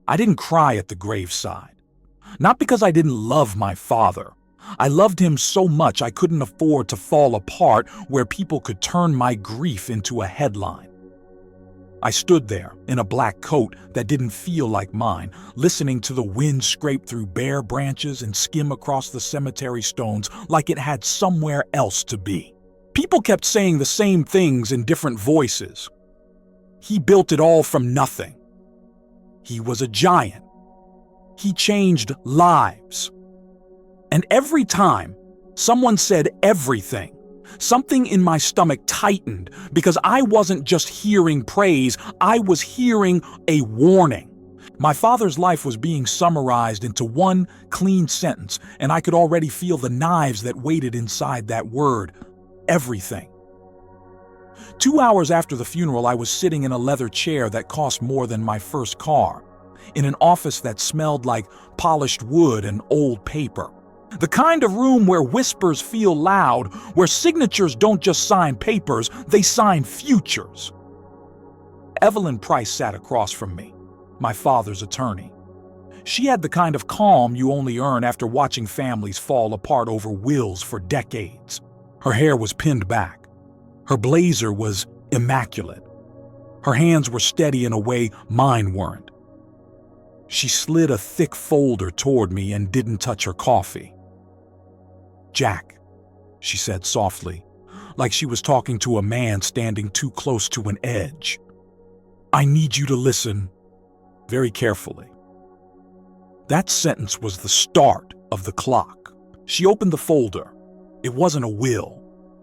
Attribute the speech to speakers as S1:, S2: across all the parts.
S1: I didn't cry at the graveside. Not because I didn't love my father. I loved him so much I couldn't afford to fall apart where people could turn my grief into a headline. I stood there in a black coat that didn't feel like mine, listening to the wind scrape through bare branches and skim across the cemetery stones like it had somewhere else to be. People kept saying the same things in different voices. He built it all from nothing. He was a giant. He changed lives. And every time someone said everything, something in my stomach tightened because I wasn't just hearing praise, I was hearing a warning. My father's life was being summarized into one clean sentence, and I could already feel the knives that waited inside that word, everything. 2 hours after the funeral, I was sitting in a leather chair that cost more than my first car, in an office that smelled like polished wood and old paper. The kind of room where whispers feel loud, where signatures don't just sign papers, they sign futures. Evelyn Price sat across from me, my father's attorney. She had the kind of calm you only earn after watching families fall apart over wills for decades. Her hair was pinned back. Her blazer was immaculate. Her hands were steady in a way mine weren't. She slid a thick folder toward me and didn't touch her coffee. "Jack," she said softly, like she was talking to a man standing too close to an edge. "I need you to listen very carefully." That sentence was the start of the clock. She opened the folder. It wasn't a will.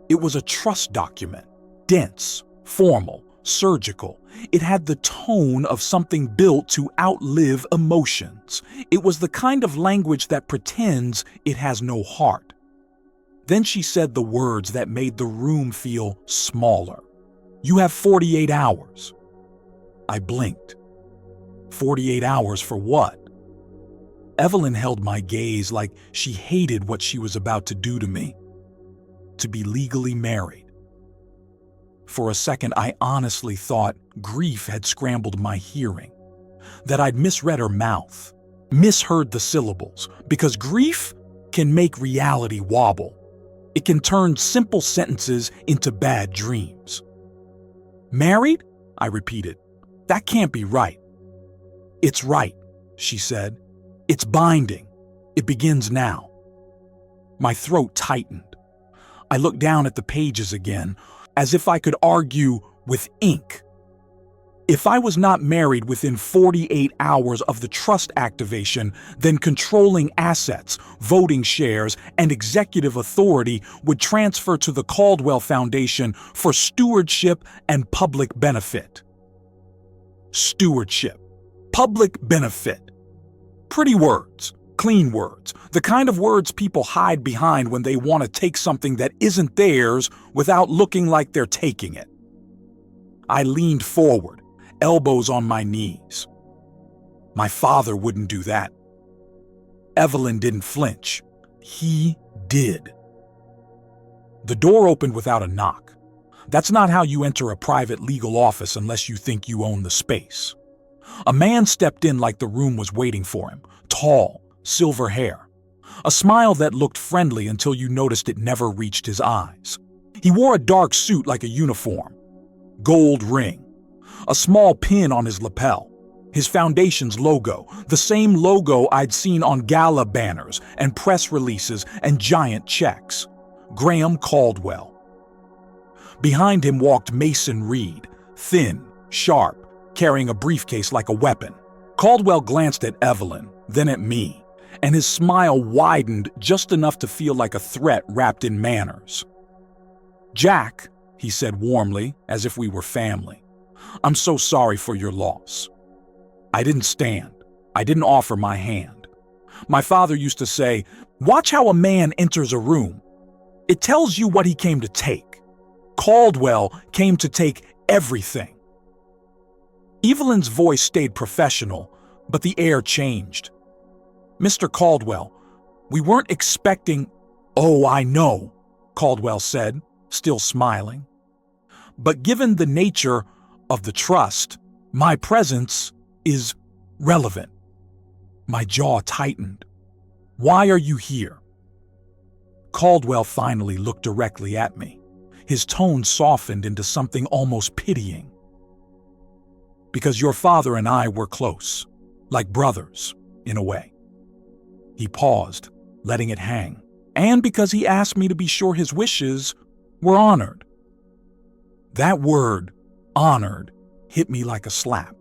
S1: It was a trust document, dense, formal, surgical. It had the tone of something built to outlive emotions. It was the kind of language that pretends it has no heart. Then she said the words that made the room feel smaller. "You have 48 hours. I blinked. 48 hours for what? Evelyn held my gaze like she hated what she was about to do to me. To be legally married. For a second, I honestly thought grief had scrambled my hearing, that I'd misread her mouth, misheard the syllables, because grief can make reality wobble. It can turn simple sentences into bad dreams. "Married?" I repeated. "That can't be right." "It's right," she said. "It's binding. It begins now." My throat tightened. I looked down at the pages again, as if I could argue with ink. If I was not married within 48 hours of the trust activation, then controlling assets, voting shares, and executive authority would transfer to the Caldwell Foundation for stewardship and public benefit. Stewardship. Public benefit. Pretty words. Clean words. The kind of words people hide behind when they want to take something that isn't theirs without looking like they're taking it. I leaned forward, elbows on my knees. My father wouldn't do that. Evelyn didn't flinch. He did. The door opened without a knock. That's not how you enter a private legal office unless you think you own the space. A man stepped in like the room was waiting for him, tall, silver hair. A smile that looked friendly until you noticed it never reached his eyes. He wore a dark suit like a uniform. Gold ring. A small pin on his lapel. His foundation's logo, the same logo I'd seen on gala banners and press releases and giant checks. Graham Caldwell. Behind him walked Mason Reed, thin, sharp, carrying a briefcase like a weapon. Caldwell glanced at Evelyn, then at me, and his smile widened just enough to feel like a threat wrapped in manners. "Jack," he said warmly, as if we were family, "I'm so sorry for your loss." I didn't stand. I didn't offer my hand. My father used to say, "Watch how a man enters a room. It tells you what he came to take." Caldwell came to take everything. Evelyn's voice stayed professional, but the air changed. "Mr. Caldwell, we weren't expecting—" "Oh, I know," Caldwell said, still smiling. "But given the nature of the trust, my presence is relevant." My jaw tightened. Why are you here? Caldwell finally looked directly at me. His tone softened into something almost pitying. Because your father and I were close, like brothers, in a way. He paused, letting it hang, and because he asked me to be sure his wishes were honored. That word, honored, hit me like a slap.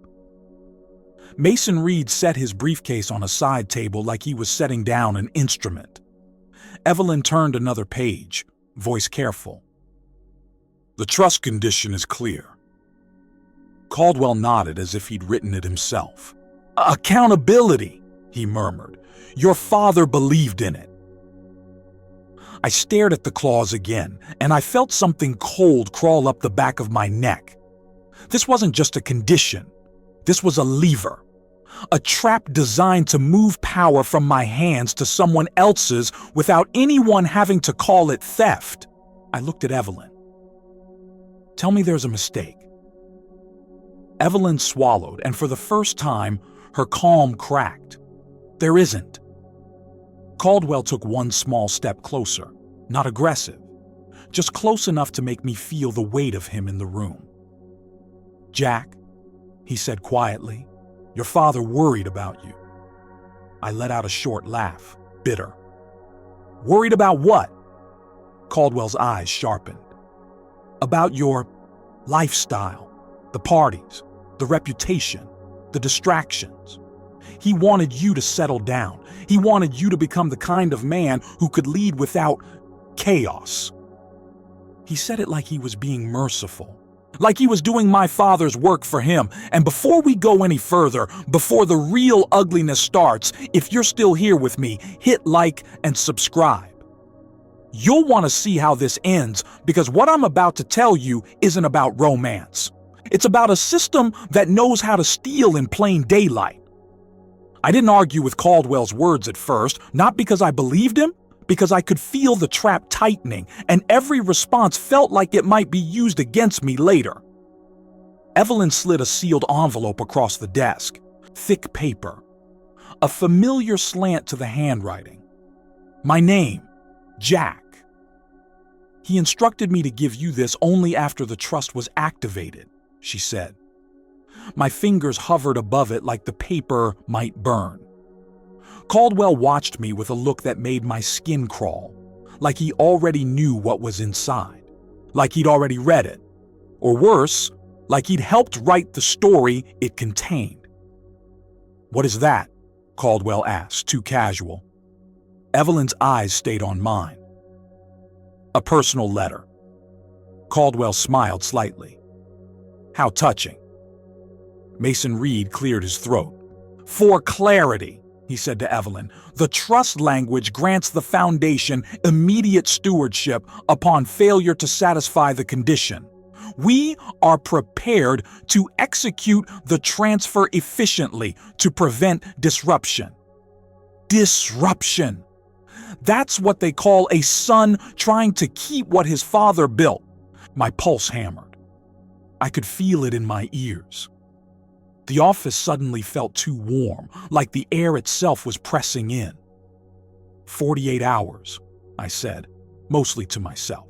S1: Mason Reed set his briefcase on a side table like he was setting down an instrument. Evelyn turned another page, voice careful. The trust condition is clear. Caldwell nodded as if he'd written it himself. Accountability, he murmured. Your father believed in it. I stared at the clause again, and I felt something cold crawl up the back of my neck. This wasn't just a condition. This was a lever. A trap designed to move power from my hands to someone else's without anyone having to call it theft. I looked at Evelyn. Tell me there's a mistake. Evelyn swallowed, and for the first time, her calm cracked. There isn't. Caldwell took one small step closer, not aggressive, just close enough to make me feel the weight of him in the room. Jack, he said quietly, your father worried about you. I let out a short laugh, bitter. Worried about what? Caldwell's eyes sharpened. About your lifestyle, the parties, the reputation, the distractions. He wanted you to settle down. He wanted you to become the kind of man who could lead without chaos. He said it like he was being merciful, like he was doing my father's work for him. And before we go any further, before the real ugliness starts, if you're still here with me, hit like and subscribe. You'll want to see how this ends, because what I'm about to tell you isn't about romance. It's about a system that knows how to steal in plain daylight. I didn't argue with Caldwell's words at first, not because I believed him, because I could feel the trap tightening, and every response felt like it might be used against me later. Evelyn slid a sealed envelope across the desk, thick paper, a familiar slant to the handwriting. My name, Jack. He instructed me to give you this only after the trust was activated, she said. My fingers hovered above it like the paper might burn. Caldwell watched me with a look that made my skin crawl, like he already knew what was inside, like he'd already read it, or worse, like he'd helped write the story it contained. What is that? Caldwell asked, too casual. Evelyn's eyes stayed on mine. A personal letter. Caldwell smiled slightly. How touching. Mason Reed cleared his throat. For clarity, he said to Evelyn, the trust language grants the Foundation immediate stewardship upon failure to satisfy the condition. We are prepared to execute the transfer efficiently to prevent disruption. Disruption. That's what they call a son trying to keep what his father built. My pulse hammered. I could feel it in my ears. The office suddenly felt too warm, like the air itself was pressing in. 48 hours, I said, mostly to myself.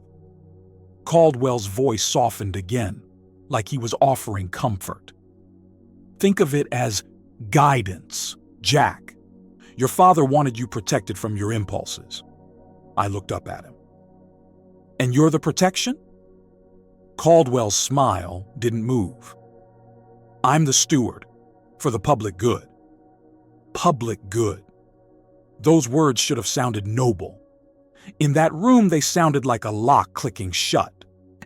S1: Caldwell's voice softened again, like he was offering comfort. Think of it as guidance, Jack. Your father wanted you protected from your impulses. I looked up at him. And you're the protection? Caldwell's smile didn't move. I'm the steward for the public good. Public good. Those words should have sounded noble. In that room, they sounded like a lock clicking shut.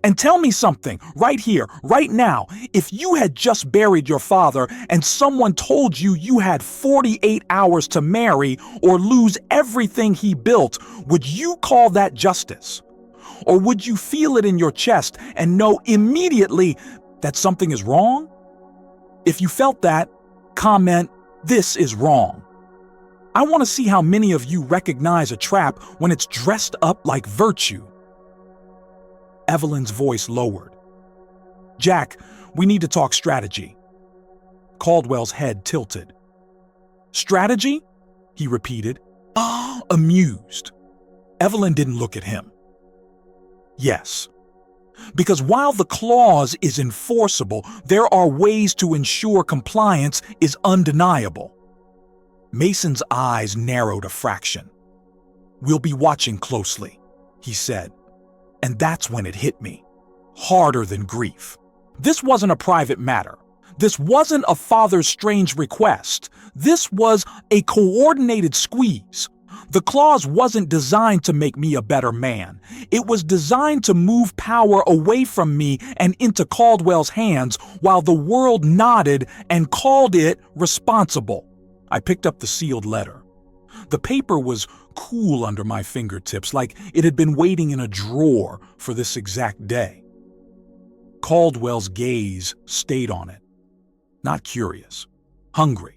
S1: And tell me something, right here, right now, if you had just buried your father and someone told you you had 48 hours to marry or lose everything he built, would you call that justice? Or would you feel it in your chest and know immediately that something is wrong? If you felt that, comment, "This is wrong." I want to see how many of you recognize a trap when it's dressed up like virtue. Evelyn's voice lowered. Jack, we need to talk strategy. Caldwell's head tilted. Strategy? He repeated, amused. Evelyn didn't look at him. Yes, because while the clause is enforceable, there are ways to ensure compliance is undeniable. Mason's eyes narrowed a fraction. We'll be watching closely, he said. And that's when it hit me, harder than grief. This wasn't a private matter. This wasn't a father's strange request. This was a coordinated squeeze. The clause wasn't designed to make me a better man. It was designed to move power away from me and into Caldwell's hands while the world nodded and called it responsible. I picked up the sealed letter. The paper was cool under my fingertips, like it had been waiting in a drawer for this exact day. Caldwell's gaze stayed on it. Not curious, hungry.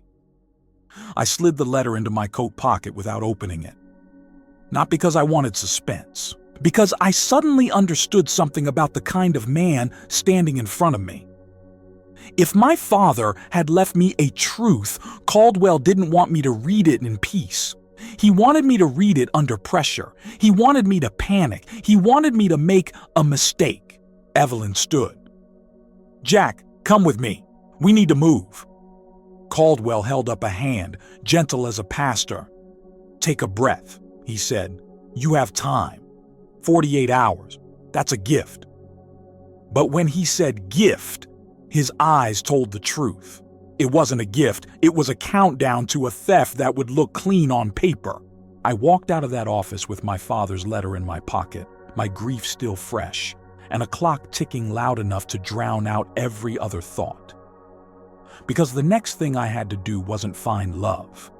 S1: I slid the letter into my coat pocket without opening it. Not because I wanted suspense, because I suddenly understood something about the kind of man standing in front of me. If my father had left me a truth, Caldwell didn't want me to read it in peace. He wanted me to read it under pressure. He wanted me to panic. He wanted me to make a mistake. Evelyn stood. Jack, come with me. We need to move. Caldwell held up a hand, gentle as a pastor. Take a breath, he said. You have time. 48 hours. That's a gift. But when he said gift, his eyes told the truth. It wasn't a gift. It was a countdown to a theft that would look clean on paper. I walked out of that office with my father's letter in my pocket, my grief still fresh, and a clock ticking loud enough to drown out every other thought. Because the next thing I had to do wasn't find love.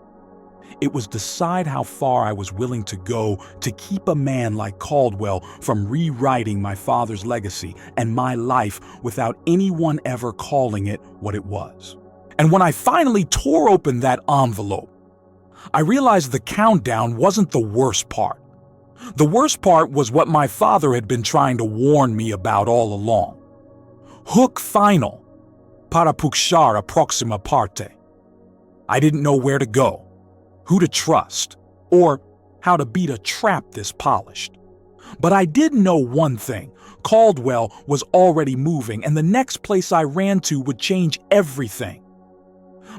S1: It was decide how far I was willing to go to keep a man like Caldwell from rewriting my father's legacy and my life without anyone ever calling it what it was. And when I finally tore open that envelope, I realized the countdown wasn't the worst part. The worst part was what my father had been trying to warn me about all along. Hook final. Para puxar a próxima parte. I didn't know where to go, who to trust, or how to beat a trap this polished. But I did know one thing. Caldwell was already moving, and the next place I ran to would change everything.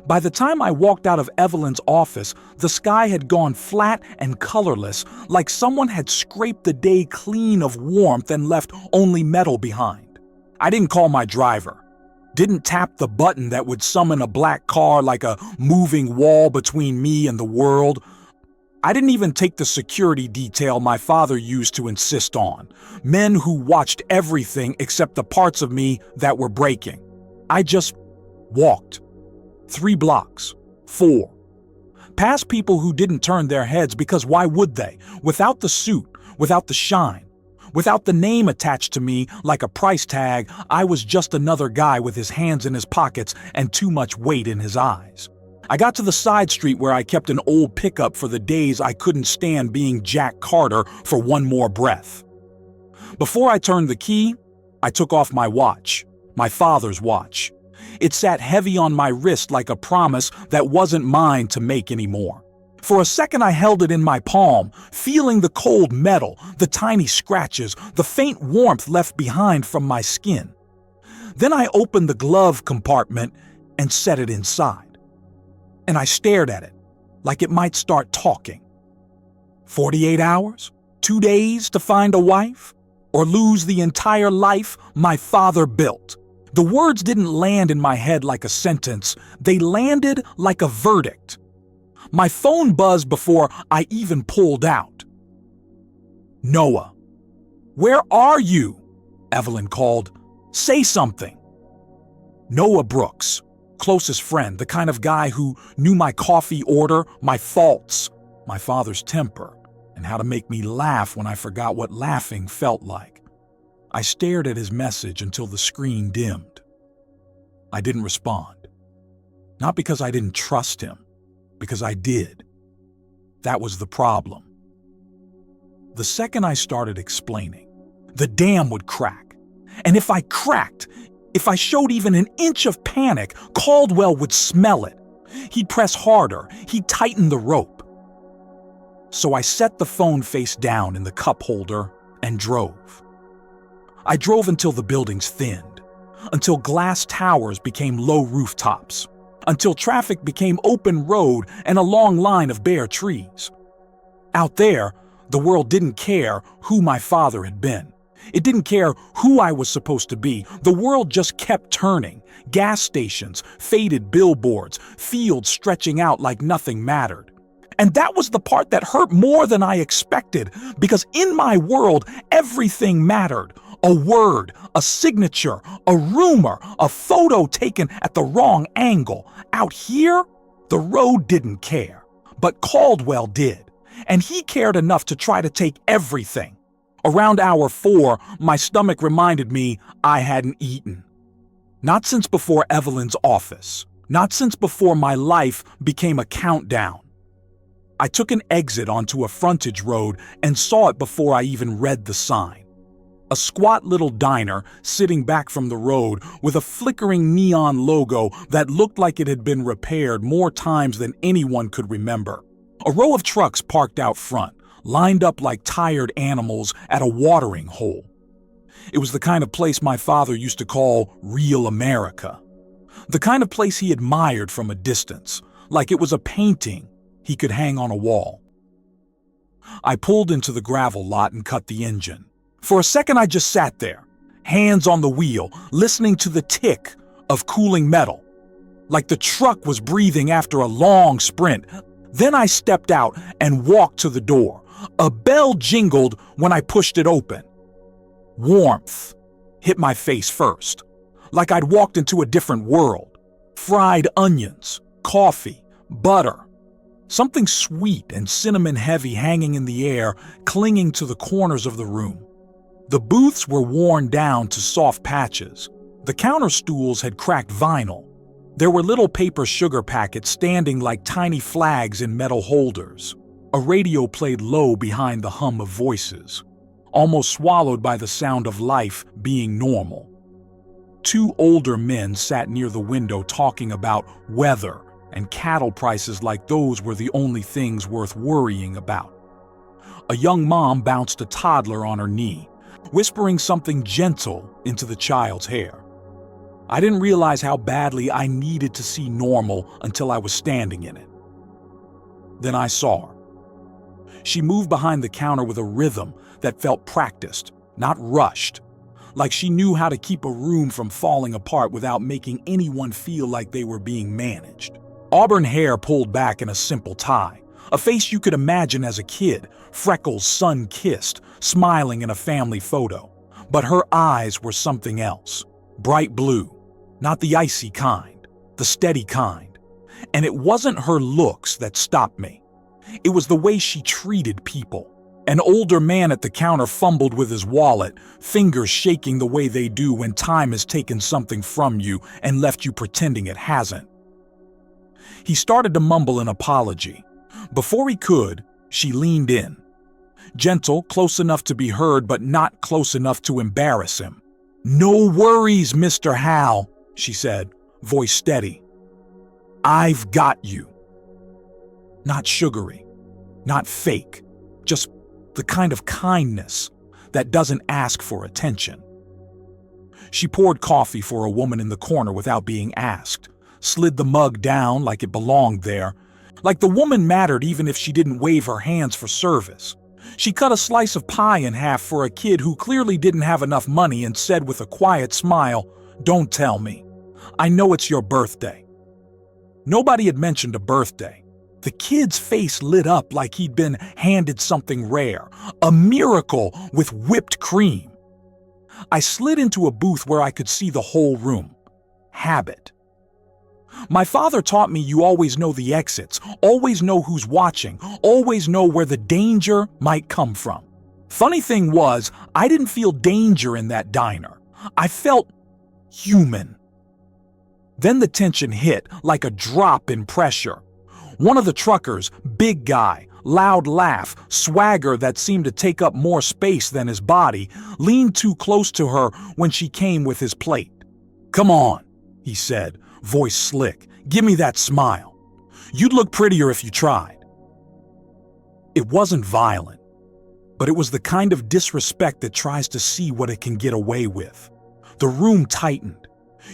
S1: By the time I walked out of Evelyn's office, the sky had gone flat and colorless, like someone had scraped the day clean of warmth and left only metal behind. I didn't call my driver. Didn't tap the button that would summon a black car like a moving wall between me and the world. I didn't even take the security detail my father used to insist on. Men who watched everything except the parts of me that were breaking. I just walked. 3 blocks. 4. Past people who didn't turn their heads because why would they? Without the suit, without the shine. Without the name attached to me like a price tag, I was just another guy with his hands in his pockets and too much weight in his eyes. I got to the side street where I kept an old pickup for the days I couldn't stand being Jack Carter for one more breath. Before I turned the key, I took off my watch, my father's watch. It sat heavy on my wrist like a promise that wasn't mine to make anymore. For a second I held it in my palm, feeling the cold metal, the tiny scratches, the faint warmth left behind from my skin. Then I opened the glove compartment and set it inside. And I stared at it, like it might start talking. 48 hours? 2 days to find a wife? Or lose the entire life my father built? The words didn't land in my head like a sentence, they landed like a verdict. My phone buzzed before I even pulled out. Noah, where are you? Evelyn called. Say something. Noah Brooks, closest friend, the kind of guy who knew my coffee order, my faults, my father's temper, and how to make me laugh when I forgot what laughing felt like. I stared at his message until the screen dimmed. I didn't respond. Not because I didn't trust him. Because I did. That was the problem. The second I started explaining, the dam would crack. And if I cracked, if I showed even an inch of panic, Caldwell would smell it. He'd press harder, he'd tighten the rope. So I set the phone face down in the cup holder and drove. I drove until the buildings thinned, until glass towers became low rooftops, until traffic became open road and a long line of bare trees. Out there, the world didn't care who my father had been. It didn't care who I was supposed to be. The world just kept turning. Gas stations, faded billboards, fields stretching out like nothing mattered. And that was the part that hurt more than I expected, because in my world, everything mattered. A word, a signature, a rumor, a photo taken at the wrong angle. Out here, the road didn't care, but Caldwell did. And he cared enough to try to take everything. Around hour 4, my stomach reminded me I hadn't eaten. Not since before Evelyn's office. Not since before my life became a countdown. I took an exit onto a frontage road and saw it before I even read the sign. A squat little diner sitting back from the road with a flickering neon logo that looked like it had been repaired more times than anyone could remember. A row of trucks parked out front, lined up like tired animals at a watering hole. It was the kind of place my father used to call real America. The kind of place he admired from a distance, like it was a painting he could hang on a wall. I pulled into the gravel lot and cut the engine. For a second I just sat there, hands on the wheel, listening to the tick of cooling metal, like the truck was breathing after a long sprint. Then I stepped out and walked to the door. A bell jingled when I pushed it open. Warmth hit my face first, like I'd walked into a different world. Fried onions, coffee, butter. Something sweet and cinnamon-heavy hanging in the air, clinging to the corners of the room. The booths were worn down to soft patches. The counter stools had cracked vinyl. There were little paper sugar packets standing like tiny flags in metal holders. A radio played low behind the hum of voices, almost swallowed by the sound of life being normal. 2 older men sat near the window talking about weather and cattle prices like those were the only things worth worrying about. A young mom bounced a toddler on her knee, whispering something gentle into the child's hair. I didn't realize how badly I needed to see normal until I was standing in it. Then I saw her. She moved behind the counter with a rhythm that felt practiced, not rushed, like she knew how to keep a room from falling apart without making anyone feel like they were being managed. Auburn hair pulled back in a simple tie, a face you could imagine as a kid, freckles sun-kissed, smiling in a family photo. But her eyes were something else. Bright blue, not the icy kind, the steady kind. And it wasn't her looks that stopped me. It was the way she treated people. An older man at the counter fumbled with his wallet, fingers shaking the way they do when time has taken something from you and left you pretending it hasn't. He started to mumble an apology. Before he could, she leaned in. Gentle, close enough to be heard, but not close enough to embarrass him. "No worries, Mr. Hal," she said, voice steady. "I've got you." Not sugary, not fake, just the kind of kindness that doesn't ask for attention. She poured coffee for a woman in the corner without being asked, slid the mug down like it belonged there, like the woman mattered even if she didn't wave her hands for service. She cut a slice of pie in half for a kid who clearly didn't have enough money and said with a quiet smile, "Don't tell me. I know it's your birthday." Nobody had mentioned a birthday. The kid's face lit up like he'd been handed something rare, a miracle with whipped cream. I slid into a booth where I could see the whole room. Habit. My father taught me you always know the exits, always know who's watching, always know where the danger might come from. Funny thing was, I didn't feel danger in that diner. I felt human. Then the tension hit like a drop in pressure. One of the truckers, big guy, loud laugh, swagger that seemed to take up more space than his body, leaned too close to her when she came with his plate. "Come on," he said, voice slick. "Give me that smile." You'd look prettier if you tried. It wasn't violent, but it was the kind of disrespect that tries to see what it can get away with. The room tightened.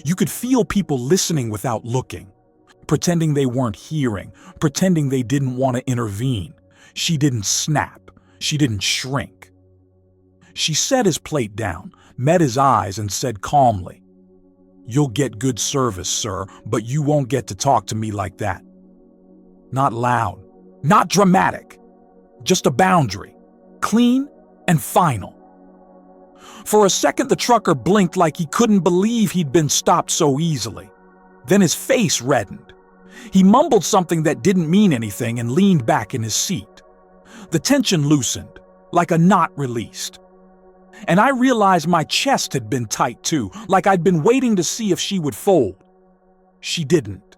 S1: You could feel people listening without looking, pretending they weren't hearing, pretending they didn't want to intervene. She didn't snap. She didn't shrink. She set his plate down, met his eyes, and said calmly, "You'll get good service, sir, but you won't get to talk to me like that." Not loud, not dramatic, just a boundary, clean and final. For a second, the trucker blinked like he couldn't believe he'd been stopped so easily. Then his face reddened. He mumbled something that didn't mean anything and leaned back in his seat. The tension loosened, like a knot released. And I realized my chest had been tight too, like I'd been waiting to see if she would fold. She didn't.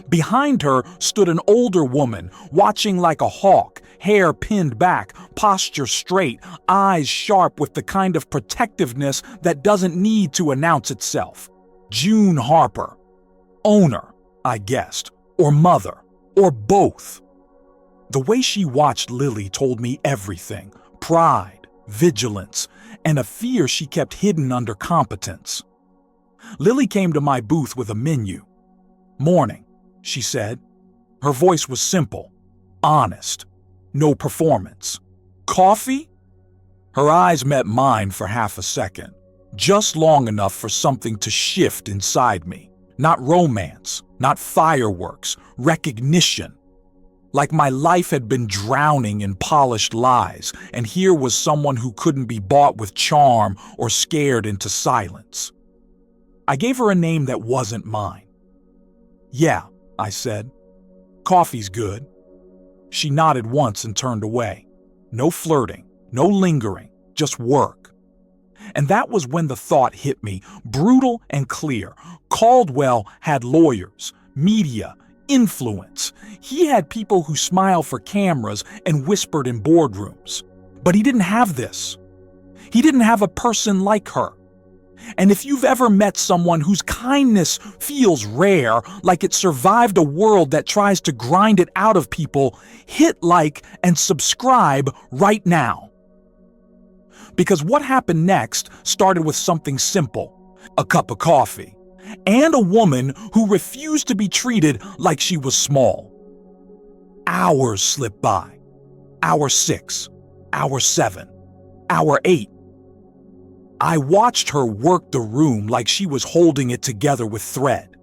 S1: Behind her stood an older woman, watching like a hawk, hair pinned back, posture straight, eyes sharp with the kind of protectiveness that doesn't need to announce itself. June Harper. Owner, I guessed, or mother, or both. The way she watched Lily told me everything: pride, vigilance, and a fear she kept hidden under competence. Lily came to my booth with a menu. "Morning," she said. Her voice was simple, honest, no performance. "Coffee?" Her eyes met mine for half a second, just long enough for something to shift inside me. Not romance, not fireworks, recognition. Like my life had been drowning in polished lies, and here was someone who couldn't be bought with charm or scared into silence. I gave her a name that wasn't mine. "Yeah," I said. "Coffee's good." She nodded once and turned away. No flirting, no lingering, just work. And that was when the thought hit me, brutal and clear. Caldwell had lawyers, media, influence. He had people who smiled for cameras and whispered in boardrooms. But he didn't have this. He didn't have a person like her. And if you've ever met someone whose kindness feels rare, like it survived a world that tries to grind it out of people, hit like and subscribe right now. Because what happened next started with something simple: a cup of coffee, and a woman who refused to be treated like she was small. Hours slipped by. Hour 6, hour 7, hour 8. I watched her work the room like she was holding it together with thread.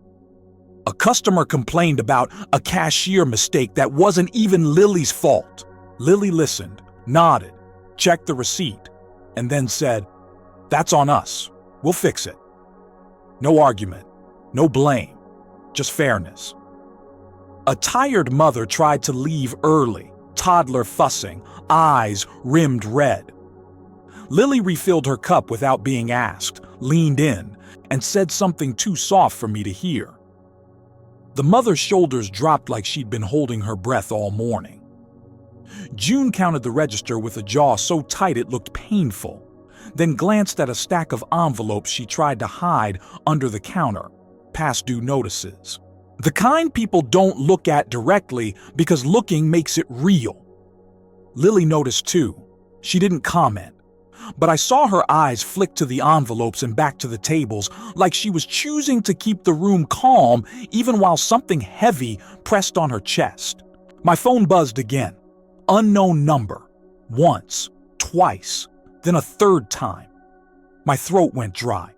S1: A customer complained about a cashier mistake that wasn't even Lily's fault. Lily listened, nodded, checked the receipt, and then said, "That's on us. We'll fix it." No argument, no blame, just fairness. A tired mother tried to leave early, toddler fussing, eyes rimmed red. Lily refilled her cup without being asked, leaned in, and said something too soft for me to hear. The mother's shoulders dropped like she'd been holding her breath all morning. June counted the register with a jaw so tight it looked painful, then glanced at a stack of envelopes she tried to hide under the counter, past due notices. The kind people don't look at directly because looking makes it real. Lily noticed too. She didn't comment, but I saw her eyes flick to the envelopes and back to the tables, like she was choosing to keep the room calm even while something heavy pressed on her chest. My phone buzzed again. Unknown number. Once, twice, then a third time. My throat went dry.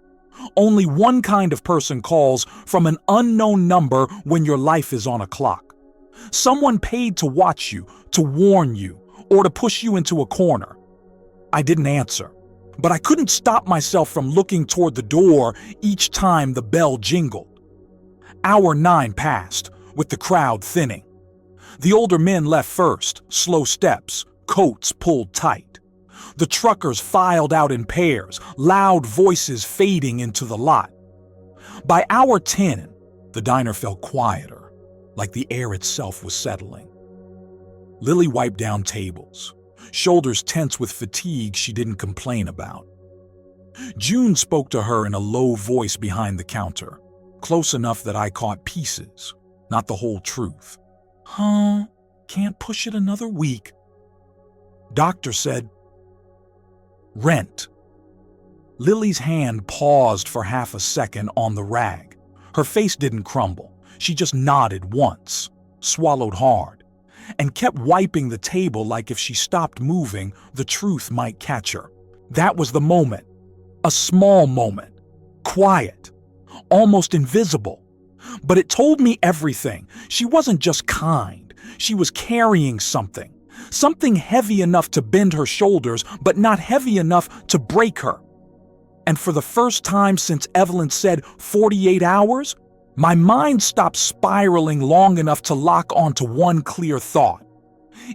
S1: Only one kind of person calls from an unknown number when your life is on a clock. Someone paid to watch you, to warn you, or to push you into a corner. I didn't answer, but I couldn't stop myself from looking toward the door each time the bell jingled. Hour 9 passed, with the crowd thinning. The older men left first, slow steps, coats pulled tight. The truckers filed out in pairs, loud voices fading into the lot. By hour 10, the diner felt quieter, like the air itself was settling. Lily wiped down tables, shoulders tense with fatigue she didn't complain about. June spoke to her in a low voice behind the counter, close enough that I caught pieces. not the whole truth. Huh? Can't push it another week. Doctor said, rent. Lily's hand paused for half a second on the rag. Her face didn't crumble. She just nodded once, swallowed hard, and kept wiping the table like if she stopped moving, the truth might catch her. That was the moment. A small moment. Quiet. Almost invisible. But it told me everything. She wasn't just kind. She was carrying something. Something heavy enough to bend her shoulders, but not heavy enough to break her. And for the first time since Evelyn said 48 hours, my mind stopped spiraling long enough to lock onto one clear thought.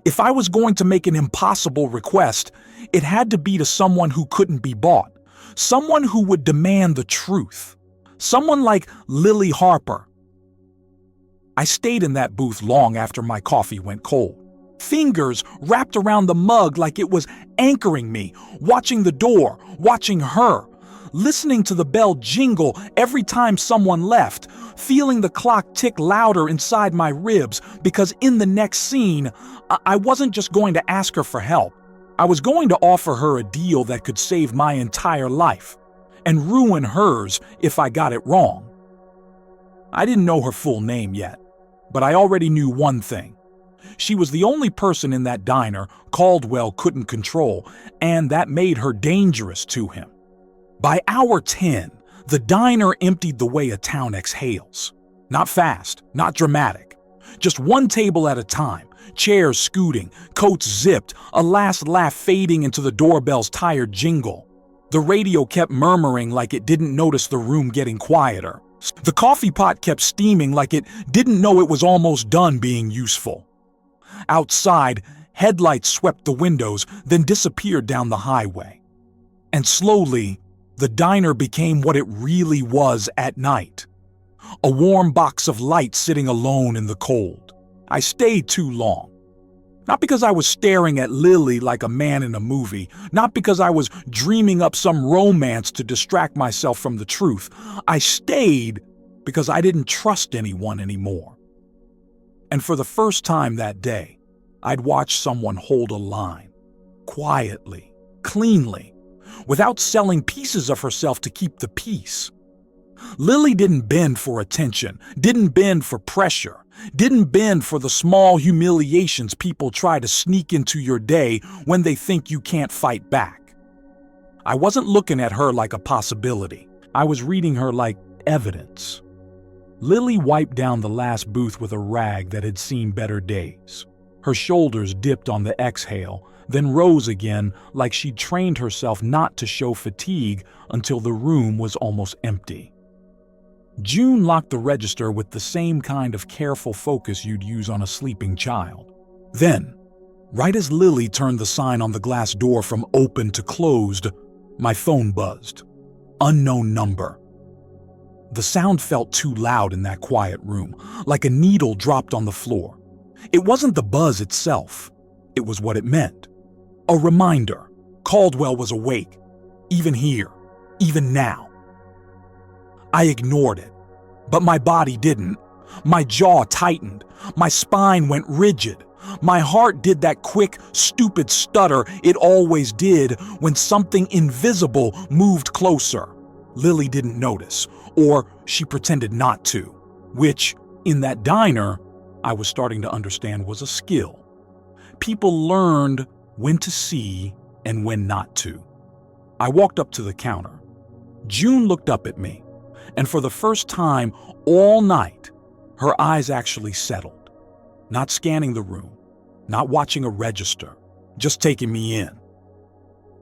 S1: If I was going to make an impossible request, it had to be to someone who couldn't be bought. Someone who would demand the truth. Someone like Lily Harper. I stayed in that booth long after my coffee went cold. Fingers wrapped around the mug like it was anchoring me, watching the door, watching her, listening to the bell jingle every time someone left, feeling the clock tick louder inside my ribs because in the next scene, I wasn't just going to ask her for help. I was going to offer her a deal that could save my entire life and ruin hers if I got it wrong. I didn't know her full name yet, but I already knew one thing. She was the only person in that diner Caldwell couldn't control, and that made her dangerous to him. By hour 10, the diner emptied the way a town exhales. Not fast, not dramatic. Just one table at a time, chairs scooting, coats zipped, a last laugh fading into the doorbell's tired jingle. The radio kept murmuring like it didn't notice the room getting quieter. The coffee pot kept steaming like it didn't know it was almost done being useful. Outside, headlights swept the windows, then disappeared down the highway. And slowly, the diner became what it really was at night. A warm box of light sitting alone in the cold. I stayed too long. Not because I was staring at Lily like a man in a movie, not because I was dreaming up some romance to distract myself from the truth. I stayed because I didn't trust anyone anymore. And for the first time that day, I'd watched someone hold a line. Quietly, cleanly, without selling pieces of herself to keep the peace. Lily didn't bend for attention, didn't bend for pressure, didn't bend for the small humiliations people try to sneak into your day when they think you can't fight back. I wasn't looking at her like a possibility. I was reading her like evidence. Lily wiped down the last booth with a rag that had seen better days. Her shoulders dipped on the exhale, then rose again like she'd trained herself not to show fatigue until the room was almost empty. June locked the register with the same kind of careful focus you'd use on a sleeping child. Then, right as Lily turned the sign on the glass door from open to closed, my phone buzzed. Unknown number. The sound felt too loud in that quiet room, like a needle dropped on the floor. It wasn't the buzz itself. It was what it meant. A reminder. Caldwell was awake. Even here. Even now. I ignored it. But my body didn't. My jaw tightened. My spine went rigid. My heart did that quick, stupid stutter it always did when something invisible moved closer. Lily didn't notice, or she pretended not to, which, in that diner, I was starting to understand was a skill. People learned when to see and when not to. I walked up to the counter. June looked up at me, and for the first time all night, her eyes actually settled. Not scanning the room, not watching a register, just taking me in.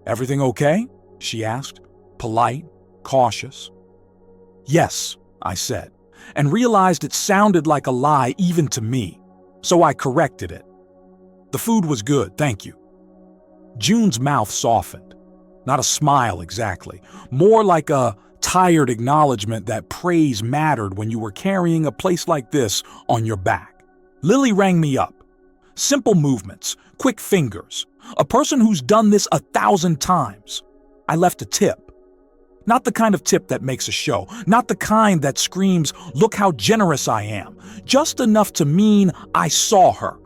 S1: "Everything okay?" she asked, polite, cautious. "Yes," I said, and realized it sounded like a lie even to me, so I corrected it. "The food was good, thank you." June's mouth softened. Not a smile exactly, more like a tired acknowledgement that praise mattered when you were carrying a place like this on your back. Lily rang me up. Simple movements, quick fingers. A person who's done this 1,000 times. I left a tip. Not the kind of tip that makes a show. Not the kind that screams, "Look how generous I am." Just enough to mean I saw her.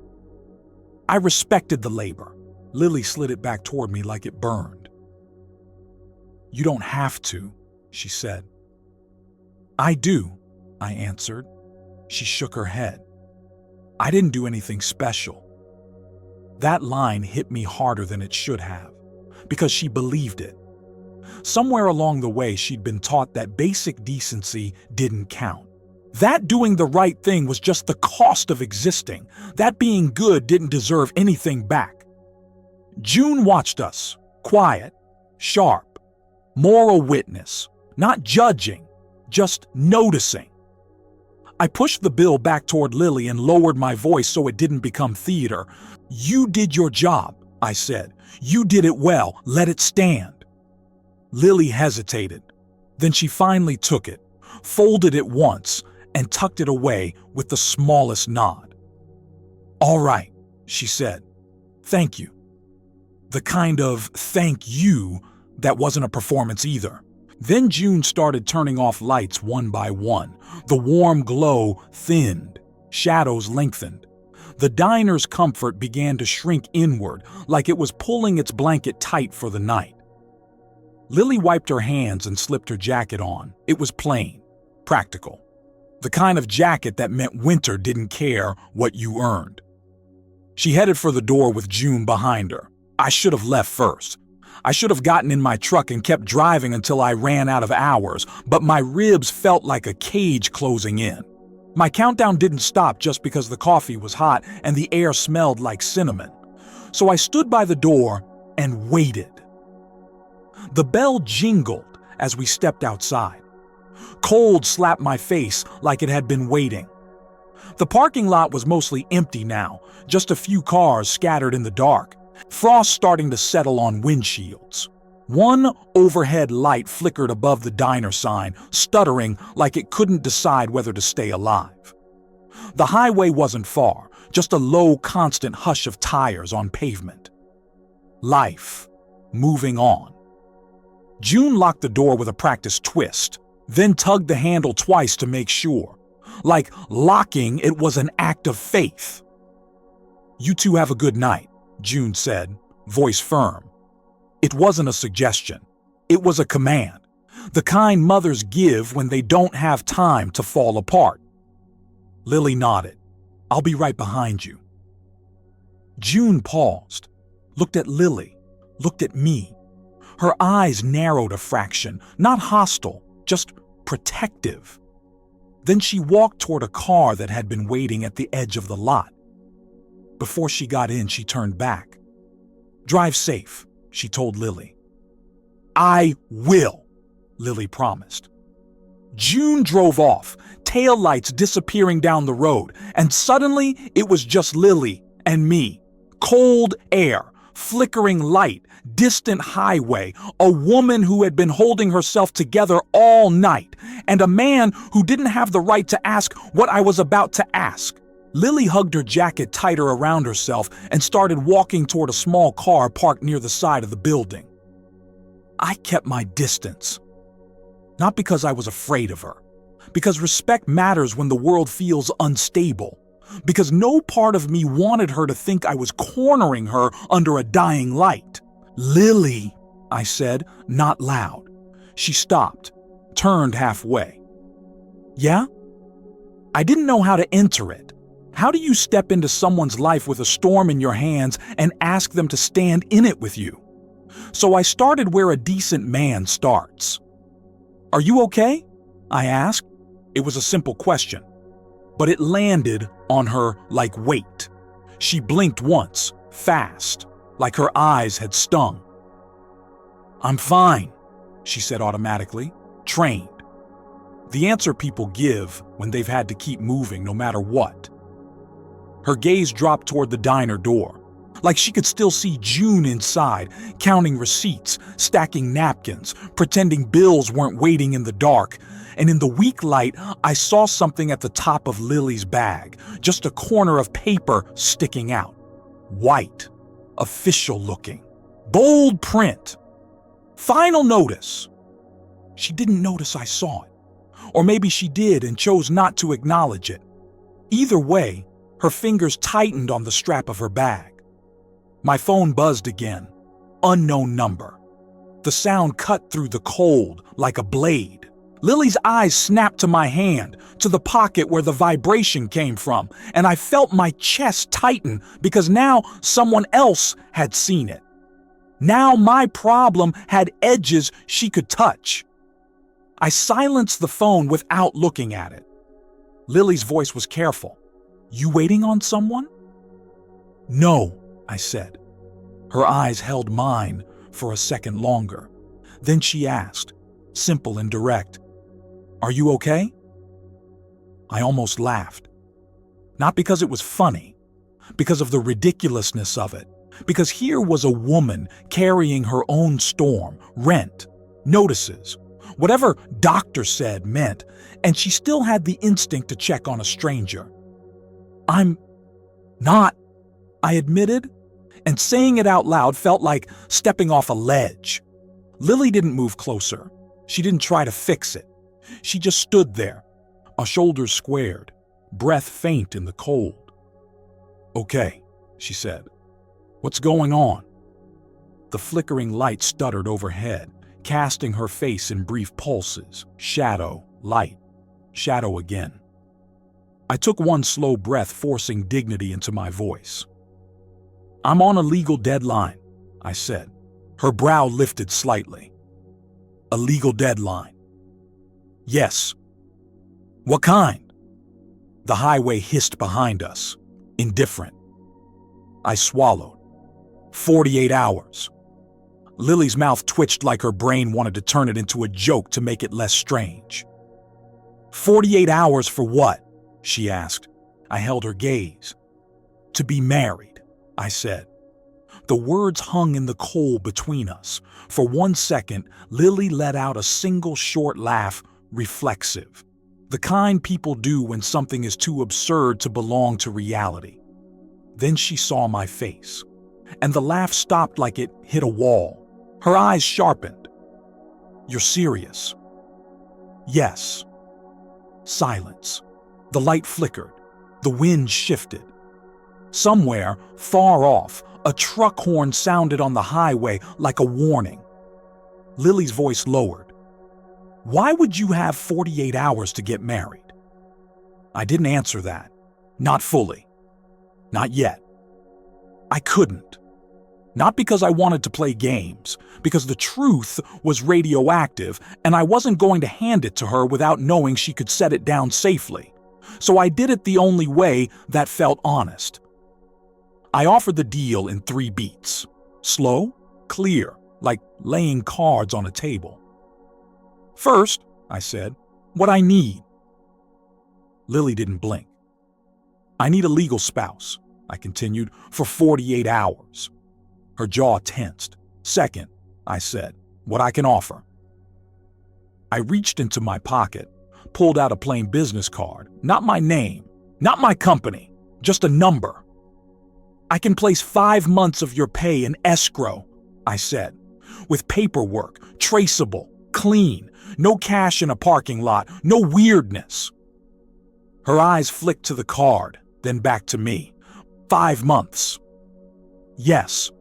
S1: I respected the labor. Lily slid it back toward me like it burned. "You don't have to," she said. "I do," I answered. She shook her head. "I didn't do anything special." That line hit me harder than it should have, because she believed it. Somewhere along the way, she'd been taught that basic decency didn't count. That doing the right thing was just the cost of existing. That being good didn't deserve anything back. June watched us, quiet, sharp, moral witness, not judging, just noticing. I pushed the bill back toward Lily and lowered my voice so it didn't become theater. "You did your job," I said. "You did it well. Let it stand." Lily hesitated. Then she finally took it, folded it once, and tucked it away with the smallest nod. "All right," she said. "Thank you." The kind of thank you that wasn't a performance either. Then June started turning off lights one by one. The warm glow thinned, shadows lengthened. The diner's comfort began to shrink inward, like it was pulling its blanket tight for the night. Lily wiped her hands and slipped her jacket on. It was plain, practical. The kind of jacket that meant winter didn't care what you earned. She headed for the door with June behind her. I should have left first. I should have gotten in my truck and kept driving until I ran out of hours, but my ribs felt like a cage closing in. My countdown didn't stop just because the coffee was hot and the air smelled like cinnamon. So I stood by the door and waited. The bell jingled as we stepped outside. Cold slapped my face like it had been waiting. The parking lot was mostly empty now, just a few cars scattered in the dark, frost starting to settle on windshields. One overhead light flickered above the diner sign, stuttering like it couldn't decide whether to stay alive. The highway wasn't far, just a low, constant hush of tires on pavement. Life, moving on. June locked the door with a practiced twist, then tugged the handle twice to make sure. Like locking it was an act of faith. "You two have a good night," June said, voice firm. It wasn't a suggestion. It was a command. The kind mothers give when they don't have time to fall apart. Lily nodded. "I'll be right behind you." June paused, looked at Lily, looked at me. Her eyes narrowed a fraction, not hostile, just protective. Then she walked toward a car that had been waiting at the edge of the lot. Before she got in, she turned back. "Drive safe," she told Lily. "I will," Lily promised. June drove off, taillights disappearing down the road, and suddenly it was just Lily and me. Cold air, flickering light, distant highway, a woman who had been holding herself together all night, and a man who didn't have the right to ask what I was about to ask. Lily hugged her jacket tighter around herself and started walking toward a small car parked near the side of the building. I kept my distance. Not because I was afraid of her, because respect matters when the world feels unstable, because no part of me wanted her to think I was cornering her under a dying light. "Lily," I said, not loud. She stopped, turned halfway. "Yeah?" I didn't know how to enter it. How do you step into someone's life with a storm in your hands and ask them to stand in it with you? So I started where a decent man starts. "Are you okay?" I asked. It was a simple question, but it landed on her like weight. She blinked once, fast, like her eyes had stung. "I'm fine," she said automatically, trained. The answer people give when they've had to keep moving no matter what. Her gaze dropped toward the diner door, like she could still see June inside, counting receipts, stacking napkins, pretending bills weren't waiting in the dark. And in the weak light, I saw something at the top of Lily's bag, just a corner of paper sticking out. White, official looking, bold print. Final notice. She didn't notice I saw it. Or maybe she did and chose not to acknowledge it. Either way, her fingers tightened on the strap of her bag. My phone buzzed again. Unknown number. The sound cut through the cold like a blade. Lily's eyes snapped to my hand, to the pocket where the vibration came from, and I felt my chest tighten because now someone else had seen it. Now my problem had edges she could touch. I silenced the phone without looking at it. Lily's voice was careful. "You waiting on someone?" "No," I said. Her eyes held mine for a second longer. Then she asked, simple and direct, "Are you okay?" I almost laughed. Not because it was funny, because of the ridiculousness of it. Because here was a woman carrying her own storm, rent, notices, whatever doctor said meant, and she still had the instinct to check on a stranger. "I'm not," I admitted, and saying it out loud felt like stepping off a ledge. Lily didn't move closer. She didn't try to fix it. She just stood there, her shoulders squared, breath faint in the cold. "Okay," she said. "What's going on?" The flickering light stuttered overhead, casting her face in brief pulses. Shadow, light, shadow again. I took one slow breath, forcing dignity into my voice. "I'm on a legal deadline," I said. Her brow lifted slightly. "A legal deadline?" "Yes." "What kind?" The highway hissed behind us, indifferent. I swallowed. 48 hours. Lily's mouth twitched like her brain wanted to turn it into a joke to make it less strange. 48 hours for what? She asked. I held her gaze. To be married, I said. The words hung in the cold between us. For 1 second, Lily let out a single short laugh, reflexive. The kind people do when something is too absurd to belong to reality. Then she saw my face, and the laugh stopped like it hit a wall. Her eyes sharpened. "You're serious?" "Yes." Silence. The light flickered. The wind shifted. Somewhere, far off, a truck horn sounded on the highway like a warning. Lily's voice lowered. "Why would you have 48 hours to get married?" I didn't answer that. Not fully. Not yet. I couldn't. Not because I wanted to play games, because the truth was radioactive and I wasn't going to hand it to her without knowing she could set it down safely. So I did it the only way that felt honest. I offered the deal in 3 beats. Slow, clear, like laying cards on a table. "First," I said, "what I need." Lily didn't blink. "I need a legal spouse," I continued, "for 48 hours. Her jaw tensed. "Second," I said, "what I can offer." I reached into my pocket, pulled out a plain business card, not my name, not my company, just a number. "I can place 5 months of your pay in escrow," I said, "with paperwork, traceable, clean, no cash in a parking lot, no weirdness." Her eyes flicked to the card, then back to me. 5 months. "Yes."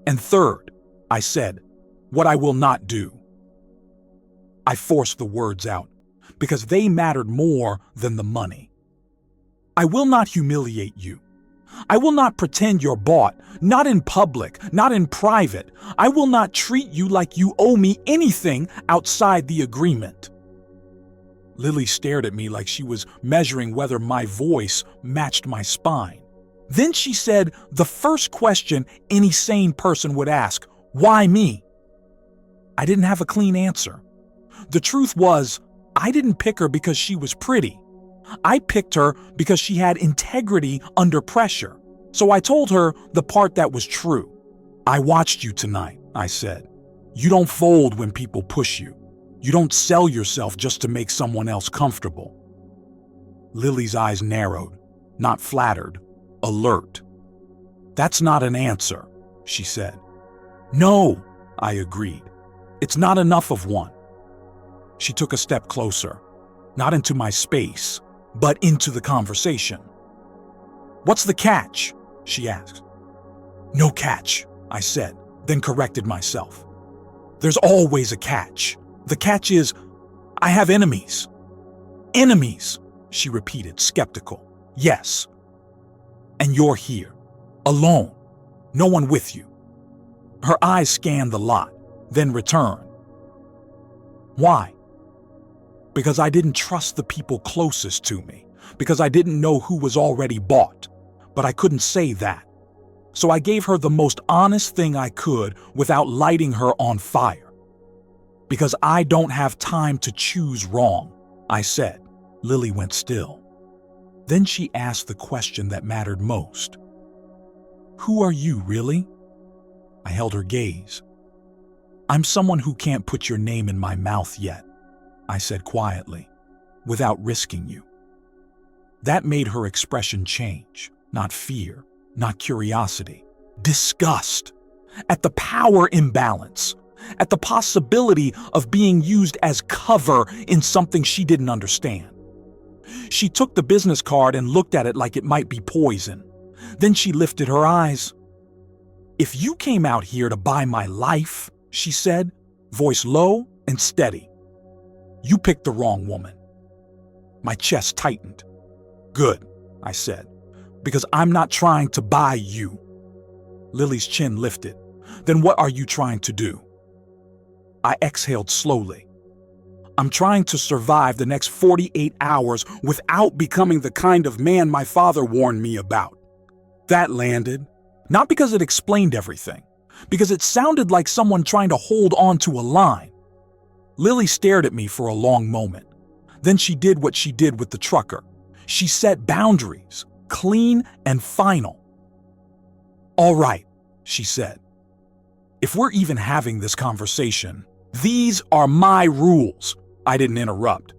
S1: "And third," I said, "what I will not do." I forced the words out, because they mattered more than the money. "I will not humiliate you. I will not pretend you're bought, not in public, not in private. I will not treat you like you owe me anything outside the agreement." Lily stared at me like she was measuring whether my voice matched my spine. Then she said the first question any sane person would ask, "Why me?" I didn't have a clean answer. The truth was, I didn't pick her because she was pretty. I picked her because she had integrity under pressure. So I told her the part that was true. "I watched you tonight," I said. "You don't fold when people push you. You don't sell yourself just to make someone else comfortable." Lily's eyes narrowed, not flattered, alert. "That's not an answer," she said. "No," I agreed. "It's not enough of one." She took a step closer, not into my space, but into the conversation. "What's the catch?" she asked. "No catch," I said, then corrected myself. "There's always a catch. The catch is, I have enemies." "Enemies," she repeated, skeptical. "Yes. And you're here, alone, no one with you." Her eyes scanned the lot, then returned. "Why?" "Because I didn't trust the people closest to me, because I didn't know who was already bought, but I couldn't say that. So I gave her the most honest thing I could without lighting her on fire. Because I don't have time to choose wrong," I said. Lily went still. Then she asked the question that mattered most. "Who are you, really?" I held her gaze. "I'm someone who can't put your name in my mouth yet," I said quietly, "without risking you." That made her expression change, not fear, not curiosity, disgust, at the power imbalance, at the possibility of being used as cover in something she didn't understand. She took the business card and looked at it like it might be poison. Then she lifted her eyes. "If you came out here to buy my life," she said, voice low and steady, "you picked the wrong woman." My chest tightened. "Good," I said, "because I'm not trying to buy you." Lily's chin lifted. "Then what are you trying to do?" I exhaled slowly. "I'm trying to survive the next 48 hours without becoming the kind of man my father warned me about." That landed, not because it explained everything, because it sounded like someone trying to hold on to a line. Lily stared at me for a long moment. Then she did what she did with the trucker. She set boundaries, clean and final. "All right," she said. "If we're even having this conversation, these are my rules." I didn't interrupt.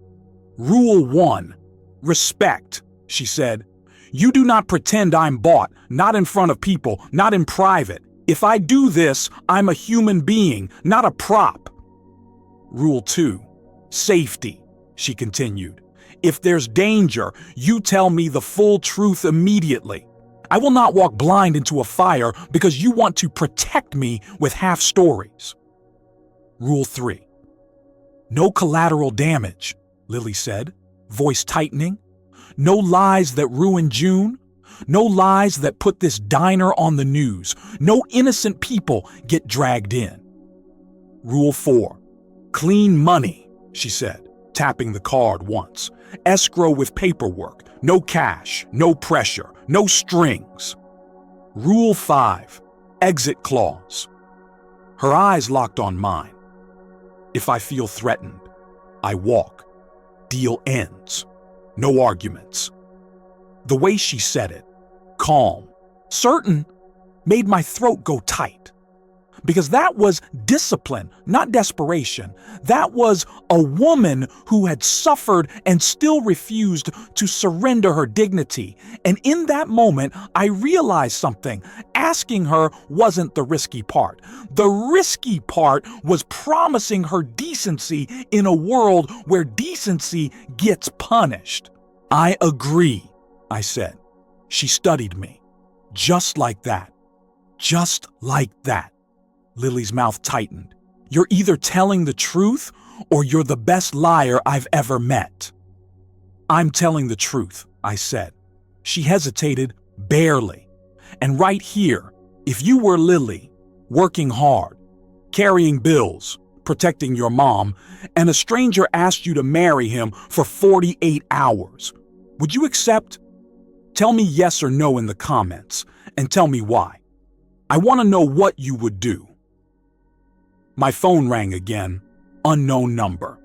S1: "Rule 1, respect," she said. "You do not pretend I'm bought, not in front of people, not in private. If I do this, I'm a human being, not a prop." "Rule 2, safety," she continued. "If there's danger, you tell me the full truth immediately. I will not walk blind into a fire because you want to protect me with half stories." "Rule 3, no collateral damage," Lily said, voice tightening. "No lies that ruin June. No lies that put this diner on the news. No innocent people get dragged in." "Rule 4, clean money," she said, tapping the card once. "Escrow with paperwork. No cash, no pressure, no strings." "Rule 5, exit clause." Her eyes locked on mine. "If I feel threatened, I walk. Deal ends. No arguments." The way she said it, calm, certain, made my throat go tight. Because that was discipline, not desperation. That was a woman who had suffered and still refused to surrender her dignity. And in that moment, I realized something. Asking her wasn't the risky part. The risky part was promising her decency in a world where decency gets punished. "I agree," I said. She studied me. Just like that. Just like that. Lily's mouth tightened. "You're either telling the truth or you're the best liar I've ever met." "I'm telling the truth," I said. She hesitated, barely. "And right here, if you were Lily, working hard, carrying bills, protecting your mom, and a stranger asked you to marry him for 48 hours, would you accept? Tell me yes or no in the comments, and tell me why. I want to know what you would do." My phone rang again, unknown number.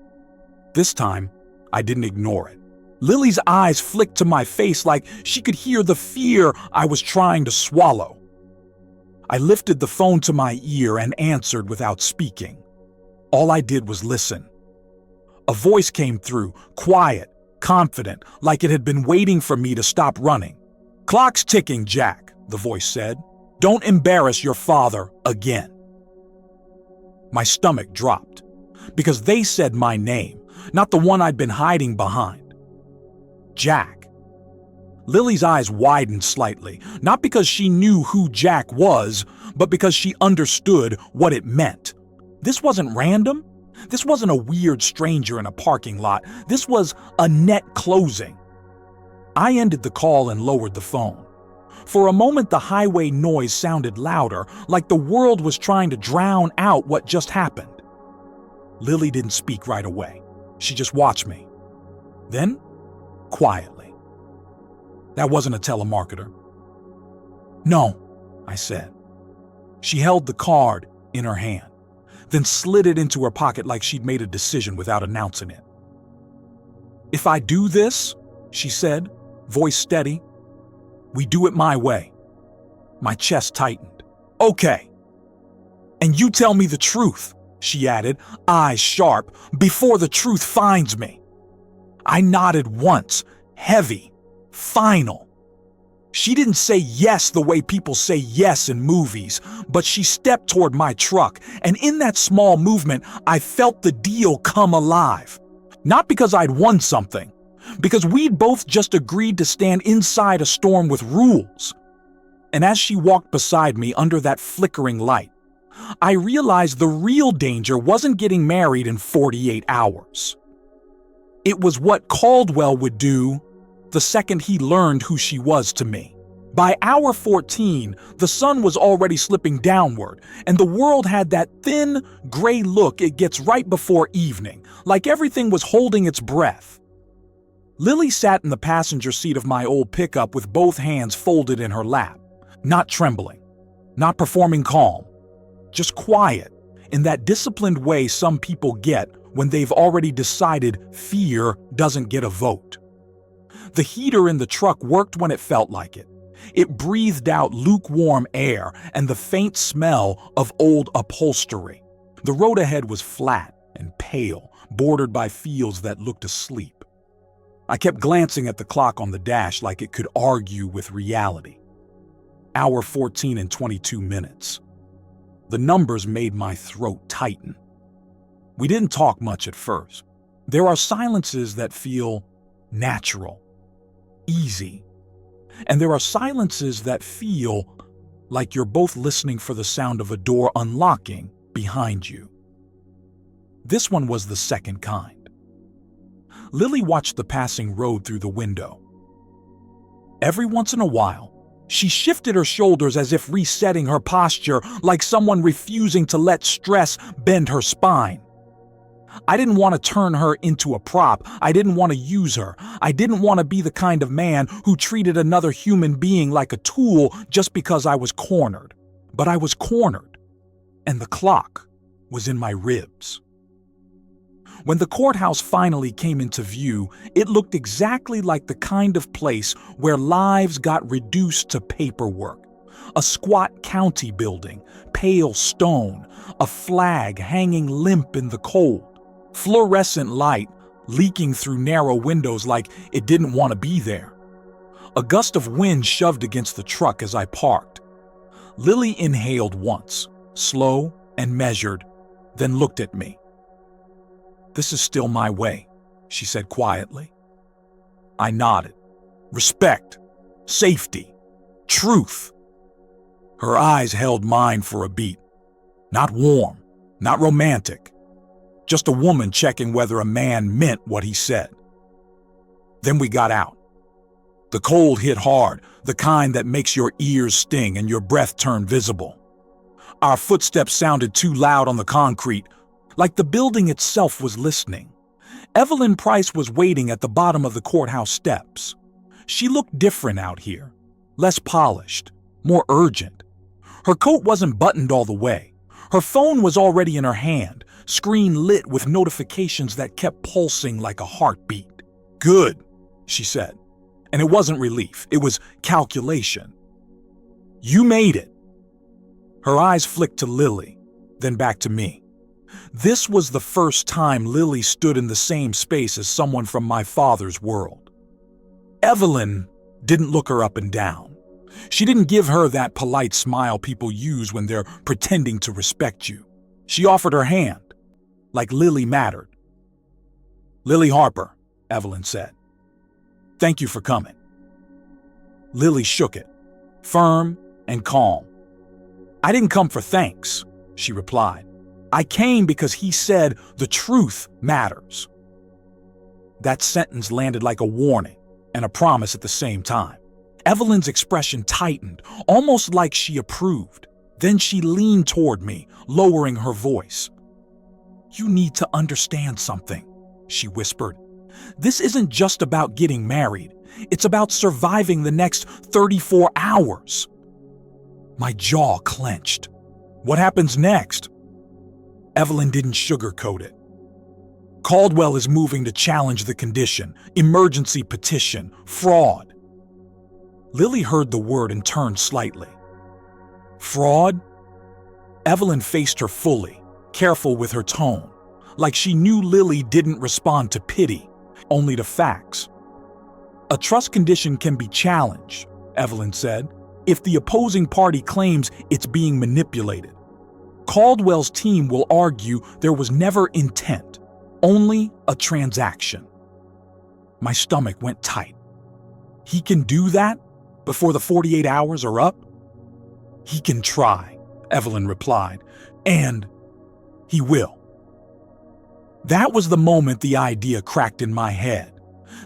S1: This time, I didn't ignore it. Lily's eyes flicked to my face like she could hear the fear I was trying to swallow. I lifted the phone to my ear and answered without speaking. All I did was listen. A voice came through, quiet, confident, like it had been waiting for me to stop running. "Clock's ticking, Jack," the voice said. "Don't embarrass your father again." My stomach dropped, because they said my name, not the one I'd been hiding behind. Jack. Lily's eyes widened slightly, not because she knew who Jack was, but because she understood what it meant. This wasn't random. This wasn't a weird stranger in a parking lot. This was a net closing. I ended the call and lowered the phone. For a moment, the highway noise sounded louder, like the world was trying to drown out what just happened. Lily didn't speak right away. She just watched me. Then, quietly. That wasn't a telemarketer. No, I said. She held the card in her hand, then slid it into her pocket like she'd made a decision without announcing it. If I do this, she said, voice steady, we do it my way. My chest tightened. Okay. And you tell me the truth, she added, eyes sharp, before the truth finds me. I nodded once, heavy, final. She didn't say yes the way people say yes in movies, but she stepped toward my truck, and in that small movement, I felt the deal come alive. Not because I'd won something, because we'd both just agreed to stand inside a storm with rules. And as she walked beside me under that flickering light, I realized the real danger wasn't getting married in 48 hours. It was what Caldwell would do the second he learned who she was to me. By hour 14, the sun was already slipping downward, and the world had that thin, gray look it gets right before evening, like everything was holding its breath. Lily sat in the passenger seat of my old pickup with both hands folded in her lap, not trembling, not performing calm, just quiet, in that disciplined way some people get when they've already decided fear doesn't get a vote. The heater in the truck worked when it felt like it. It breathed out lukewarm air and the faint smell of old upholstery. The road ahead was flat and pale, bordered by fields that looked asleep. I kept glancing at the clock on the dash like it could argue with reality. Hour 14 and 22 minutes. The numbers made my throat tighten. We didn't talk much at first. There are silences that feel natural, easy. And there are silences that feel like you're both listening for the sound of a door unlocking behind you. This one was the second kind. Lily watched the passing road through the window. Every once in a while, she shifted her shoulders as if resetting her posture, like someone refusing to let stress bend her spine. I didn't want to turn her into a prop. I didn't want to use her. I didn't want to be the kind of man who treated another human being like a tool just because I was cornered. But I was cornered, and the clock was in my ribs. When the courthouse finally came into view, it looked exactly like the kind of place where lives got reduced to paperwork. A squat county building, pale stone, a flag hanging limp in the cold, fluorescent light leaking through narrow windows like it didn't want to be there. A gust of wind shoved against the truck as I parked. Lily inhaled once, slow and measured, then looked at me. "This is still my way," she said quietly. I nodded. Respect, safety, truth. Her eyes held mine for a beat. Not warm, not romantic. Just a woman checking whether a man meant what he said. Then we got out. The cold hit hard, the kind that makes your ears sting and your breath turn visible. Our footsteps sounded too loud on the concrete, like the building itself was listening. Evelyn Price was waiting at the bottom of the courthouse steps. She looked different out here, less polished, more urgent. Her coat wasn't buttoned all the way. Her phone was already in her hand, screen lit with notifications that kept pulsing like a heartbeat. "Good," she said. And it wasn't relief, it was calculation. "You made it." Her eyes flicked to Lily, then back to me. This was the first time Lily stood in the same space as someone from my father's world. Evelyn didn't look her up and down. She didn't give her that polite smile people use when they're pretending to respect you. She offered her hand, like Lily mattered. Lily Harper, Evelyn said. Thank you for coming. Lily shook it, firm and calm. I didn't come for thanks, she replied. I came because he said the truth matters. That sentence landed like a warning and a promise at the same time. Evelyn's expression tightened, almost like she approved. Then she leaned toward me, lowering her voice. You need to understand something, she whispered. This isn't just about getting married. It's about surviving the next 34 hours. My jaw clenched. What happens next? Evelyn didn't sugarcoat it. Caldwell is moving to challenge the condition, emergency petition, fraud. Lily heard the word and turned slightly. Fraud? Evelyn faced her fully, careful with her tone, like she knew Lily didn't respond to pity, only to facts. A trust condition can be challenged, Evelyn said, if the opposing party claims it's being manipulated. Caldwell's team will argue there was never intent, only a transaction. My stomach went tight. He can do that before the 48 hours are up? He can try, Evelyn replied, and he will. That was the moment the idea cracked in my head.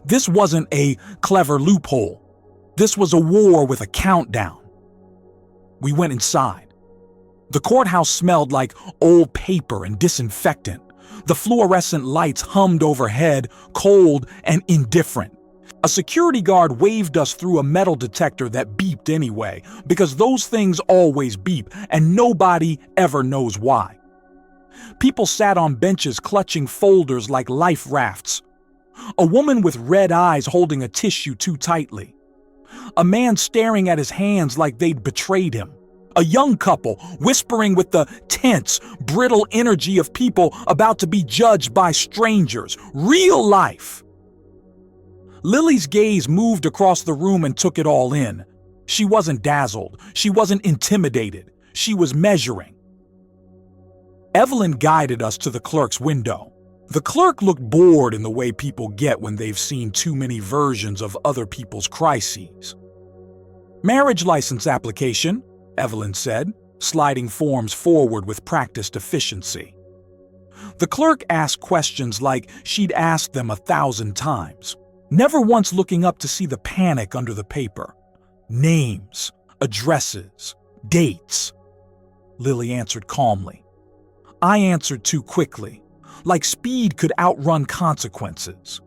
S1: This wasn't a clever loophole. This was a war with a countdown. We went inside. The courthouse smelled like old paper and disinfectant. The fluorescent lights hummed overhead, cold and indifferent. A security guard waved us through a metal detector that beeped anyway, because those things always beep, and nobody ever knows why. People sat on benches clutching folders like life rafts. A woman with red eyes holding a tissue too tightly. A man staring at his hands like they'd betrayed him. A young couple whispering with the tense, brittle energy of people about to be judged by strangers. Real life. Lily's gaze moved across the room and took it all in. She wasn't dazzled. She wasn't intimidated. She was measuring. Evelyn guided us to the clerk's window. The clerk looked bored in the way people get when they've seen too many versions of other people's crises. Marriage license application, Evelyn said, sliding forms forward with practiced efficiency. The clerk asked questions like she'd asked them 1,000 times, never once looking up to see the panic under the paper. Names, addresses, dates. Lily answered calmly. I answered too quickly, like speed could outrun consequences.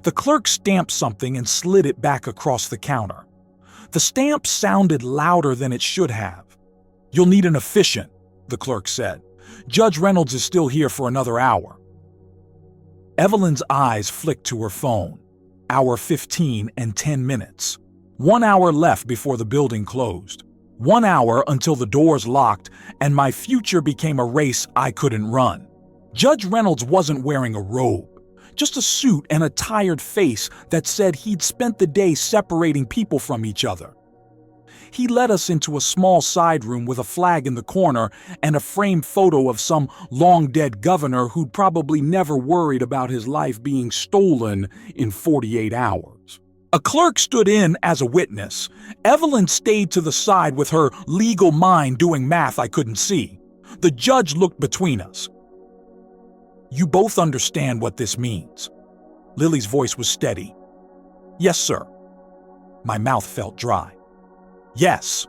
S1: The clerk stamped something and slid it back across the counter. The stamp sounded louder than it should have. You'll need an officiant, the clerk said. Judge Reynolds is still here for another hour. Evelyn's eyes flicked to her phone. Hour 15 and 10 minutes. 1 hour left before the building closed. 1 hour until the doors locked, and my future became a race I couldn't run. Judge Reynolds wasn't wearing a robe, just a suit and a tired face that said he'd spent the day separating people from each other. He led us into a small side room with a flag in the corner and a framed photo of some long-dead governor who'd probably never worried about his life being stolen in 48 hours. A clerk stood in as a witness. Evelyn stayed to the side with her legal mind doing math I couldn't see. The judge looked between us. You both understand what this means. Lily's voice was steady. Yes, sir. My mouth felt dry. Yes.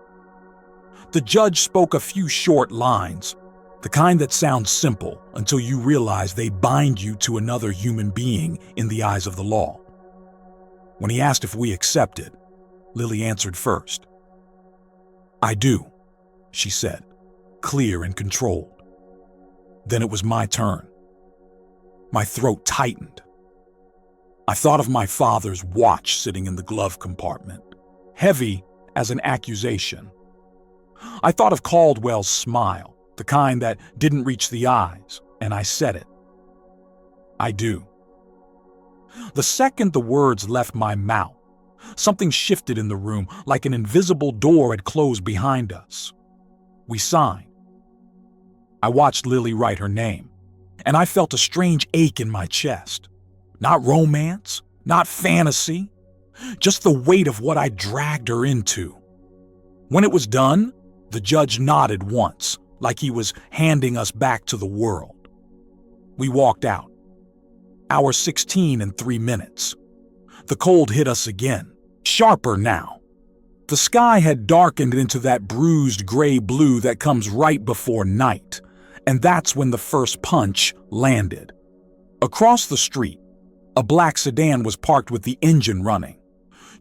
S1: The judge spoke a few short lines, the kind that sounds simple until you realize they bind you to another human being in the eyes of the law. When he asked if we accepted, Lily answered first. I do, she said, clear and controlled. Then it was my turn. My throat tightened. I thought of my father's watch sitting in the glove compartment, heavy as an accusation. I thought of Caldwell's smile, the kind that didn't reach the eyes, and I said it. I do. The second the words left my mouth, something shifted in the room, like an invisible door had closed behind us. We signed. I watched Lily write her name, and I felt a strange ache in my chest. Not romance, not fantasy, just the weight of what I dragged her into. When it was done, the judge nodded once, like he was handing us back to the world. We walked out. Hour 16 and 3 minutes. The cold hit us again, sharper now. The sky had darkened into that bruised gray blue that comes right before night, and that's when the first punch landed. Across the street, a black sedan was parked with the engine running.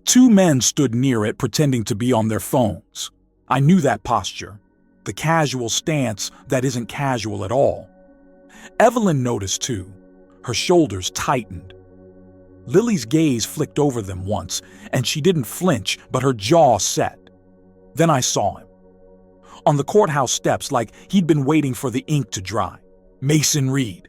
S1: 2 men stood near it pretending to be on their phones. I knew that posture, the casual stance that isn't casual at all. Evelyn noticed too. Her shoulders tightened. Lily's gaze flicked over them once, and she didn't flinch, but her jaw set. Then I saw him. On the courthouse steps, like he'd been waiting for the ink to dry. Mason Reed.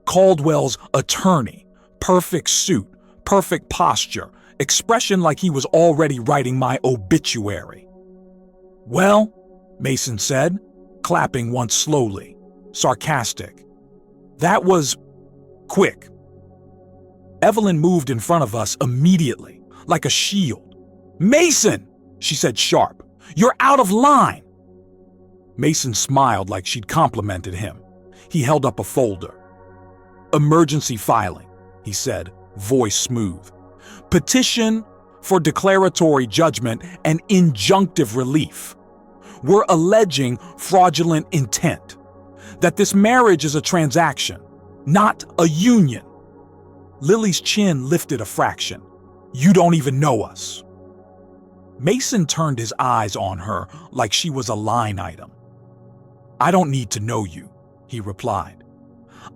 S1: Caldwell's attorney. Perfect suit, perfect posture, expression like he was already writing my obituary. "Well," Mason said, clapping once slowly, sarcastic. "That was quick." Evelyn moved in front of us immediately, like a shield. "Mason," she said sharp, "you're out of line." Mason smiled like she'd complimented him. He held up a folder. "Emergency filing," he said, voice smooth. "Petition for declaratory judgment and injunctive relief. We're alleging fraudulent intent, that this marriage is a transaction, not a union." Lily's chin lifted a fraction. "You don't even know us." Mason turned his eyes on her like she was a line item. "I don't need to know you," he replied.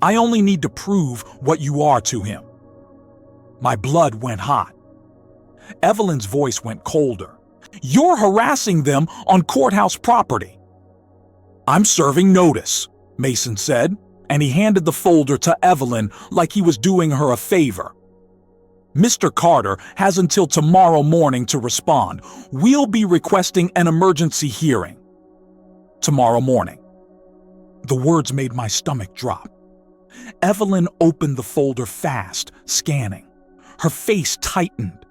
S1: "I only need to prove what you are to him." My blood went hot. Evelyn's voice went colder. "You're harassing them on courthouse property." "I'm serving notice," Mason said, and he handed the folder to Evelyn like he was doing her a favor. "Mr. Carter has until tomorrow morning to respond. We'll be requesting an emergency hearing." Tomorrow morning. The words made my stomach drop. Evelyn opened the folder fast, scanning. Her face tightened.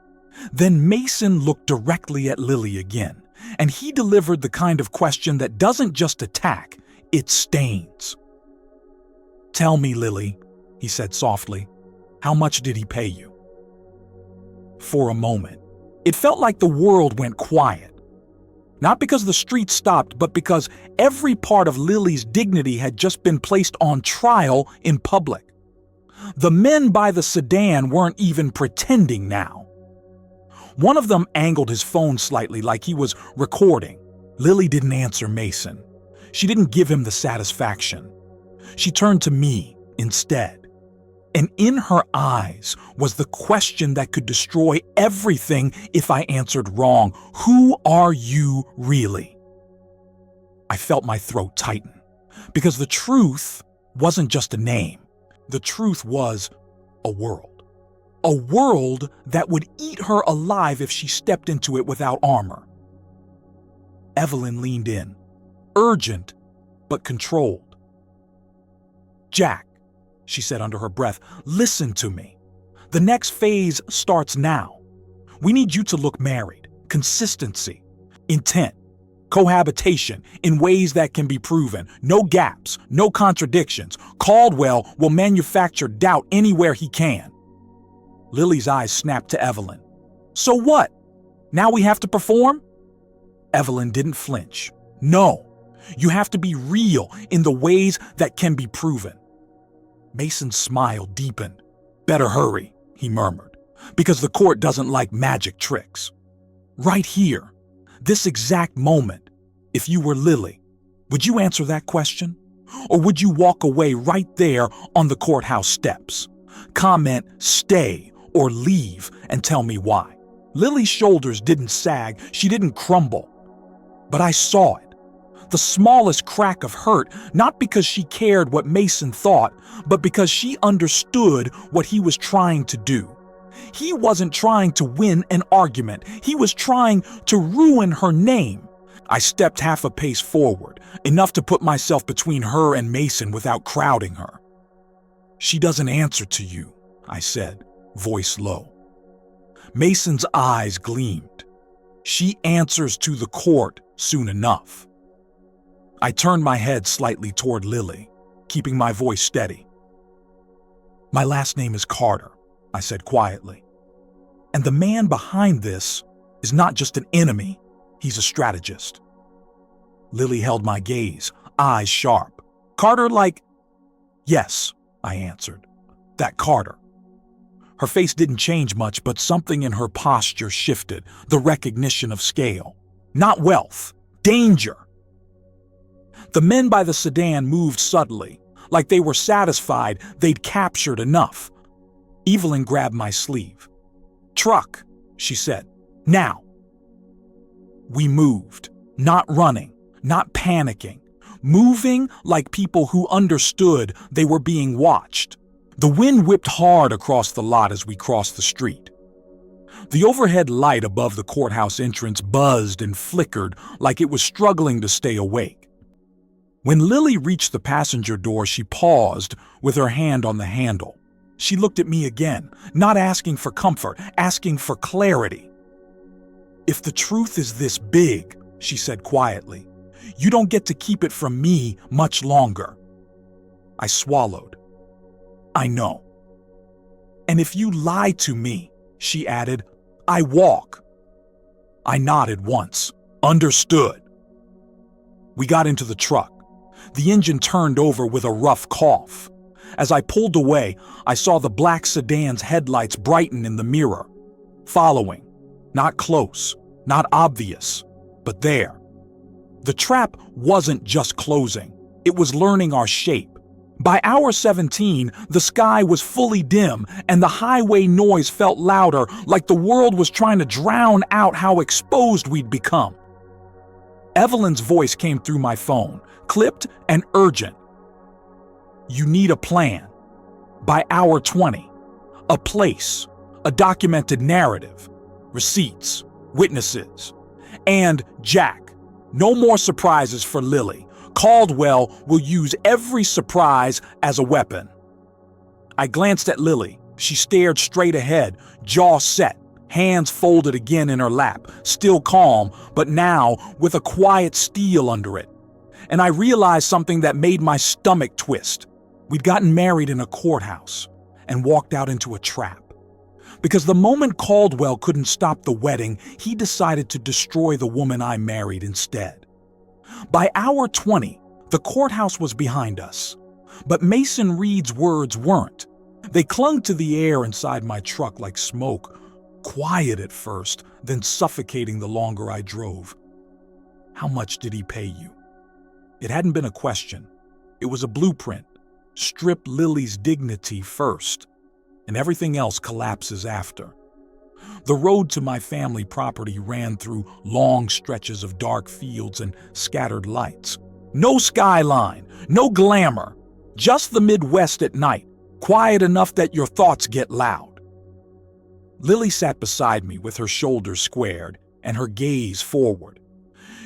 S1: Then Mason looked directly at Lily again, and he delivered the kind of question that doesn't just attack, it stains. "Tell me, Lily," he said softly, "how much did he pay you?" For a moment, it felt like the world went quiet. Not because the street stopped, but because every part of Lily's dignity had just been placed on trial in public. The men by the sedan weren't even pretending now. One of them angled his phone slightly like he was recording. Lily didn't answer Mason. She didn't give him the satisfaction. She turned to me instead. And in her eyes was the question that could destroy everything if I answered wrong. Who are you really? I felt my throat tighten, because the truth wasn't just a name. The truth was a world. A world that would eat her alive if she stepped into it without armor. Evelyn leaned in, urgent but controlled. "Jack," she said under her breath, "listen to me. The next phase starts now. We need you to look married. Consistency, intent, cohabitation in ways that can be proven. No gaps, no contradictions. Caldwell will manufacture doubt anywhere he can." Lily's eyes snapped to Evelyn. "So what? Now we have to perform?" Evelyn didn't flinch. "No, you have to be real in the ways that can be proven." Mason's smile deepened. "Better hurry," he murmured, "because the court doesn't like magic tricks. Right here, this exact moment, if you were Lily, would you answer that question? Or would you walk away right there on the courthouse steps? Comment, "stay," or "leave," and tell me why." Lily's shoulders didn't sag, she didn't crumble. But I saw it. The smallest crack of hurt, not because she cared what Mason thought, but because she understood what he was trying to do. He wasn't trying to win an argument. He was trying to ruin her name. I stepped half a pace forward, enough to put myself between her and Mason without crowding her. "She doesn't answer to you," I said, voice low. Mason's eyes gleamed. She answers to the court soon enough. I turned my head slightly toward Lily, keeping my voice steady. My last name is Carter, I said quietly. And the man behind this is not just an enemy, he's a strategist. Lily held my gaze, eyes sharp. Carter like? Yes, I answered. That Carter. Her face didn't change much, but something in her posture shifted, the recognition of scale. Not wealth, danger. The men by the sedan moved subtly, like they were satisfied they'd captured enough. Evelyn grabbed my sleeve. Truck, she said. Now. We moved, not running, not panicking, moving like people who understood they were being watched. The wind whipped hard across the lot as we crossed the street. The overhead light above the courthouse entrance buzzed and flickered like it was struggling to stay awake. When Lily reached the passenger door, she paused with her hand on the handle. She looked at me again, not asking for comfort, asking for clarity. If the truth is this big, she said quietly, you don't get to keep it from me much longer. I swallowed. I know. And if you lie to me, she added, I walk. I nodded once. Understood. We got into the truck. The engine turned over with a rough cough. As I pulled away, I saw the black sedan's headlights brighten in the mirror. Following. Not close, not obvious, but there. The trap wasn't just closing. It was learning our shape. By hour 17, the sky was fully dim and the highway noise felt louder, like the world was trying to drown out how exposed we'd become. Evelyn's voice came through my phone, clipped and urgent. You need a plan. By hour 20. A place. A documented narrative. Receipts. Witnesses. And Jack. No more surprises for Lily. Caldwell will use every surprise as a weapon. I glanced at Lily. She stared straight ahead, jaw set, hands folded again in her lap, still calm, but now with a quiet steel under it. And I realized something that made my stomach twist. We'd gotten married in a courthouse and walked out into a trap. Because the moment Caldwell couldn't stop the wedding, he decided to destroy the woman I married instead. By hour 20, the courthouse was behind us. But Mason Reed's words weren't. They clung to the air inside my truck like smoke, quiet at first, then suffocating the longer I drove. How much did he pay you? It hadn't been a question. It was a blueprint. Strip Lily's dignity first, and everything else collapses after. The road to my family property ran through long stretches of dark fields and scattered lights. No skyline, no glamour, just the Midwest at night, quiet enough that your thoughts get loud. Lily sat beside me with her shoulders squared and her gaze forward.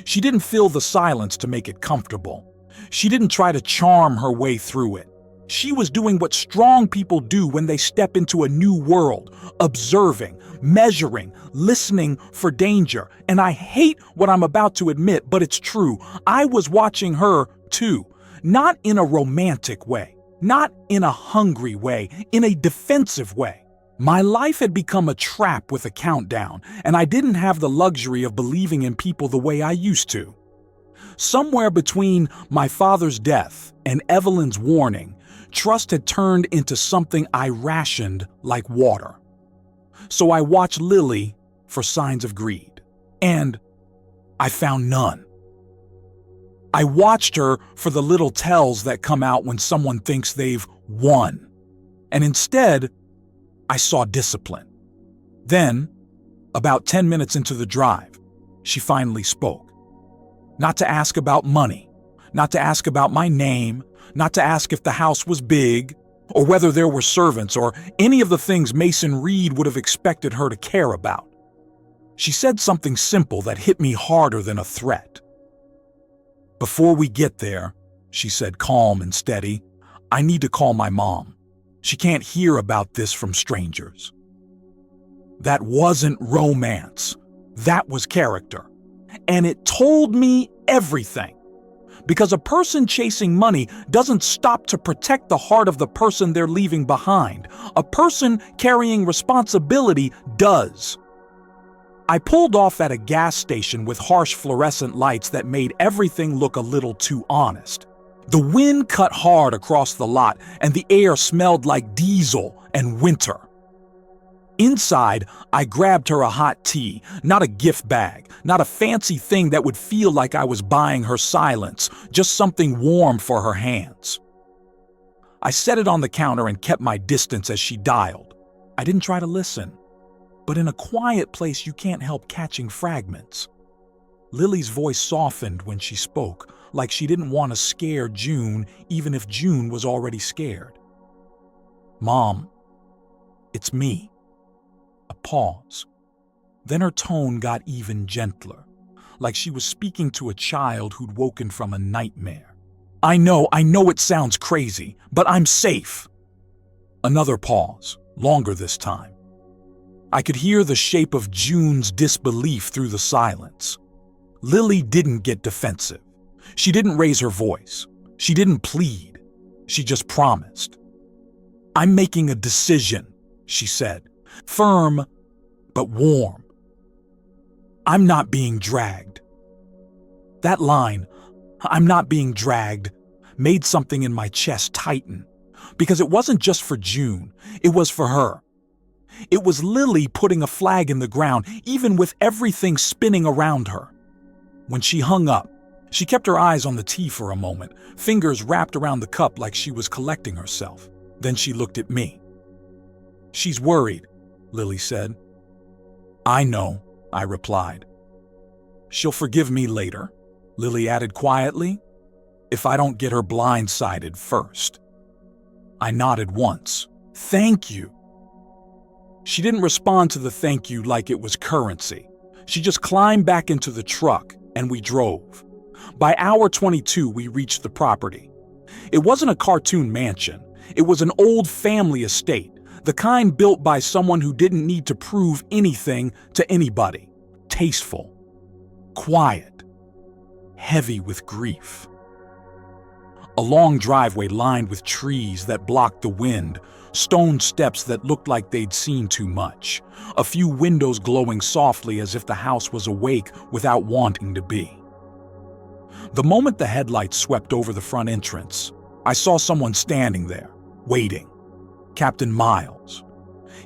S1: She didn't fill the silence to make it comfortable. She didn't try to charm her way through it. She was doing what strong people do when they step into a new world, observing, measuring, listening for danger. And I hate what I'm about to admit, but it's true. I was watching her, too. Not in a romantic way, not in a hungry way, in a defensive way. My life had become a trap with a countdown, and I didn't have the luxury of believing in people the way I used to. Somewhere between my father's death and Evelyn's warning, trust had turned into something I rationed like water. So I watched Lily for signs of greed, and I found none. I watched her for the little tells that come out when someone thinks they've won, and instead, I saw discipline. Then, about 10 minutes into the drive, she finally spoke. Not to ask about money, not to ask about my name, not to ask if the house was big, or whether there were servants, or any of the things Mason Reed would have expected her to care about. She said something simple that hit me harder than a threat. Before we get there, she said calm and steady, I need to call my mom. She can't hear about this from strangers. That wasn't romance. That was character. And it told me everything. Because a person chasing money doesn't stop to protect the heart of the person they're leaving behind. A person carrying responsibility does. I pulled off at a gas station with harsh fluorescent lights that made everything look a little too honest. The wind cut hard across the lot, and the air smelled like diesel and winter. Inside, I grabbed her a hot tea, not a gift bag, not a fancy thing that would feel like I was buying her silence, just something warm for her hands. I set it on the counter and kept my distance as she dialed. I didn't try to listen. But in a quiet place, you can't help catching fragments. Lily's voice softened when she spoke, like she didn't want to scare June, even if June was already scared. "Mom, it's me." A pause. Then her tone got even gentler, like she was speaking to a child who'd woken from a nightmare. I know it sounds crazy, but I'm safe." Another pause, longer this time. I could hear the shape of June's disbelief through the silence. Lily didn't get defensive. She didn't raise her voice. She didn't plead. She just promised. "I'm making a decision," she said, firm but warm. "I'm not being dragged." That line, "I'm not being dragged," made something in my chest tighten, because it wasn't just for June, it was for her. It was Lily putting a flag in the ground, even with everything spinning around her. When she hung up, she kept her eyes on the tea for a moment, fingers wrapped around the cup like she was collecting herself. Then she looked at me. "She's worried," Lily said. "I know," I replied. "She'll forgive me later," Lily added quietly, "if I don't get her blindsided first." I nodded once. "Thank you." She didn't respond to the thank you like it was currency. She just climbed back into the truck, and we drove. By hour 22, we reached the property. It wasn't a cartoon mansion. It was an old family estate, the kind built by someone who didn't need to prove anything to anybody. Tasteful, quiet, heavy with grief. A long driveway lined with trees that blocked the wind, stone steps that looked like they'd seen too much, a few windows glowing softly as if the house was awake without wanting to be. The moment the headlights swept over the front entrance, I saw someone standing there, waiting. Captain Miles.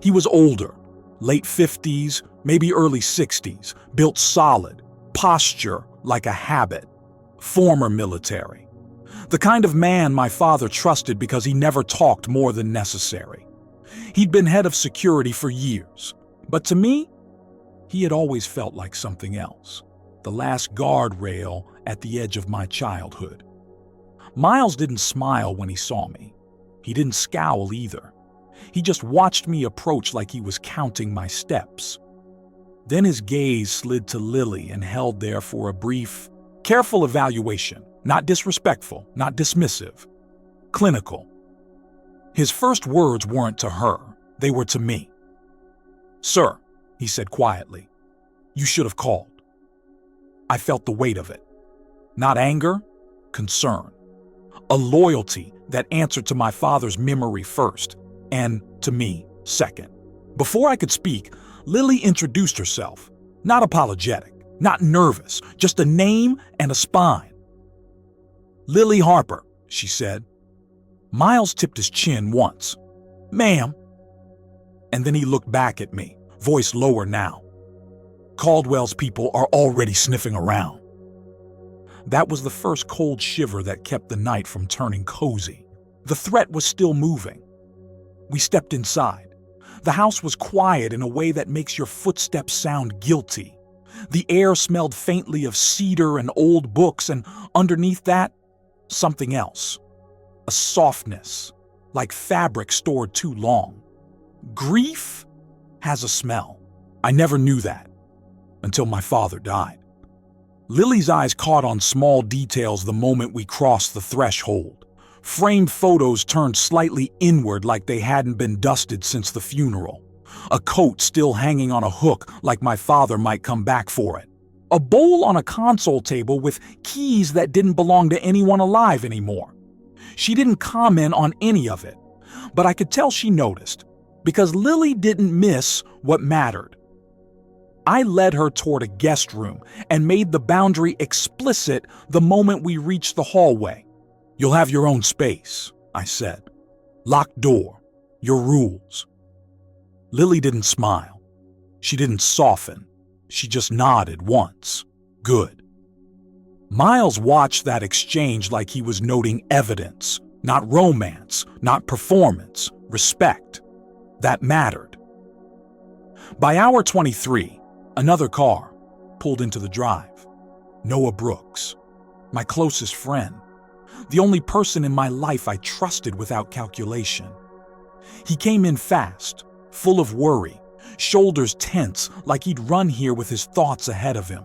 S1: He was older, late 50s, maybe early 60s, built solid, posture like a habit, former military. The kind of man my father trusted because he never talked more than necessary. He'd been head of security for years, but to me, he had always felt like something else, the last guardrail at the edge of my childhood. Miles didn't smile when he saw me. He didn't scowl either. He just watched me approach like he was counting my steps. Then his gaze slid to Lily and held there for a brief, careful evaluation. Not disrespectful, not dismissive. Clinical. His first words weren't to her, they were to me. "Sir," he said quietly, "you should have called." I felt the weight of it. Not anger, concern. A loyalty that answered to my father's memory first, and to me second. Before I could speak, Lily introduced herself. Not apologetic, not nervous, just a name and a spine. "Lily Harper," she said. Miles tipped his chin once. "Ma'am." And then he looked back at me, voice lower now. "Caldwell's people are already sniffing around." That was the first cold shiver that kept the night from turning cozy. The threat was still moving. We stepped inside. The house was quiet in a way that makes your footsteps sound guilty. The air smelled faintly of cedar and old books, and underneath that, something else. A softness, like fabric stored too long. Grief has a smell. I never knew that until my father died. Lily's eyes caught on small details the moment we crossed the threshold. Framed photos turned slightly inward like they hadn't been dusted since the funeral. A coat still hanging on a hook like my father might come back for it. A bowl on a console table with keys that didn't belong to anyone alive anymore. She didn't comment on any of it, but I could tell she noticed, because Lily didn't miss what mattered. I led her toward a guest room and made the boundary explicit the moment we reached the hallway. "You'll have your own space," I said. "Locked door. Your rules." Lily didn't smile. She didn't soften. She just nodded once. Good. Miles watched that exchange like he was noting evidence, not romance, not performance, respect. That mattered. By hour 23, another car pulled into the drive. Noah Brooks, my closest friend, the only person in my life I trusted without calculation. He came in fast, full of worry, shoulders tense like he'd run here with his thoughts ahead of him.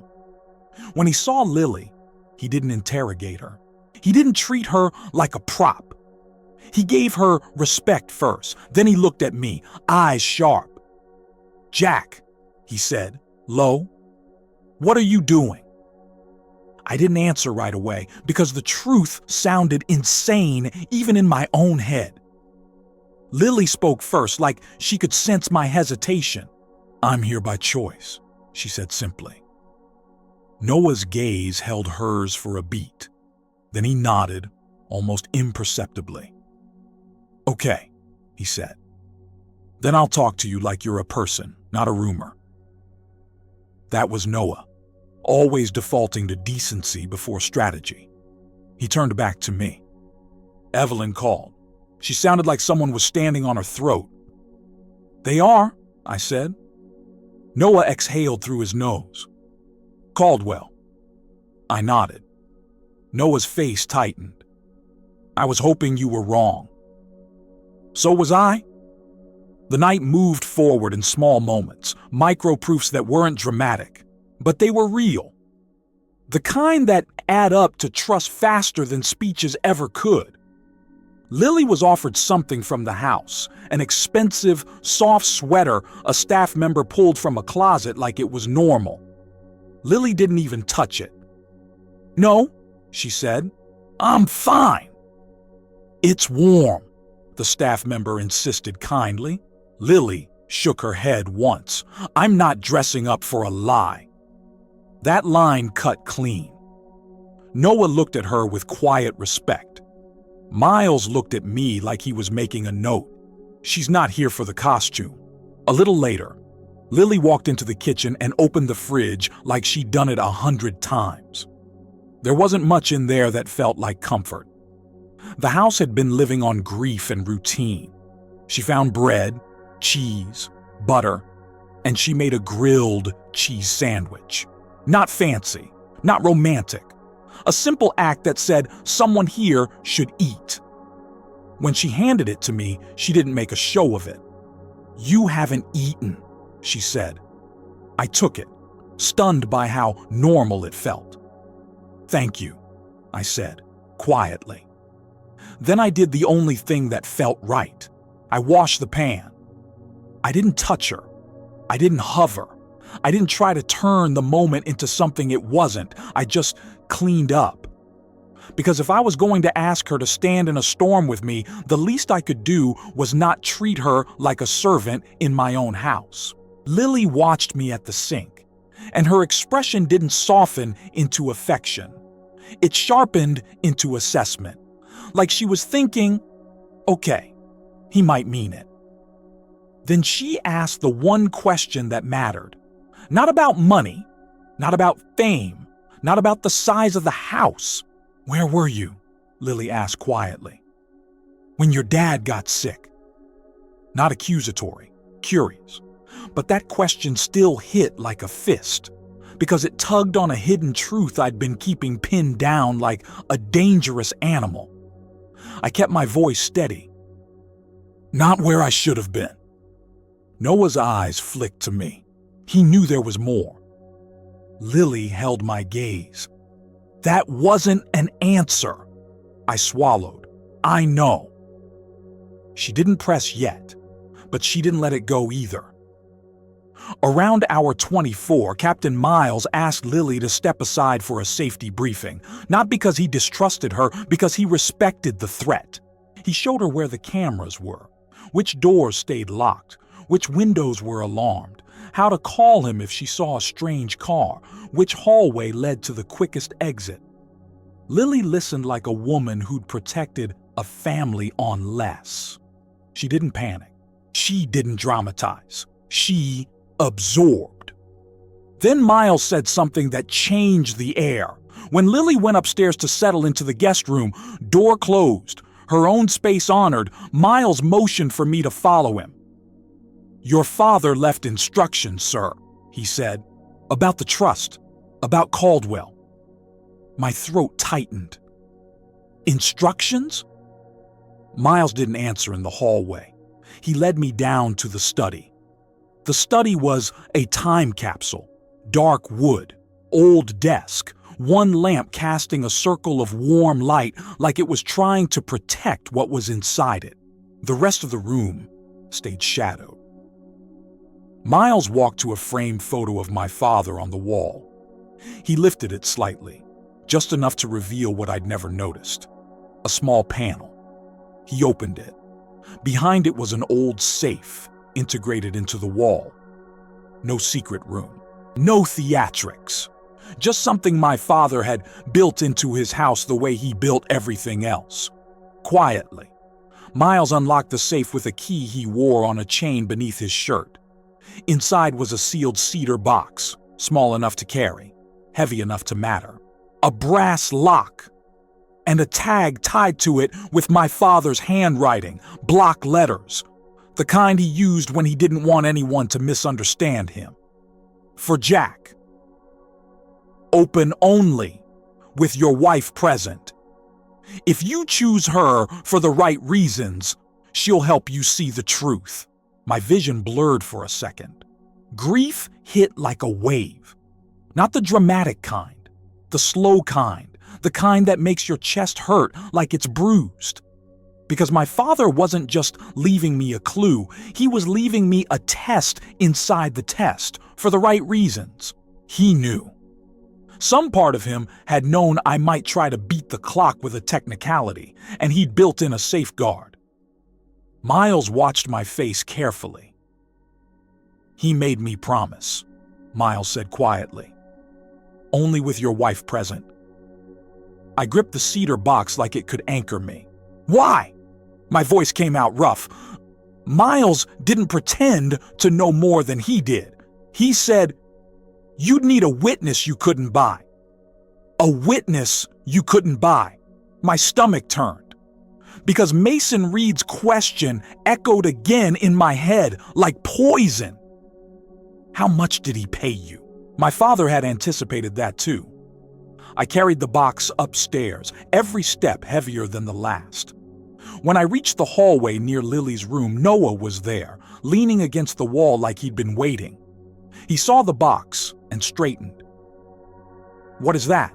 S1: When he saw Lily, he didn't interrogate her. He didn't treat her like a prop. He gave her respect first, then he looked at me, eyes sharp. "Jack," he said, low, "what are you doing?" I didn't answer right away because the truth sounded insane even in my own head. Lily spoke first, like she could sense my hesitation. "I'm here by choice," she said simply. Noah's gaze held hers for a beat. Then he nodded, almost imperceptibly. "Okay," he said. "Then I'll talk to you like you're a person, not a rumor." That was Noah, always defaulting to decency before strategy. He turned back to me. "Evelyn called. She sounded like someone was standing on her throat." "They are," I said. Noah exhaled through his nose. "Caldwell." I nodded. Noah's face tightened. "I was hoping you were wrong." So was I. The night moved forward in small moments, micro-proofs that weren't dramatic, but they were real. The kind that add up to trust faster than speeches ever could. Lily was offered something from the house, an expensive, soft sweater a staff member pulled from a closet like it was normal. Lily didn't even touch it. "No," she said, "I'm fine." "It's warm," the staff member insisted kindly. Lily shook her head once. "I'm not dressing up for a lie." That line cut clean. Noah looked at her with quiet respect. Miles looked at me like he was making a note. "She's not here for the costume." A little later, Lily walked into the kitchen and opened the fridge like she'd done it 100 times. There wasn't much in there that felt like comfort. The house had been living on grief and routine. She found bread, cheese, butter, and she made a grilled cheese sandwich. Not fancy, not romantic. A simple act that said someone here should eat. When she handed it to me, she didn't make a show of it. "You haven't eaten," she said. I took it, stunned by how normal it felt. "Thank you," I said, quietly. Then I did the only thing that felt right. I washed the pan. I didn't touch her. I didn't hover. I didn't try to turn the moment into something it wasn't. I just cleaned up. Because if I was going to ask her to stand in a storm with me, the least I could do was not treat her like a servant in my own house. Lily watched me at the sink, and her expression didn't soften into affection. It sharpened into assessment, like she was thinking, okay, he might mean it. Then she asked the one question that mattered. Not about money, not about fame, not about the size of the house. "Where were you?" Lily asked quietly. "When your dad got sick." Not accusatory, curious. But that question still hit like a fist, because it tugged on a hidden truth I'd been keeping pinned down like a dangerous animal. I kept my voice steady. "Not where I should have been." Noah's eyes flicked to me. He knew there was more. Lily held my gaze. "That wasn't an answer." I swallowed. I know. She didn't press yet, but she didn't let it go either. Around hour 24, Captain Miles asked Lily to step aside for a safety briefing, not because he distrusted her, because he respected the threat. He showed her where the cameras were, which doors stayed locked, which windows were alarmed, how to call him if she saw a strange car, which hallway led to the quickest exit. Lily listened like a woman who'd protected a family on less. She didn't panic. She didn't dramatize. She absorbed. Then Miles said something that changed the air. When Lily went upstairs to settle into the guest room, door closed, her own space honored, Miles motioned for me to follow him. "Your father left instructions, sir," he said, "about the trust, about Caldwell." My throat tightened. Instructions? Miles didn't answer in the hallway. He led me down to the study. The study was a time capsule, dark wood, old desk, one lamp casting a circle of warm light like it was trying to protect what was inside it. The rest of the room stayed shadowed. Miles walked to a framed photo of my father on the wall. He lifted it slightly, just enough to reveal what I'd never noticed. A small panel. He opened it. Behind it was an old safe integrated into the wall. No secret room. No theatrics. Just something my father had built into his house the way he built everything else. Quietly, Miles unlocked the safe with a key he wore on a chain beneath his shirt. Inside was a sealed cedar box, small enough to carry, heavy enough to matter. A brass lock, and a tag tied to it with my father's handwriting, block letters, the kind he used when he didn't want anyone to misunderstand him. For Jack. Open only with your wife present. If you choose her for the right reasons, she'll help you see the truth. My vision blurred for a second. Grief hit like a wave. Not the dramatic kind, the slow kind, the kind that makes your chest hurt like it's bruised. Because my father wasn't just leaving me a clue, he was leaving me a test inside the test for the right reasons. He knew. Some part of him had known I might try to beat the clock with a technicality, and he'd built in a safeguard. Miles watched my face carefully. "He made me promise," Miles said quietly. "Only with your wife present." I gripped the cedar box like it could anchor me. "Why?" My voice came out rough. Miles didn't pretend to know more than he did. He said, "You'd need a witness you couldn't buy." A witness you couldn't buy. My stomach turned. Because Mason Reed's question echoed again in my head like poison. "How much did he pay you?" My father had anticipated that too. I carried the box upstairs, every step heavier than the last. When I reached the hallway near Lily's room, Noah was there, leaning against the wall like he'd been waiting. He saw the box and straightened. "What is that?"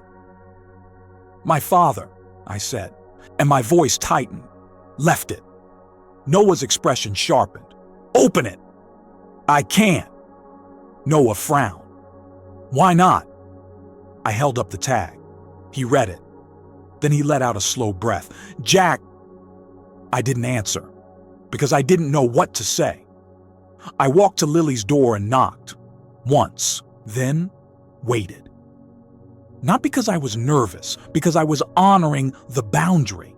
S1: "My father," I said, and my voice tightened. "Left it." Noah's expression sharpened. "Open it." "I can't." Noah frowned. "Why not?" I held up the tag. He read it. Then he let out a slow breath. "Jack." I didn't answer, because I didn't know what to say. I walked to Lily's door and knocked. Once, then waited. Not because I was nervous, because I was honoring the boundary.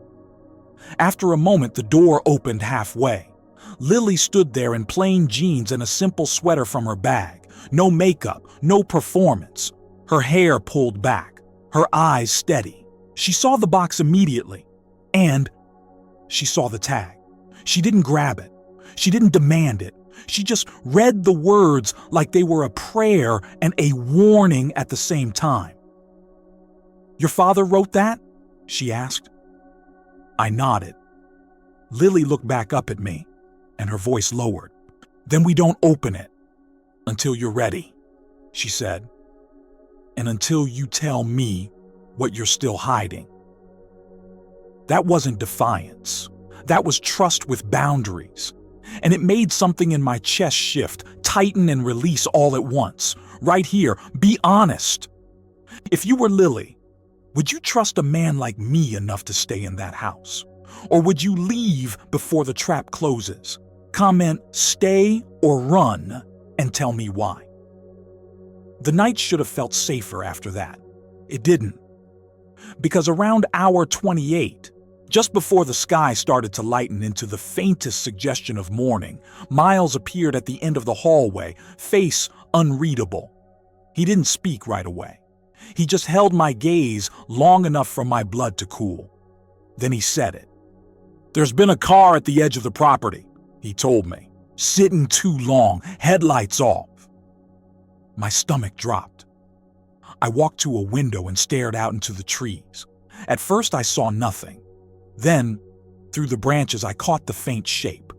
S1: After a moment, the door opened halfway. Lily stood there in plain jeans and a simple sweater from her bag. No makeup, no performance. Her hair pulled back, her eyes steady. She saw the box immediately, and she saw the tag. She didn't grab it. She didn't demand it. She just read the words like they were a prayer and a warning at the same time. "Your father wrote that?" she asked. I nodded. Lily looked back up at me, and her voice lowered. "Then we don't open it until you're ready," she said. "And until you tell me what you're still hiding." That wasn't defiance. That was trust with boundaries. And it made something in my chest shift, tighten and release all at once. Right here, be honest. If you were Lily, would you trust a man like me enough to stay in that house? Or would you leave before the trap closes? Comment stay or run and tell me why. The night should have felt safer after that. It didn't. Because around hour 28, just before the sky started to lighten into the faintest suggestion of morning, Miles appeared at the end of the hallway, face unreadable. He didn't speak right away. He just held my gaze long enough for my blood to cool. Then he said it. "There's been a car at the edge of the property," he told me. "Sitting too long, headlights off." My stomach dropped. I walked to a window and stared out into the trees. At first I saw nothing. Then, through the branches, I caught the faint shape.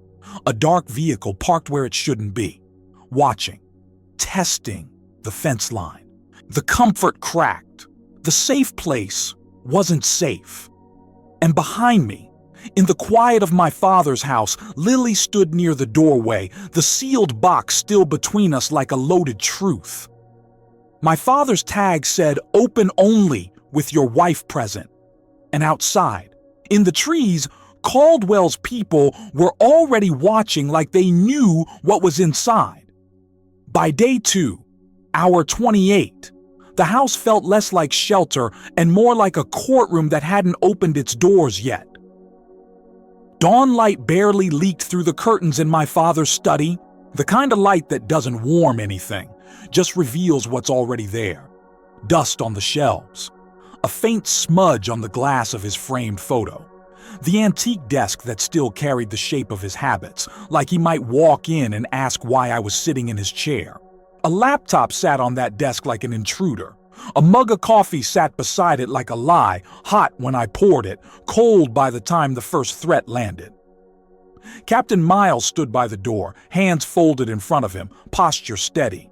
S1: A dark vehicle parked where it shouldn't be. Watching. Testing the fence line. The comfort cracked. The safe place wasn't safe. And behind me, in the quiet of my father's house, Lily stood near the doorway, the sealed box still between us like a loaded truth. My father's tag said, "Open only with your wife present." And outside, in the trees, Caldwell's people were already watching like they knew what was inside. By day 2, hour 28, the house felt less like shelter and more like a courtroom that hadn't opened its doors yet. Dawn light barely leaked through the curtains in my father's study, the kind of light that doesn't warm anything, just reveals what's already there. Dust on the shelves, a faint smudge on the glass of his framed photo, the antique desk that still carried the shape of his habits, like he might walk in and ask why I was sitting in his chair. A laptop sat on that desk like an intruder. A mug of coffee sat beside it like a lie, hot when I poured it, cold by the time the first threat landed. Captain Miles stood by the door, hands folded in front of him, posture steady.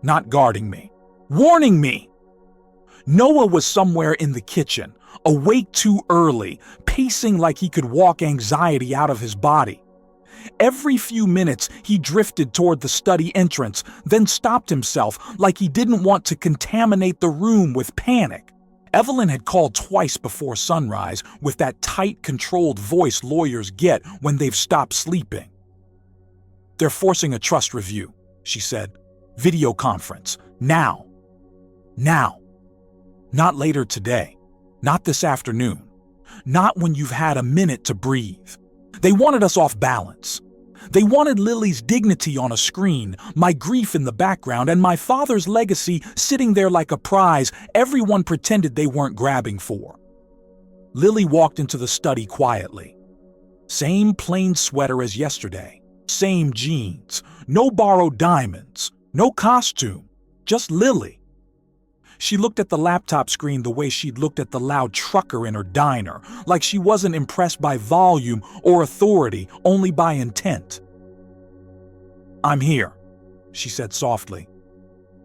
S1: Not guarding me, warning me. Noah was somewhere in the kitchen, awake too early, pacing like he could walk anxiety out of his body. Every few minutes, he drifted toward the study entrance, then stopped himself like he didn't want to contaminate the room with panic. Evelyn had called twice before sunrise with that tight, controlled voice lawyers get when they've stopped sleeping. "They're forcing a trust review," she said. "Video conference. Now. Now. Not later today. Not this afternoon. Not when you've had a minute to breathe. They wanted us off balance. They wanted Lily's dignity on a screen, my grief in the background, and my father's legacy sitting there like a prize everyone pretended they weren't grabbing for." Lily walked into the study quietly. Same plain sweater as yesterday, same jeans, no borrowed diamonds, no costume, just Lily. She looked at the laptop screen the way she'd looked at the loud trucker in her diner, like she wasn't impressed by volume or authority, only by intent. "I'm here," she said softly.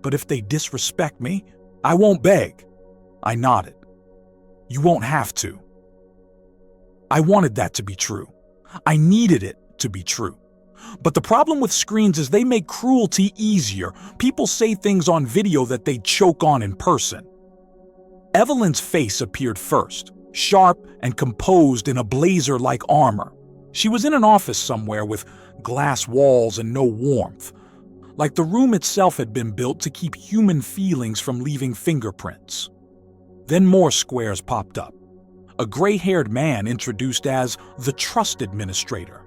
S1: "But if they disrespect me, I won't beg." I nodded. "You won't have to." I wanted that to be true. I needed it to be true. But the problem with screens is they make cruelty easier. People say things on video that they'd choke on in person. Evelyn's face appeared first, sharp and composed in a blazer-like armor. She was in an office somewhere with glass walls and no warmth, like the room itself had been built to keep human feelings from leaving fingerprints. Then more squares popped up. A gray-haired man introduced as the trust administrator.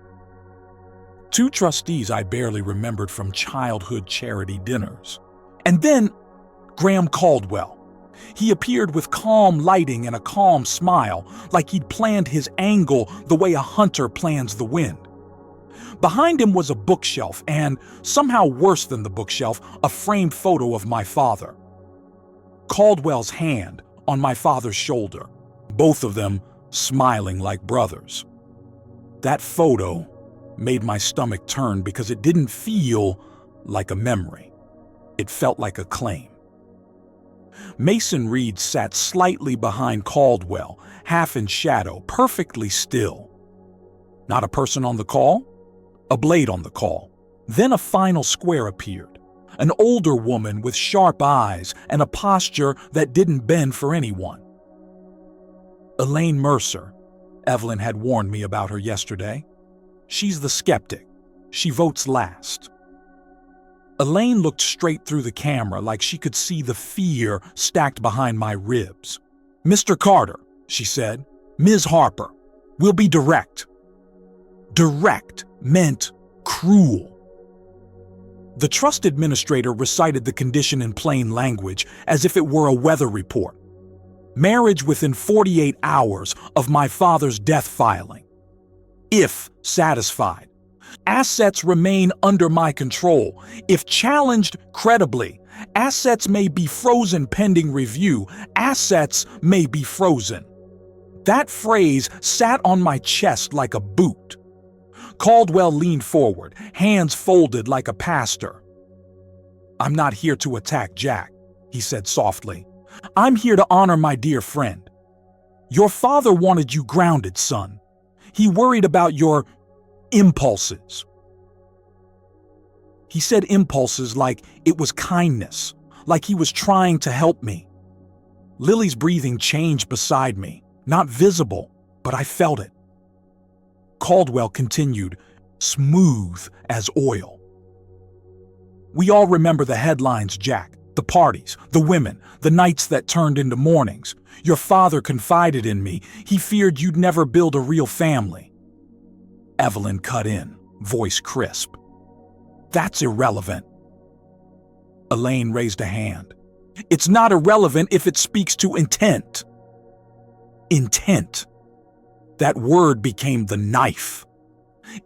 S1: 2 trustees I barely remembered from childhood charity dinners. And then Graham Caldwell. He appeared with calm lighting and a calm smile, like he'd planned his angle the way a hunter plans the wind. Behind him was a bookshelf and, somehow worse than the bookshelf, a framed photo of my father. Caldwell's hand on my father's shoulder, both of them smiling like brothers. That photo made my stomach turn because it didn't feel like a memory. It felt like a claim. Mason Reed sat slightly behind Caldwell, half in shadow, perfectly still. Not a person on the call? A blade on the call. Then a final square appeared. An older woman with sharp eyes and a posture that didn't bend for anyone. Elaine Mercer. Evelyn had warned me about her yesterday. She's the skeptic. She votes last. Elaine looked straight through the camera like she could see the fear stacked behind my ribs. "Mr. Carter," she said. "Ms. Harper, we'll be direct." Direct meant cruel. The trust administrator recited the condition in plain language as if it were a weather report. Marriage within 48 hours of my father's death filing. If satisfied. Assets remain under my control. If challenged credibly, assets may be frozen pending review. Assets may be frozen. That phrase sat on my chest like a boot. Caldwell leaned forward, hands folded like a pastor. "I'm not here to attack Jack," he said softly. "I'm here to honor my dear friend. Your father wanted you grounded, son. He worried about your impulses." He said impulses like it was kindness, like he was trying to help me. Lily's breathing changed beside me, not visible, but I felt it. Caldwell continued, smooth as oil. "We all remember the headlines, Jack. The parties, the women, the nights that turned into mornings. Your father confided in me. He feared you'd never build a real family." Evelyn cut in, voice crisp. "That's irrelevant." Elaine raised a hand. "It's not irrelevant if it speaks to intent." Intent. That word became the knife.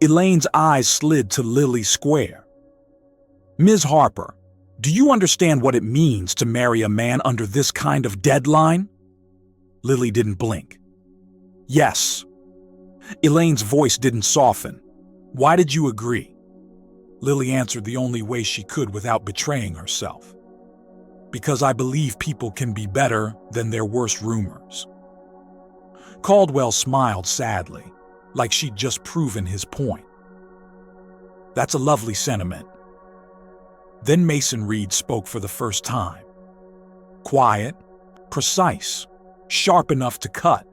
S1: Elaine's eyes slid to Lily Square. "Ms. Harper, do you understand what it means to marry a man under this kind of deadline?" Lily didn't blink. "Yes." Elaine's voice didn't soften. "Why did you agree?" Lily answered the only way she could without betraying herself. "Because I believe people can be better than their worst rumors." Caldwell smiled sadly, like she'd just proven his point. "That's a lovely sentiment." Then Mason Reed spoke for the first time. Quiet, precise, sharp enough to cut.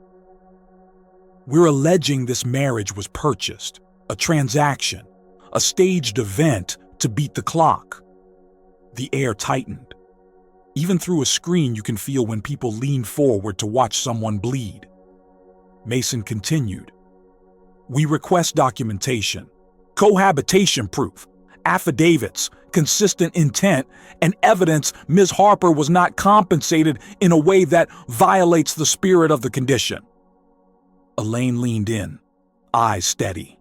S1: "We're alleging this marriage was purchased, a transaction, a staged event to beat the clock." The air tightened. Even through a screen you can feel when people lean forward to watch someone bleed. Mason continued. "We request documentation, cohabitation proof, affidavits, consistent intent, and evidence Ms. Harper was not compensated in a way that violates the spirit of the condition." Elaine leaned in, eyes steady.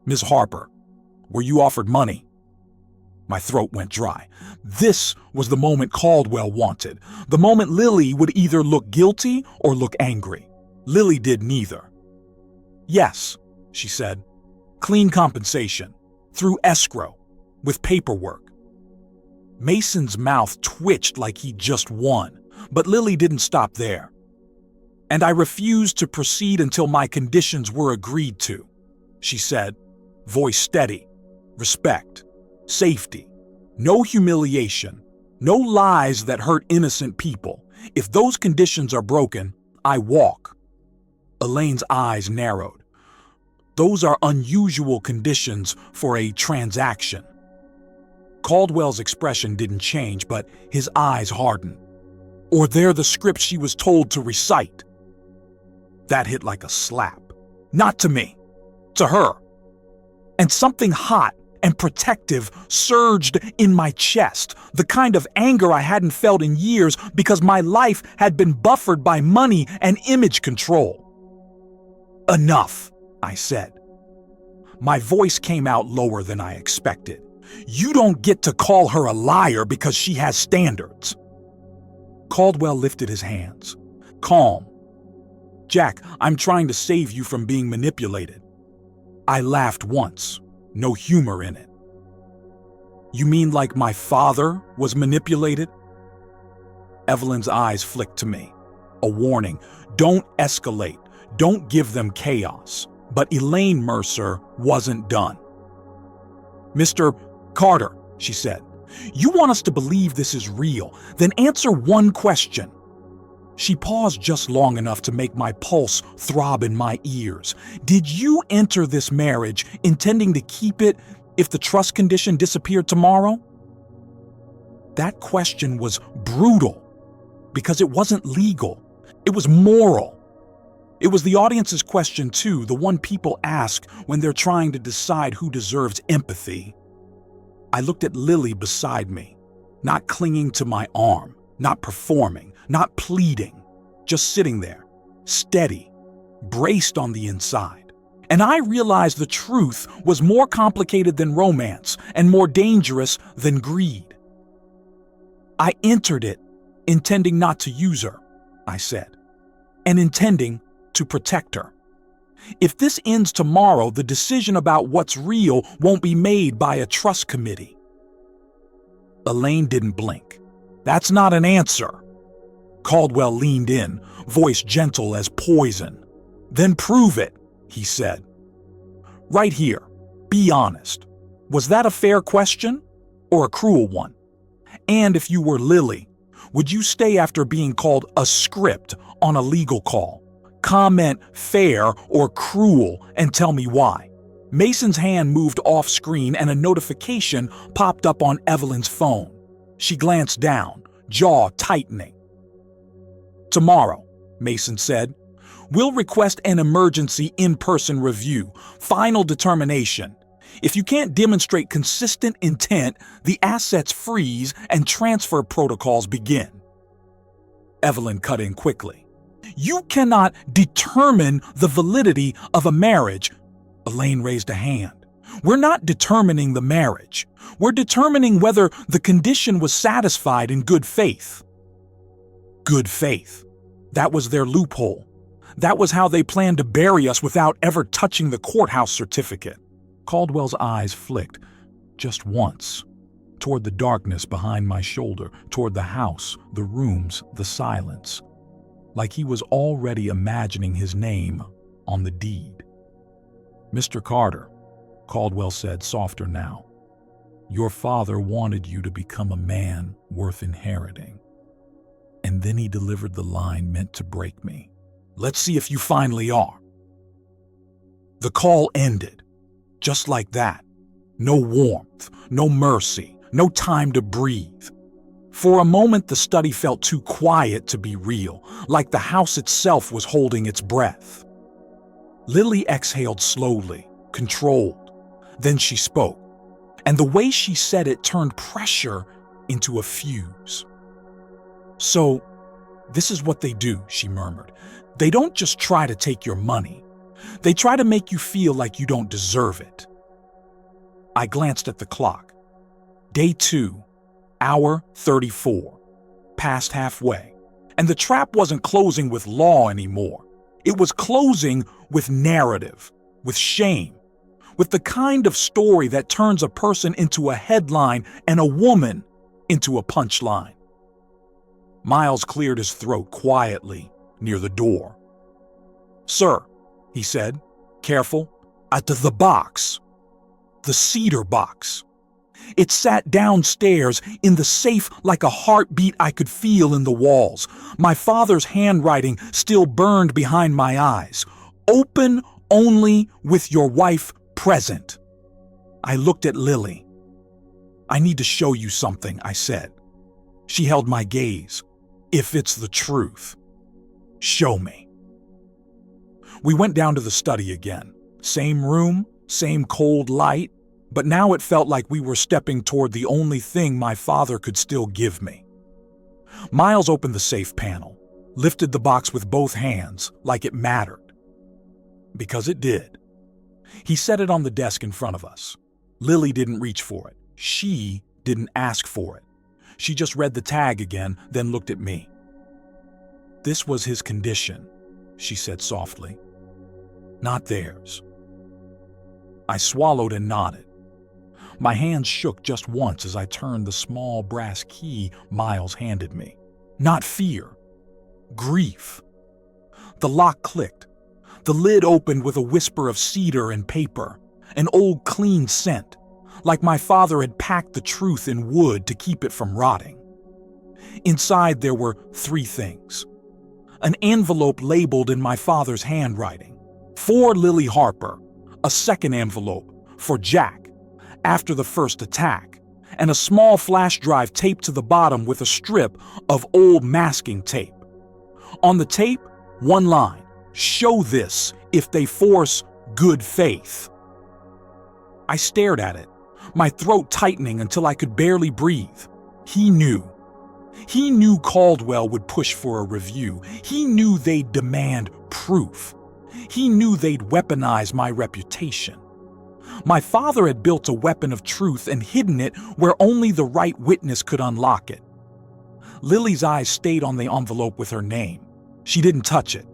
S1: "Ms. Harper, were you offered money?" My throat went dry. This was the moment Caldwell wanted, the moment Lily would either look guilty or look angry. Lily did neither. "Yes," she said. "Clean compensation, through escrow, with paperwork." Mason's mouth twitched like he'd just won, but Lily didn't stop there. "And I refused to proceed until my conditions were agreed to," she said, voice steady. "Respect, safety, no humiliation, no lies that hurt innocent people. If those conditions are broken, I walk." Elaine's eyes narrowed. "Those are unusual conditions for a transaction." Caldwell's expression didn't change, but his eyes hardened. "Or they're the script she was told to recite." That hit like a slap. Not to me, to her. And something hot and protective surged in my chest, the kind of anger I hadn't felt in years because my life had been buffered by money and image control. "Enough," I said. My voice came out lower than I expected. "You don't get to call her a liar because she has standards." Caldwell lifted his hands. Calm. "Jack, I'm trying to save you from being manipulated." I laughed once, no humor in it. "You mean like my father was manipulated?" Evelyn's eyes flicked to me. A warning: don't escalate, don't give them chaos. But Elaine Mercer wasn't done. "Mr. Carter," she said, "you want us to believe this is real, then answer one question." She paused just long enough to make my pulse throb in my ears. "Did you enter this marriage intending to keep it if the trust condition disappeared tomorrow?" That question was brutal because it wasn't legal. It was moral. It was the audience's question too, the one people ask when they're trying to decide who deserves empathy. I looked at Lily beside me, not clinging to my arm, not performing, not pleading, just sitting there, steady, braced on the inside. And I realized the truth was more complicated than romance and more dangerous than greed. "I entered it intending not to use her," I said, "and intending to protect her. If this ends tomorrow, the decision about what's real won't be made by a trust committee." Elaine didn't blink. "That's not an answer." Caldwell leaned in, voice gentle as poison. "Then prove it," he said. "Right here, be honest. Was that a fair question or a cruel one? And if you were Lily, would you stay after being called a script on a legal call? Comment fair or cruel and tell me why." Mason's hand moved off screen and a notification popped up on Evelyn's phone. She glanced down, jaw tightening. "Tomorrow," Mason said, "we'll request an emergency in-person review, final determination. If you can't demonstrate consistent intent, the assets freeze and transfer protocols begin." Evelyn cut in quickly. "You cannot determine the validity of a marriage." Elaine raised a hand. "We're not determining the marriage. We're determining whether the condition was satisfied in good faith." Good faith. That was their loophole. That was how they planned to bury us without ever touching the courthouse certificate. Caldwell's eyes flicked, just once, toward the darkness behind my shoulder, toward the house, the rooms, the silence, like he was already imagining his name on the deed. "Mr. Carter," Caldwell said, softer now, "your father wanted you to become a man worth inheriting." And then he delivered the line meant to break me. "Let's see if you finally are." The call ended, just like that. No warmth, no mercy, no time to breathe. For a moment, the study felt too quiet to be real, like the house itself was holding its breath. Lily exhaled slowly, controlled. Then she spoke, and the way she said it turned pressure into a fuse. "So, this is what they do," she murmured. "They don't just try to take your money. They try to make you feel like you don't deserve it." I glanced at the clock. Day 2, hour 34, past halfway. And the trap wasn't closing with law anymore. It was closing with narrative, with shame, with the kind of story that turns a person into a headline and a woman into a punchline. Miles cleared his throat quietly near the door. "Sir," he said, careful, "at the box. The cedar box. It sat downstairs in the safe like a heartbeat I could feel in the walls. My father's handwriting still burned behind my eyes. Open only with your wife present." I looked at Lily. "I need to show you something," I said. She held my gaze. "If it's the truth, show me." We went down to the study again. Same room, same cold light, but now it felt like we were stepping toward the only thing my father could still give me. Miles opened the safe panel, lifted the box with both hands like it mattered. Because it did. He set it on the desk in front of us. Lily didn't reach for it. She didn't ask for it. She just read the tag again, then looked at me. "This was his condition," she said softly. "Not theirs." I swallowed and nodded. My hands shook just once as I turned the small brass key Miles handed me. not fear, grief. The lock clicked. The lid opened with a whisper of cedar and paper, an old clean scent, like my father had packed the truth in wood to keep it from rotting. Inside there were 3 things. An envelope labeled in my father's handwriting, for Lily Harper, a second envelope for Jack after the first attack, and a small flash drive taped to the bottom with a strip of old masking tape. On the tape, 1 line, "Show this if they force good faith." I stared at it, my throat tightening until I could barely breathe. He knew. He knew Caldwell would push for a review. He knew they'd demand proof. He knew they'd weaponize my reputation. My father had built a weapon of truth and hidden it where only the right witness could unlock it. Lily's eyes stayed on the envelope with her name. She didn't touch it.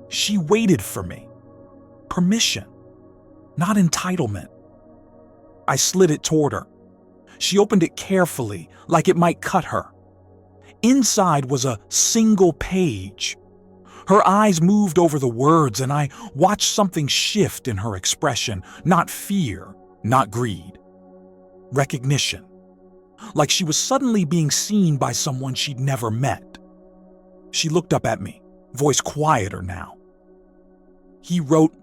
S1: She waited for me. Permission, not entitlement. I slid it toward her. She opened it carefully, like it might cut her. Inside was a single page. Her eyes moved over the words, and I watched something shift in her expression. Not fear, not greed. Recognition. Like she was suddenly being seen by someone she'd never met. She looked up at me, voice quieter now. "He wrote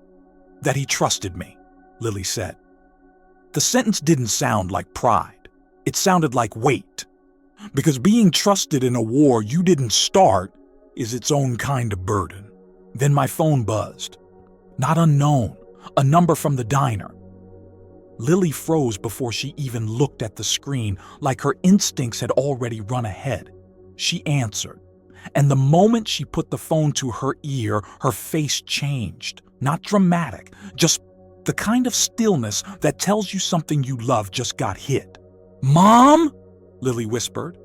S1: that he trusted me," Lily said. The sentence didn't sound like pride. It sounded like weight. Because being trusted in a war you didn't start is its own kind of burden. Then my phone buzzed. Not unknown, a number from the diner. Lily froze before she even looked at the screen, like her instincts had already run ahead. She answered, and the moment she put the phone to her ear, her face changed. Not dramatic, just the kind of stillness that tells you something you love just got hit. "Mom?" Lily whispered.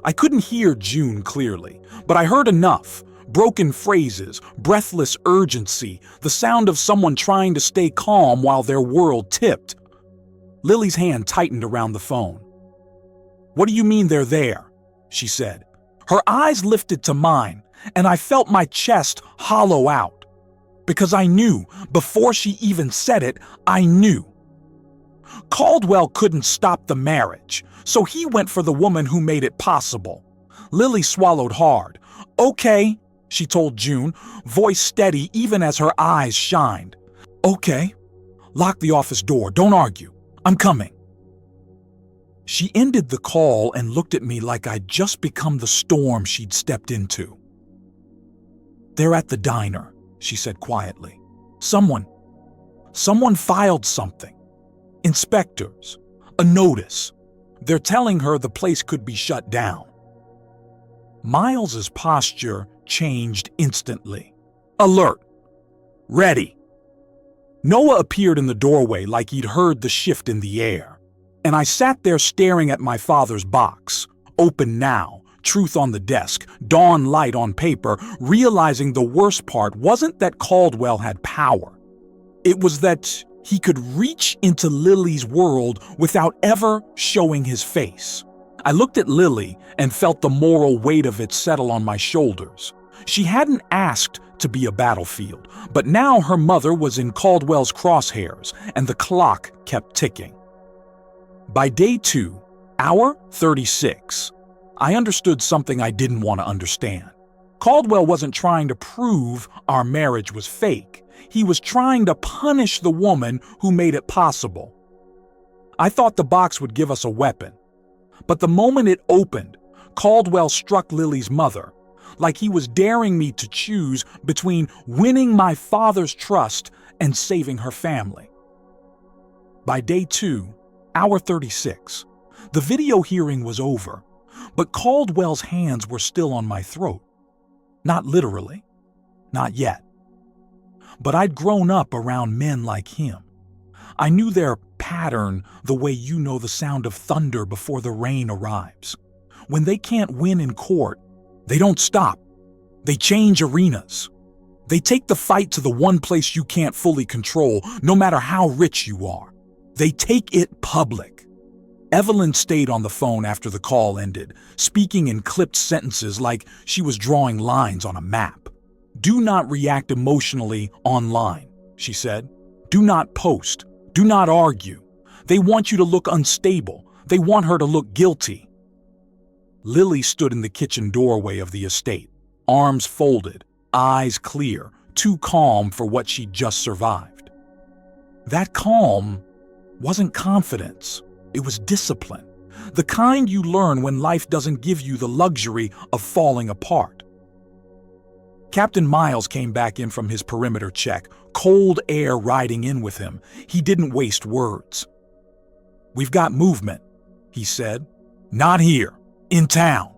S1: I couldn't hear June clearly, but I heard enough. Broken phrases, breathless urgency, the sound of someone trying to stay calm while their world tipped. Lily's hand tightened around the phone. "What do you mean they're there?" she said. Her eyes lifted to mine, and I felt my chest hollow out. Because I knew, before she even said it, I knew. Caldwell couldn't stop the marriage, so he went for the woman who made it possible. Lily swallowed hard. "Okay," she told June, voice steady even as her eyes shined. "Okay. Lock the office door. Don't argue. I'm coming." She ended the call and looked at me like I'd just become the storm she'd stepped into. "They're at the diner," she said quietly. Someone filed something. Inspectors. A notice. They're telling her the place could be shut down." Miles's posture changed instantly. "Alert. Ready." Noah appeared in the doorway like he'd heard the shift in the air, and I sat there staring at my father's box, open now, truth on the desk, dawn light on paper, realizing the worst part wasn't that Caldwell had power. It was that he could reach into Lily's world without ever showing his face. I looked at Lily and felt the moral weight of it settle on my shoulders. She hadn't asked to be a battlefield, but now her mother was in Caldwell's crosshairs, and the clock kept ticking. By day 2, hour 36, I understood something I didn't want to understand. Caldwell wasn't trying to prove our marriage was fake. He was trying to punish the woman who made it possible. I thought the box would give us a weapon. But the moment it opened, Caldwell struck Lily's mother, like he was daring me to choose between winning my father's trust and saving her family. By day 2, hour 36, the video hearing was over, but Caldwell's hands were still on my throat. Not literally. Not yet. But I'd grown up around men like him. I knew their pattern the way you know the sound of thunder before the rain arrives. When they can't win in court, they don't stop. They change arenas. They take the fight to the one place you can't fully control, no matter how rich you are. They take it public. Evelyn stayed on the phone after the call ended, speaking in clipped sentences like she was drawing lines on a map. "Do not react emotionally online," she said. "Do not post. Do not argue. They want you to look unstable. They want her to look guilty." Lily stood in the kitchen doorway of the estate, arms folded, eyes clear, too calm for what she'd just survived. That calm wasn't confidence. It was discipline, the kind you learn when life doesn't give you the luxury of falling apart. Captain Miles came back in from his perimeter check, cold air riding in with him. He didn't waste words. "We've got movement," he said. "Not here. In town."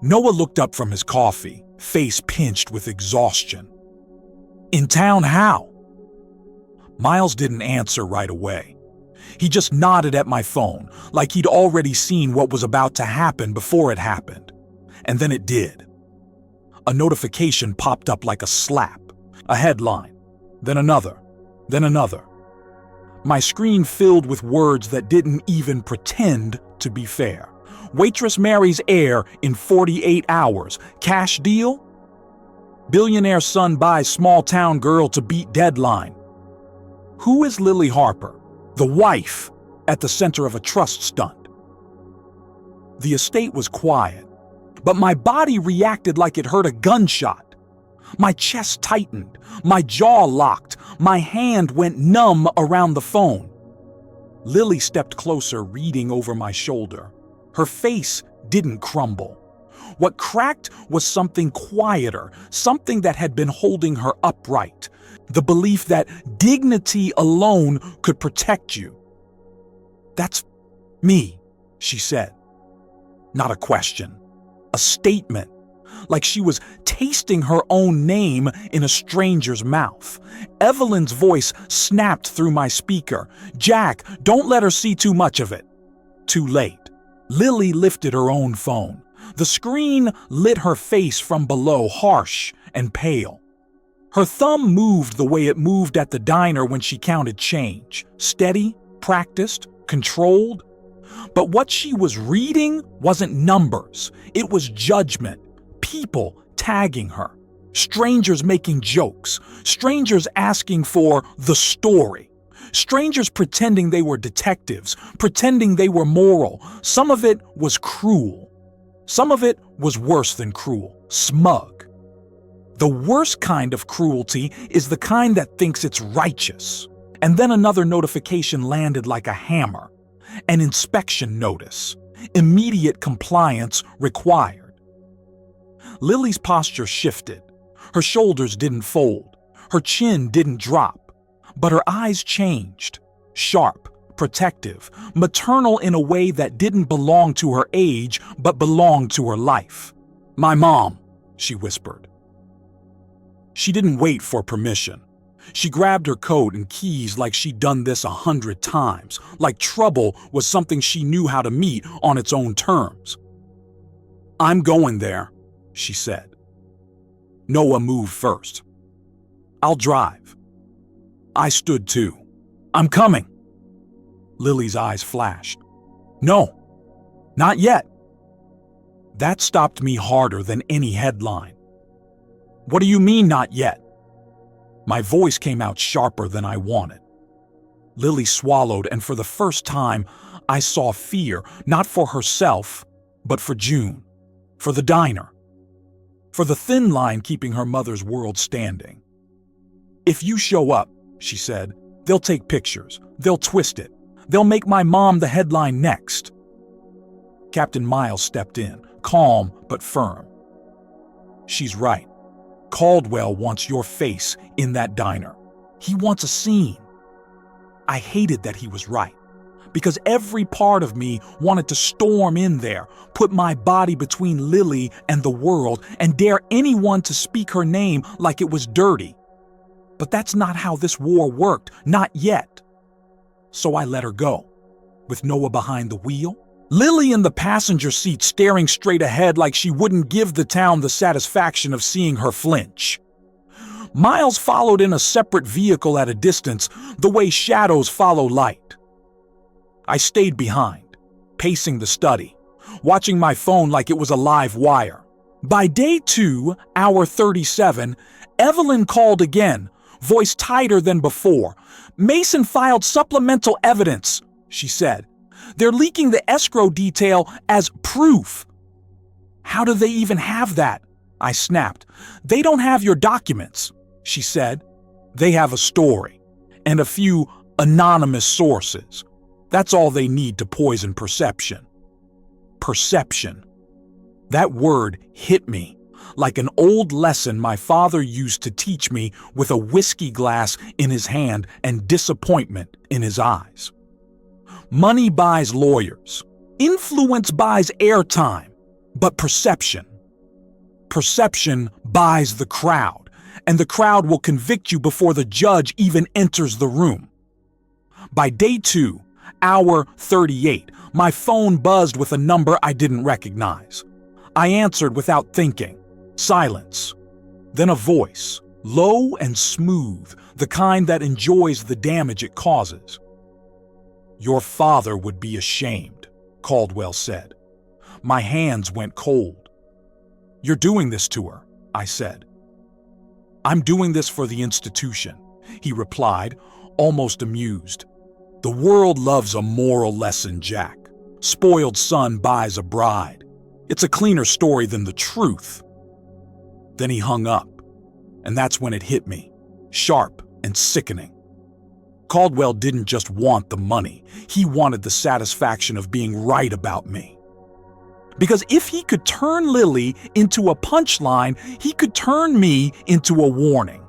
S1: Noah looked up from his coffee, face pinched with exhaustion. "In town how?" Miles didn't answer right away. He just nodded at my phone, like he'd already seen what was about to happen before it happened. And then it did. A notification popped up like a slap, a headline, then another, then another. My screen filled with words that didn't even pretend to be fair. "Waitress marries heir in 48 hours. Cash deal? Billionaire son buys small town girl to beat deadline." Who is Lily Harper, the wife, at the center of a trust stunt? The estate was quiet, but my body reacted like it heard a gunshot. My chest tightened, my jaw locked, my hand went numb around the phone. Lily stepped closer, reading over my shoulder. Her face didn't crumble. What cracked was something quieter, something that had been holding her upright. The belief that dignity alone could protect you. "That's me," she said. Not a question, a statement, like she was tasting her own name in a stranger's mouth. Evelyn's voice snapped through my speaker. "Jack, don't let her see too much of it." Too late. Lily lifted her own phone. The screen lit her face from below, harsh and pale. Her thumb moved the way it moved at the diner when she counted change. Steady, practiced, controlled. But what she was reading wasn't numbers. It was judgment. People tagging her. Strangers making jokes. Strangers asking for the story. Strangers pretending they were detectives, pretending they were moral. Some of it was cruel. Some of it was worse than cruel, smug. The worst kind of cruelty is the kind that thinks it's righteous. And then another notification landed like a hammer. An inspection notice. Immediate compliance required. Lily's posture shifted. Her shoulders didn't fold. Her chin didn't drop. But her eyes changed. Sharp, protective, maternal in a way that didn't belong to her age but belonged to her life. "My mom," she whispered. She didn't wait for permission. She grabbed her coat and keys like she'd done this 100 times, like trouble was something she knew how to meet on its own terms. "I'm going there," she said. Noah moved first. "I'll drive." I stood too. "I'm coming." Lily's eyes flashed. "No, not yet." That stopped me harder than any headline. "What do you mean, not yet?" My voice came out sharper than I wanted. Lily swallowed, and for the first time, I saw fear, not for herself, but for June, for the diner, for the thin line keeping her mother's world standing. "If you show up," she said, "they'll take pictures, they'll twist it, they'll make my mom the headline next." Captain Miles stepped in, calm but firm. "She's right. Caldwell wants your face in that diner. He wants a scene." I hated that he was right, because every part of me wanted to storm in there, put my body between Lily and the world, and dare anyone to speak her name like it was dirty. But that's not how this war worked, not yet. So I let her go, with Noah behind the wheel. Lily in the passenger seat staring straight ahead like she wouldn't give the town the satisfaction of seeing her flinch. Miles followed in a separate vehicle at a distance, the way shadows follow light. I stayed behind, pacing the study, watching my phone like it was a live wire. By day 2, hour 37, Evelyn called again, voice tighter than before. "Mason filed supplemental evidence," she said. "They're leaking the escrow detail as proof." "How do they even have that?" I snapped. "They don't have your documents," she said. "They have a story and a few anonymous sources. That's all they need to poison perception." Perception. That word hit me like an old lesson my father used to teach me with a whiskey glass in his hand and disappointment in his eyes. Money buys lawyers. Influence buys airtime. But perception buys the crowd, and the crowd will convict you before the judge even enters the room. By day 2, hour 38, my phone buzzed with a number I didn't recognize. I answered without thinking. Silence. Then a voice, low and smooth, the kind that enjoys the damage it causes. "Your father would be ashamed," Caldwell said. My hands went cold. "You're doing this to her," I said. "I'm doing this for the institution," he replied, almost amused. "The world loves a moral lesson, Jack. Spoiled son buys a bride. It's a cleaner story than the truth." Then he hung up, and that's when it hit me, sharp and sickening. Caldwell didn't just want the money, he wanted the satisfaction of being right about me. Because if he could turn Lily into a punchline, he could turn me into a warning.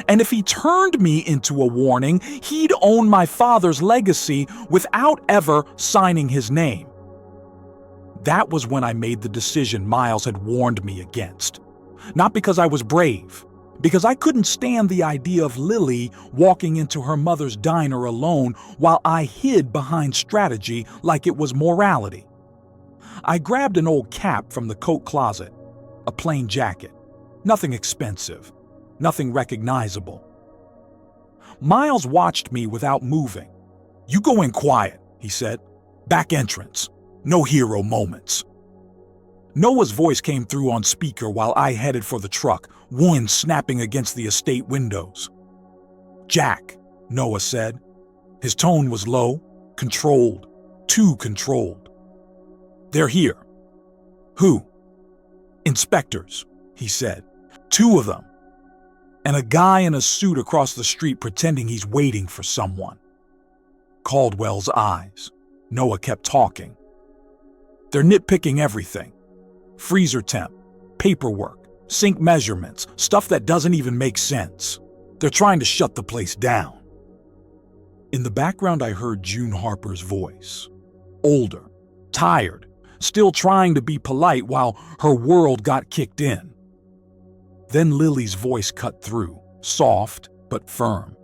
S1: And if he turned me into a warning, he'd own my father's legacy without ever signing his name. That was when I made the decision Miles had warned me against. Not because I was brave, because I couldn't stand the idea of Lily walking into her mother's diner alone while I hid behind strategy like it was morality. I grabbed an old cap from the coat closet, a plain jacket, nothing expensive, nothing recognizable. Miles watched me without moving. "You go in quiet," he said. "Back entrance. No hero moments." Noah's voice came through on speaker while I headed for the truck, wind snapping against the estate windows. "Jack," Noah said. His tone was low, controlled, too controlled. "They're here." "Who?" "Inspectors," he said. "2 of them. And a guy in a suit across the street pretending he's waiting for someone." Caldwell's eyes. Noah kept talking. "They're nitpicking everything. Freezer temp, paperwork, sink measurements, stuff that doesn't even make sense. They're trying to shut the place down." In the background I heard June Harper's voice. Older, tired, still trying to be polite while her world got kicked in. Then Lily's voice cut through, soft but firm.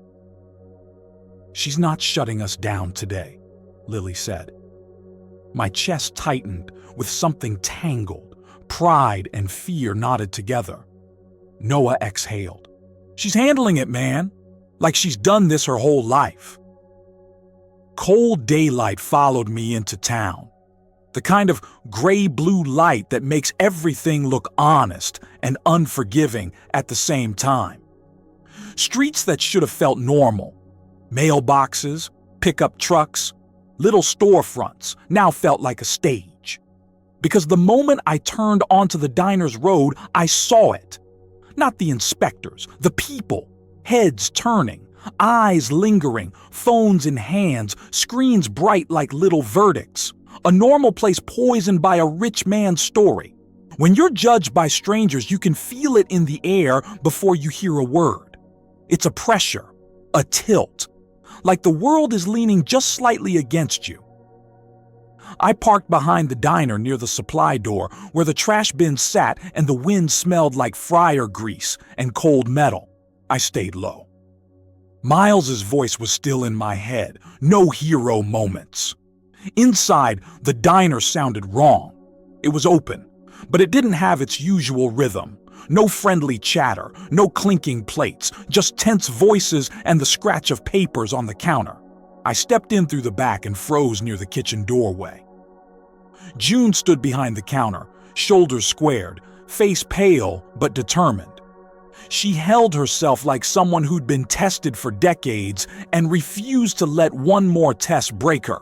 S1: "She's not shutting us down today," Lily said. My chest tightened with something tangled. Pride and fear knotted together. Noah exhaled. "She's handling it, man. Like she's done this her whole life." Cold daylight followed me into town. The kind of gray-blue light that makes everything look honest and unforgiving at the same time. Streets that should have felt normal. Mailboxes, pickup trucks, little storefronts now felt like a stage. Because the moment I turned onto the diner's road, I saw it. Not the inspectors, the people, heads turning, eyes lingering, phones in hands, screens bright like little verdicts. A normal place poisoned by a rich man's story. When you're judged by strangers, you can feel it in the air before you hear a word. It's a pressure, a tilt, like the world is leaning just slightly against you. I parked behind the diner near the supply door where the trash bin sat and the wind smelled like fryer grease and cold metal. I stayed low. Miles's voice was still in my head. No hero moments. Inside, the diner sounded wrong. It was open, but it didn't have its usual rhythm. No friendly chatter, no clinking plates, just tense voices and the scratch of papers on the counter. I stepped in through the back and froze near the kitchen doorway. June stood behind the counter, shoulders squared, face pale but determined. She held herself like someone who'd been tested for decades and refused to let one more test break her.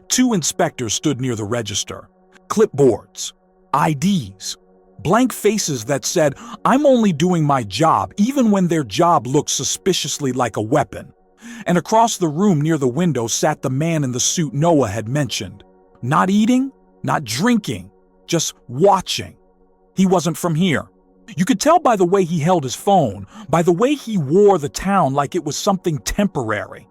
S1: Two inspectors stood near the register. Clipboards, IDs, blank faces that said, "I'm only doing my job," even when their job looked suspiciously like a weapon. And across the room near the window sat the man in the suit Noah had mentioned. Not eating, not drinking, just watching. He wasn't from here. You could tell by the way he held his phone, by the way he wore the town like it was something temporary.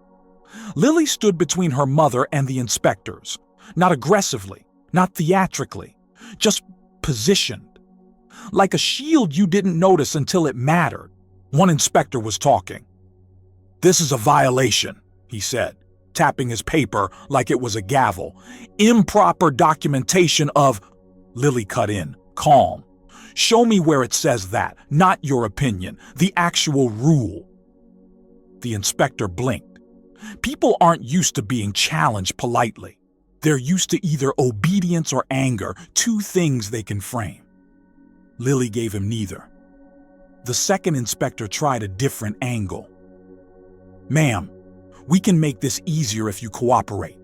S1: Lily stood between her mother and the inspectors, not aggressively, not theatrically, just positioned. Like a shield you didn't notice until it mattered. One inspector was talking. "This is a violation," he said, tapping his paper like it was a gavel. "Improper documentation of—" Lily cut in, calm. "Show me where it says that, not your opinion, the actual rule." The inspector blinked. People aren't used to being challenged politely. They're used to either obedience or anger, two things they can frame. Lily gave him neither. The second inspector tried a different angle. "Ma'am, we can make this easier if you cooperate."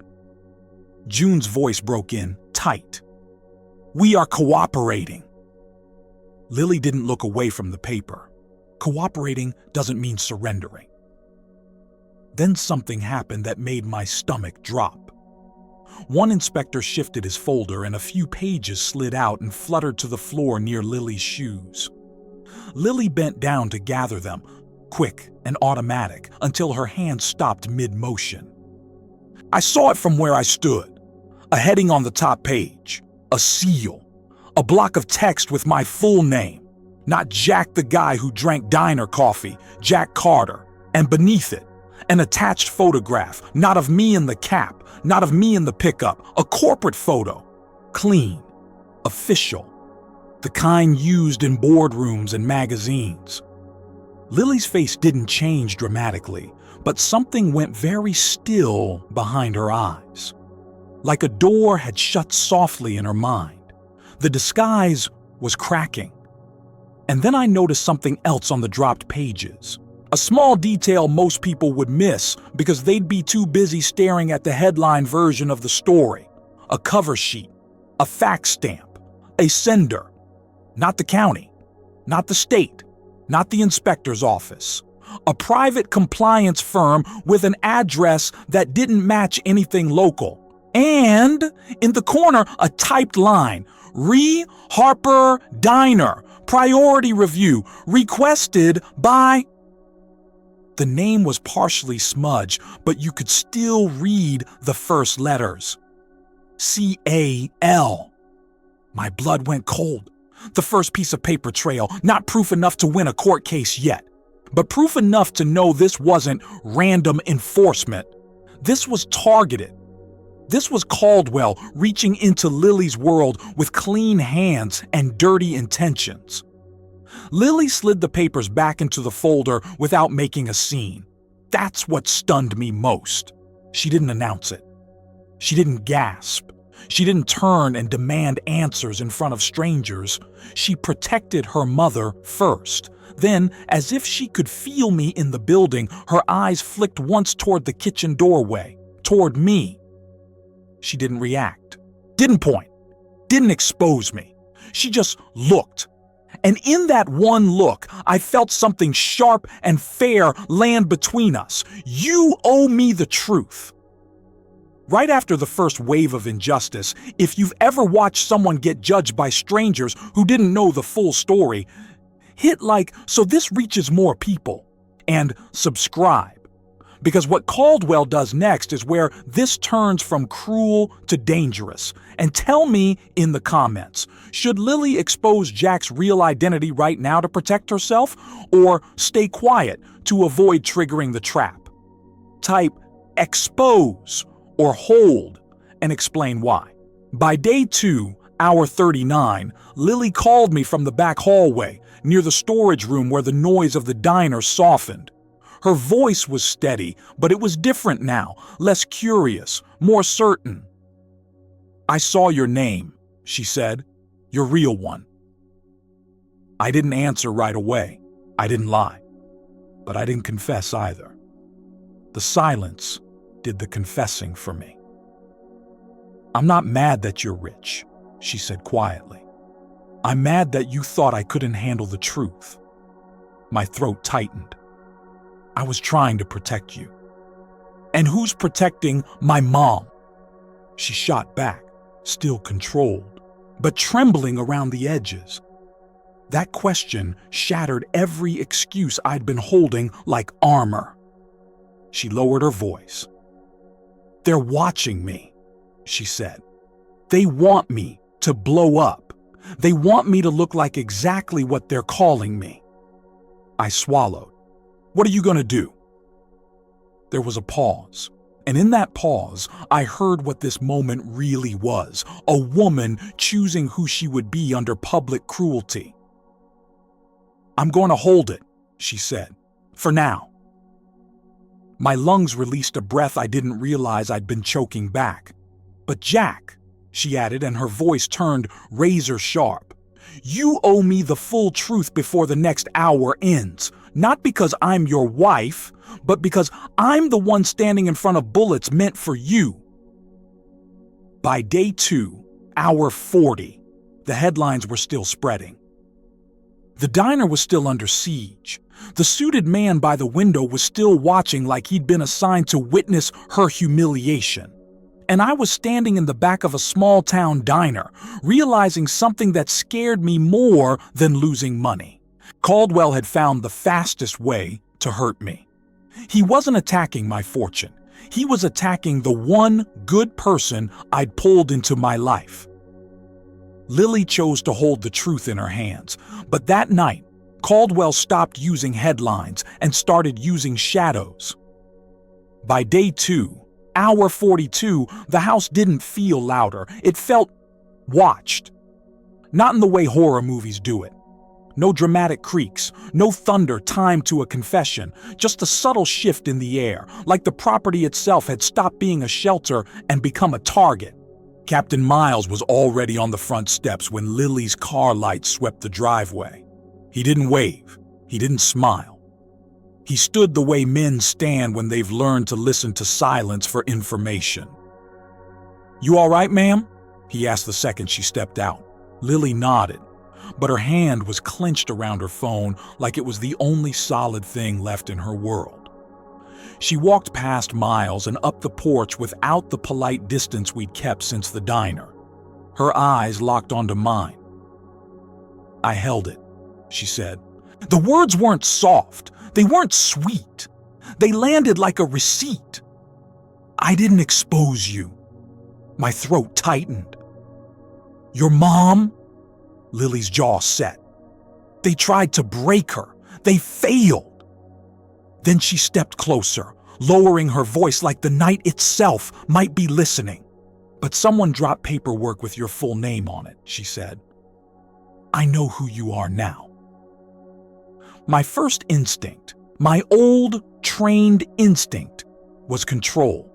S1: June's voice broke in, tight. "We are cooperating." Lily didn't look away from the paper. Cooperating doesn't mean surrendering. Then something happened that made my stomach drop. One inspector shifted his folder and a few pages slid out and fluttered to the floor near Lily's shoes. Lily bent down to gather them, quick and automatic, until her hand stopped mid-motion. I saw it from where I stood. A heading on the top page, a seal, a block of text with my full name, not Jack the guy who drank diner coffee, Jack Carter, and beneath it, an attached photograph, not of me in the cap, not of me in the pickup, a corporate photo, clean, official, the kind used in boardrooms and magazines. Lily's face didn't change dramatically, but something went very still behind her eyes. Like a door had shut softly in her mind. The disguise was cracking. And then I noticed something else on the dropped pages. A small detail most people would miss because they'd be too busy staring at the headline version of the story. A cover sheet, a fax stamp, a sender. Not the county, not the state, not the inspector's office. A private compliance firm with an address that didn't match anything local. And in the corner, a typed line, Re Harper Diner, priority review, requested by... The name was partially smudged, but you could still read the first letters. C-A-L. My blood went cold. The first piece of paper trail, not proof enough to win a court case yet, but proof enough to know this wasn't random enforcement. This was targeted. This was Caldwell reaching into Lily's world with clean hands and dirty intentions. Lily slid the papers back into the folder without making a scene. That's what stunned me most. She didn't announce it. She didn't gasp. She didn't turn and demand answers in front of strangers. She protected her mother first. Then, as if she could feel me in the building, her eyes flicked once toward the kitchen doorway, toward me. She didn't react, didn't point, didn't expose me. She just looked. And in that one look, I felt something sharp and fair land between us. You owe me the truth. Right after the first wave of injustice, if you've ever watched someone get judged by strangers who didn't know the full story, hit like, so this reaches more people, and subscribe. Because what Caldwell does next is where this turns from cruel to dangerous. And tell me in the comments, should Lily expose Jack's real identity right now to protect herself, or stay quiet to avoid triggering the trap? Type expose or hold and explain why. By day 2, hour 39, Lily called me from the back hallway near the storage room where the noise of the diner softened. Her voice was steady, but it was different now, less curious, more certain. "I saw your name," she said. "Your real one." I didn't answer right away. I didn't lie. But I didn't confess either. The silence did the confessing for me. "I'm not mad that you're rich," she said quietly. "I'm mad that you thought I couldn't handle the truth." My throat tightened. "I was trying to protect you." "And who's protecting my mom?" She shot back, still controlled, but trembling around the edges. That question shattered every excuse I'd been holding like armor. She lowered her voice. "They're watching me," she said. "They want me to blow up. They want me to look like exactly what they're calling me." I swallowed. "What are you going to do?" There was a pause, and in that pause, I heard what this moment really was, a woman choosing who she would be under public cruelty. "I'm going to hold it," she said, "for now." My lungs released a breath I didn't realize I'd been choking back. "But Jack," she added, and her voice turned razor sharp, "you owe me the full truth before the next hour ends, not because I'm your wife, but because I'm the one standing in front of bullets meant for you." By day 2, hour 40, the headlines were still spreading. The diner was still under siege. The suited man by the window was still watching like he'd been assigned to witness her humiliation. And I was standing in the back of a small-town diner, realizing something that scared me more than losing money. Caldwell had found the fastest way to hurt me. He wasn't attacking my fortune. He was attacking the one good person I'd pulled into my life. Lily chose to hold the truth in her hands, but that night, Caldwell stopped using headlines and started using shadows. By day 2, hour 42, the house didn't feel louder. It felt watched. Not in the way horror movies do it. No dramatic creaks, no thunder timed to a confession, just a subtle shift in the air, like the property itself had stopped being a shelter and become a target. Captain Miles was already on the front steps when Lily's car lights swept the driveway. He didn't wave. He didn't smile. He stood the way men stand when they've learned to listen to silence for information. "You all right, ma'am?" he asked the second she stepped out. Lily nodded, but her hand was clenched around her phone like it was the only solid thing left in her world. She walked past Miles and up the porch without the polite distance we'd kept since the diner. Her eyes locked onto mine. "I held it," she said. "The words weren't soft. They weren't sweet. They landed like a receipt. I didn't expose you." My throat tightened. "Your mom?" Lily's jaw set. "They tried to break her. They failed." Then she stepped closer, lowering her voice like the night itself might be listening. "But someone dropped paperwork with your full name on it," she said. "I know who you are now." My first instinct, my old, trained instinct, was control.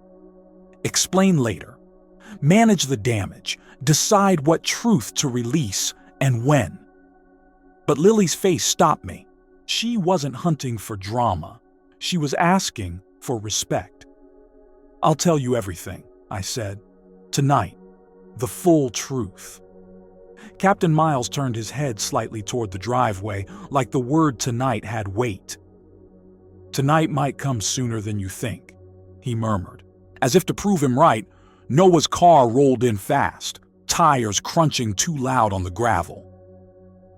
S1: Explain later. Manage the damage. Decide what truth to release and when. But Lily's face stopped me. She wasn't hunting for drama. She was asking for respect. "I'll tell you everything," I said. "Tonight. The full truth." Captain Miles turned his head slightly toward the driveway, like the word tonight had weight. "Tonight might come sooner than you think," he murmured. As if to prove him right, Noah's car rolled in fast, tires crunching too loud on the gravel.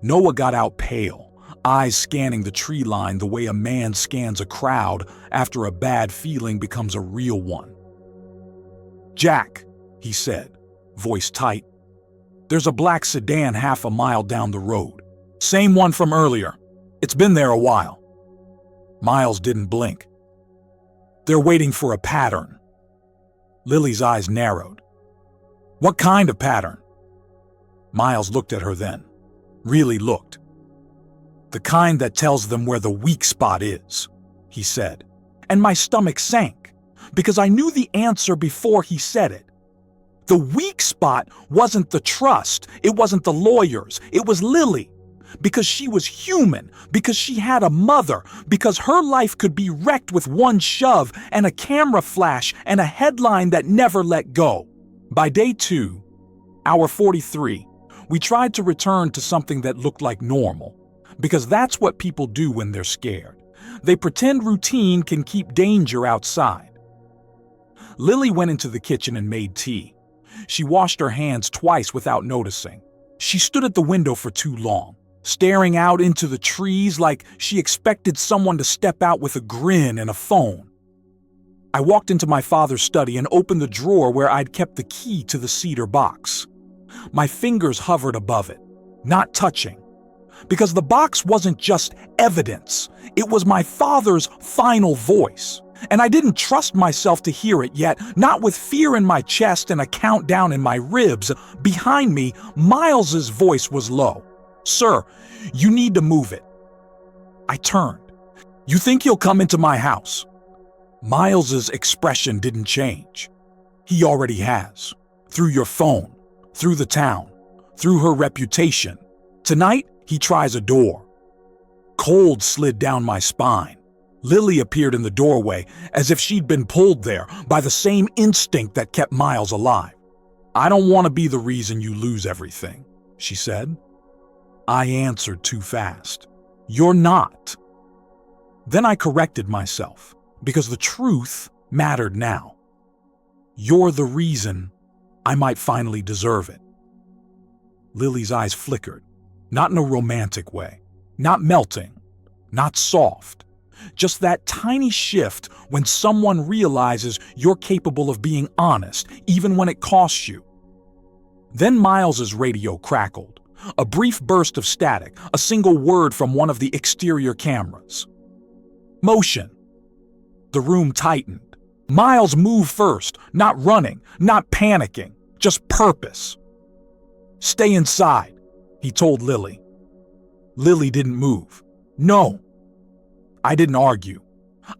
S1: Noah got out pale, eyes scanning the tree line the way a man scans a crowd after a bad feeling becomes a real one. "Jack," he said, voice tight, "there's a black sedan half a mile down the road. Same one from earlier. It's been there a while." Miles didn't blink. "They're waiting for a pattern." Lily's eyes narrowed. "What kind of pattern?" Miles looked at her then. Really looked. "The kind that tells them where the weak spot is," he said, and my stomach sank, because I knew the answer before he said it. The weak spot wasn't the trust, it wasn't the lawyers, it was Lily. Because she was human, because she had a mother, because her life could be wrecked with one shove and a camera flash and a headline that never let go. By day 2, hour 43, we tried to return to something that looked like normal, because that's what people do when they're scared. They pretend routine can keep danger outside. Lily went into the kitchen and made tea. She washed her hands twice without noticing. She stood at the window for too long, staring out into the trees like she expected someone to step out with a grin and a phone. I walked into my father's study and opened the drawer where I'd kept the key to the cedar box. My fingers hovered above it, not touching, because the box wasn't just evidence, it was my father's final voice. And I didn't trust myself to hear it yet, not with fear in my chest and a countdown in my ribs. Behind me, Miles's voice was low. "Sir, you need to move it." I turned. "You think he'll come into my house?" Miles's expression didn't change. "He already has. Through your phone, through the town, through her reputation. Tonight, he tries a door." Cold slid down my spine. Lily appeared in the doorway as if she'd been pulled there by the same instinct that kept Miles alive. "I don't want to be the reason you lose everything," she said. I answered too fast. "You're not." Then I corrected myself, because the truth mattered now. "You're the reason I might finally deserve it." Lily's eyes flickered, not in a romantic way, not melting, not soft, just that tiny shift when someone realizes you're capable of being honest, even when it costs you. Then Miles's radio crackled. A brief burst of static, a single word from one of the exterior cameras. Motion. The room tightened. Miles moved first, not running, not panicking, just purpose. "Stay inside," he told Lily. Lily didn't move. "No." I didn't argue.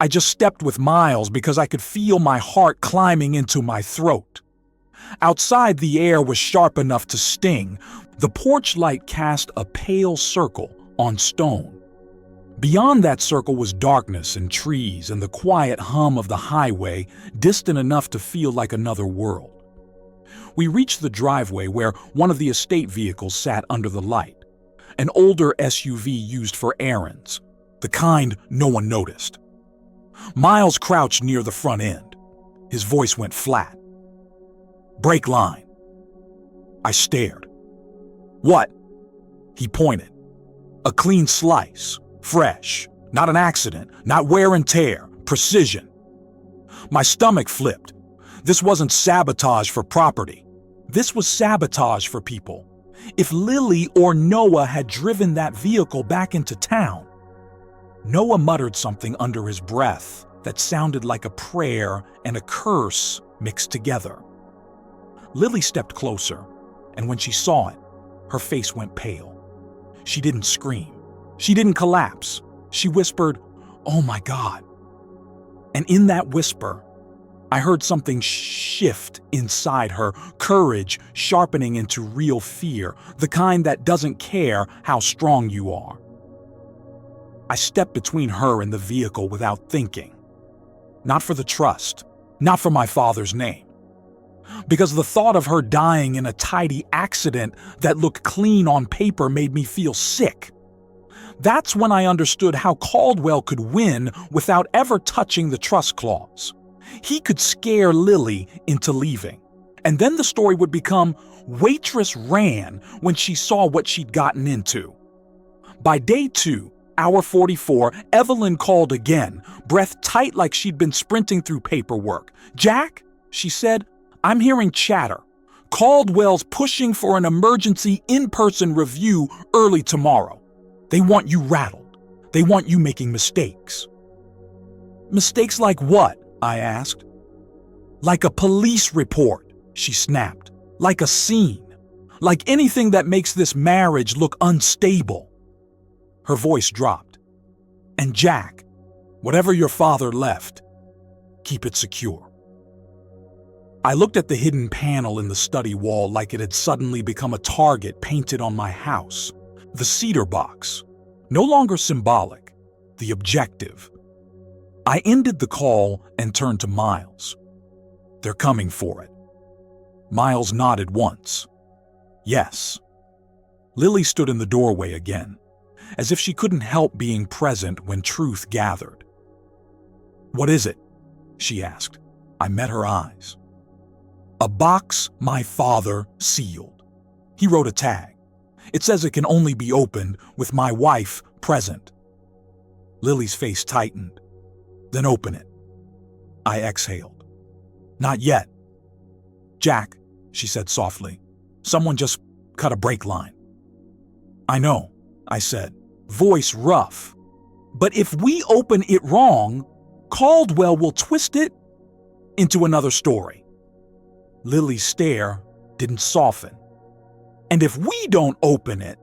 S1: I just stepped with Miles because I could feel my heart climbing into my throat. Outside, the air was sharp enough to sting. The porch light cast a pale circle on stone. Beyond that circle was darkness and trees and the quiet hum of the highway, distant enough to feel like another world. We reached the driveway where one of the estate vehicles sat under the light, an older SUV used for errands, the kind no one noticed. Miles crouched near the front end. His voice went flat. "Brake line." I stared. "What?" He pointed. "A clean slice, fresh, not an accident, not wear and tear, precision." My stomach flipped. This wasn't sabotage for property. This was sabotage for people. If Lily or Noah had driven that vehicle back into town. Noah muttered something under his breath that sounded like a prayer and a curse mixed together. Lily stepped closer, and when she saw it, her face went pale. She didn't scream. She didn't collapse. She whispered, "Oh my God." And in that whisper, I heard something shift inside her, courage sharpening into real fear, the kind that doesn't care how strong you are. I stepped between her and the vehicle without thinking. Not for the trust, not for my father's name. Because the thought of her dying in a tidy accident that looked clean on paper made me feel sick. That's when I understood how Caldwell could win without ever touching the trust clause. He could scare Lily into leaving. And then the story would become Waitress ran when she saw what she'd gotten into. By day 2, hour 44, Evelyn called again, breath tight like she'd been sprinting through paperwork. "Jack," she said, "I'm hearing chatter. Caldwell's pushing for an emergency in-person review early tomorrow. They want you rattled. They want you making mistakes." "Mistakes like what?" I asked. "Like a police report," she snapped. "Like a scene. Like anything that makes this marriage look unstable." Her voice dropped. "And Jack, Whatever your father left, keep it secure. I looked at the hidden panel in the study wall like it had suddenly become a target painted on my house. The cedar box, no longer symbolic, the objective. I ended the call and turned to Miles. They're coming for it. Miles nodded once. Yes. Lily stood in the doorway again, as if she couldn't help being present when truth gathered. What is it? She asked. I met her eyes. A box my father sealed. He wrote a tag. It says it can only be opened with my wife present. Lily's face tightened. Then open it. I exhaled. Not yet. Jack, she said softly, someone just cut a brake line. I know, I said, voice rough. But if we open it wrong, Caldwell will twist it into another story. Lily's stare didn't soften. And if we don't open it,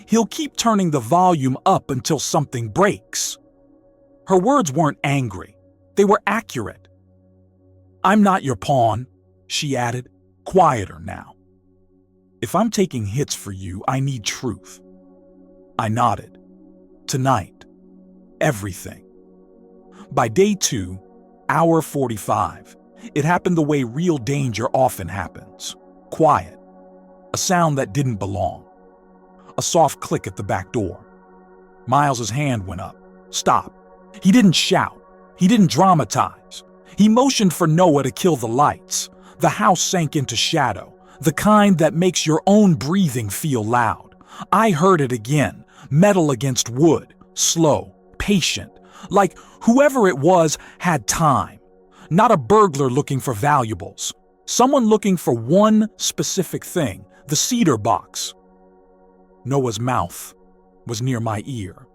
S1: he'll keep turning the volume up until something breaks. Her words weren't angry. They were accurate. I'm not your pawn, she added, quieter now. If I'm taking hits for you, I need truth. I nodded. Tonight. Everything. By day 2, hour 45, it happened the way real danger often happens. Quiet. A sound that didn't belong. A soft click at the back door. Miles's hand went up. Stop. He didn't shout. He didn't dramatize. He motioned for Noah to kill the lights. The house sank into shadow, the kind that makes your own breathing feel loud. I heard it again, metal against wood, slow, patient, like whoever it was had time. Not a burglar looking for valuables. Someone looking for one specific thing, the cedar box. Noah's mouth was near my ear.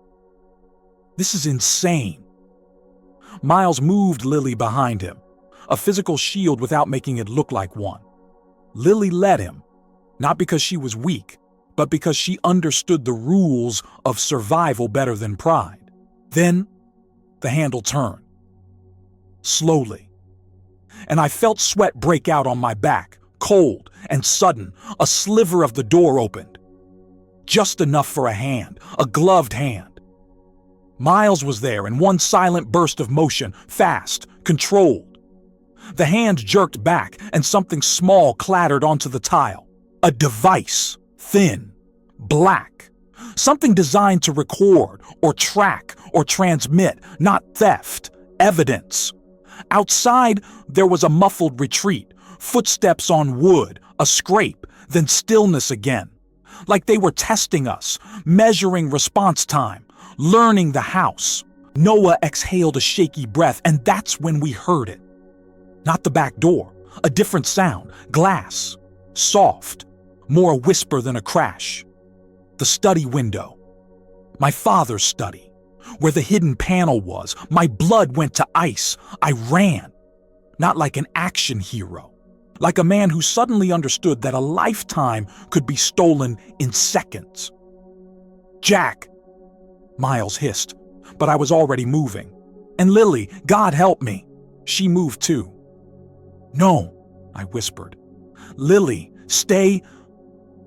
S1: This is insane. Miles moved Lily behind him, a physical shield without making it look like one. Lily led him, not because she was weak, but because she understood the rules of survival better than pride. Then, the handle turned. Slowly. And I felt sweat break out on my back, cold and sudden. A sliver of the door opened. Just enough for a hand, a gloved hand. Miles was there in one silent burst of motion, fast, controlled. The hand jerked back and something small clattered onto the tile. A device, thin, black. Something designed to record or track or transmit, not theft, evidence. Outside, there was a muffled retreat, footsteps on wood, a scrape, then stillness again. Like they were testing us, measuring response time, learning the house. Noah exhaled a shaky breath, and that's when we heard it. Not the back door, a different sound, glass, soft, more a whisper than a crash. The study window. My father's study. Where the hidden panel was, my blood went to ice. I ran. Not like an action hero. Like a man who suddenly understood that a lifetime could be stolen in seconds. Jack, Miles hissed, but I was already moving. And Lily, God help me. She moved too. No, I whispered. Lily, stay.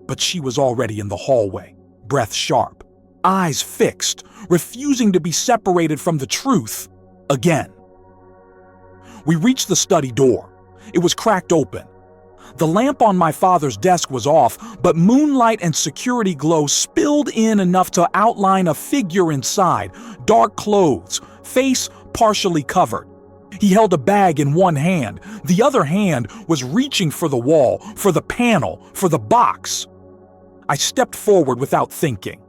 S1: But she was already in the hallway, breath sharp. Eyes fixed, refusing to be separated from the truth again. We reached the study door. It was cracked open. The lamp on my father's desk was off, but moonlight and security glow spilled in enough to outline a figure inside, dark clothes, face partially covered. He held a bag in one hand. The other hand was reaching for the wall, for the panel, for the box. I stepped forward without thinking.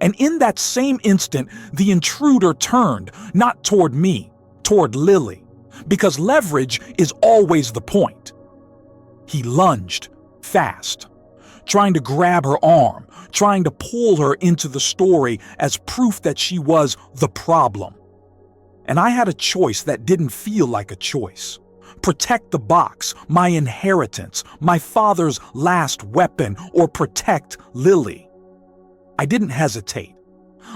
S1: And in that same instant, the intruder turned, not toward me, toward Lily, because leverage is always the point. He lunged, fast, trying to grab her arm, trying to pull her into the story as proof that she was the problem. And I had a choice that didn't feel like a choice. Protect the box, my inheritance, my father's last weapon, or protect Lily. I didn't hesitate.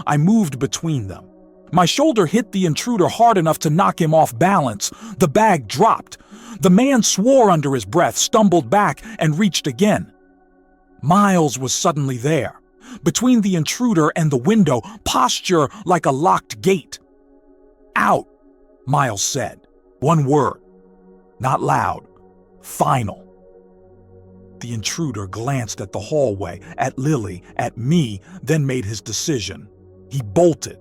S1: I moved between them. My shoulder hit the intruder hard enough to knock him off balance. The bag dropped. The man swore under his breath, stumbled back, and reached again. Miles was suddenly there, between the intruder and the window, posture like a locked gate. "Out," Miles said. One word. Not loud. Final. The intruder glanced at the hallway, at Lily, at me, then made his decision. He bolted.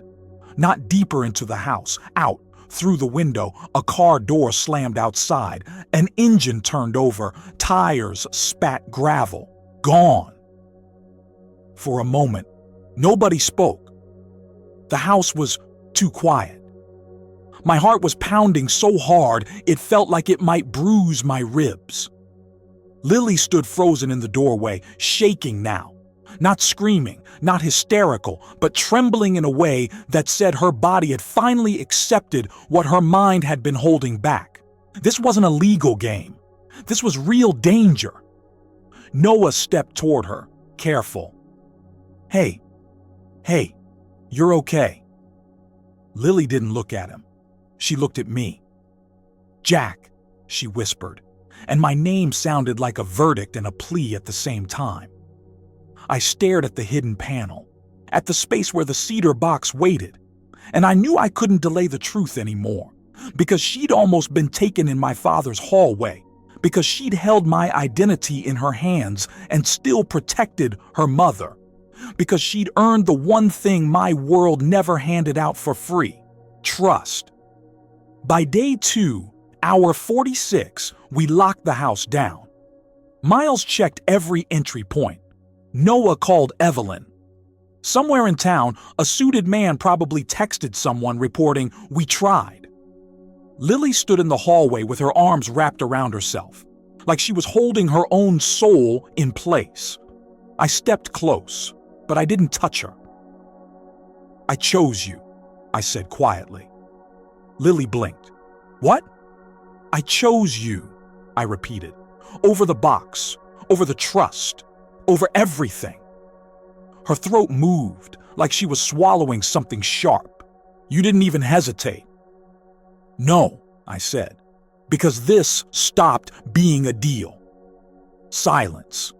S1: Not deeper into the house, out, through the window. A car door slammed outside. An engine turned over. Tires spat gravel. Gone. For a moment, nobody spoke. The house was too quiet. My heart was pounding so hard it felt like it might bruise my ribs. Lily stood frozen in the doorway, shaking now. Not screaming, not hysterical, but trembling in a way that said her body had finally accepted what her mind had been holding back. This wasn't a legal game. This was real danger. Noah stepped toward her, careful. Hey, you're okay." Lily didn't look at him. She looked at me. "Jack," she whispered, and my name sounded like a verdict and a plea at the same time. I stared at the hidden panel, at the space where the cedar box waited, and I knew I couldn't delay the truth anymore, because she'd almost been taken in my father's hallway, because she'd held my identity in her hands and still protected her mother, because she'd earned the one thing my world never handed out for free: trust. By day 2, hour 46, we locked the house down. Miles checked every entry point. Noah called Evelyn. Somewhere in town, a suited man probably texted someone reporting, "We tried." Lily stood in the hallway with her arms wrapped around herself, like she was holding her own soul in place. I stepped close, but I didn't touch her. "I chose you," I said quietly. Lily blinked. "What?" "I chose you," I repeated. "Over the box, over the trust, over everything." Her throat moved, like she was swallowing something sharp. "You didn't even hesitate." "No," I said, "because this stopped being a deal." Silence.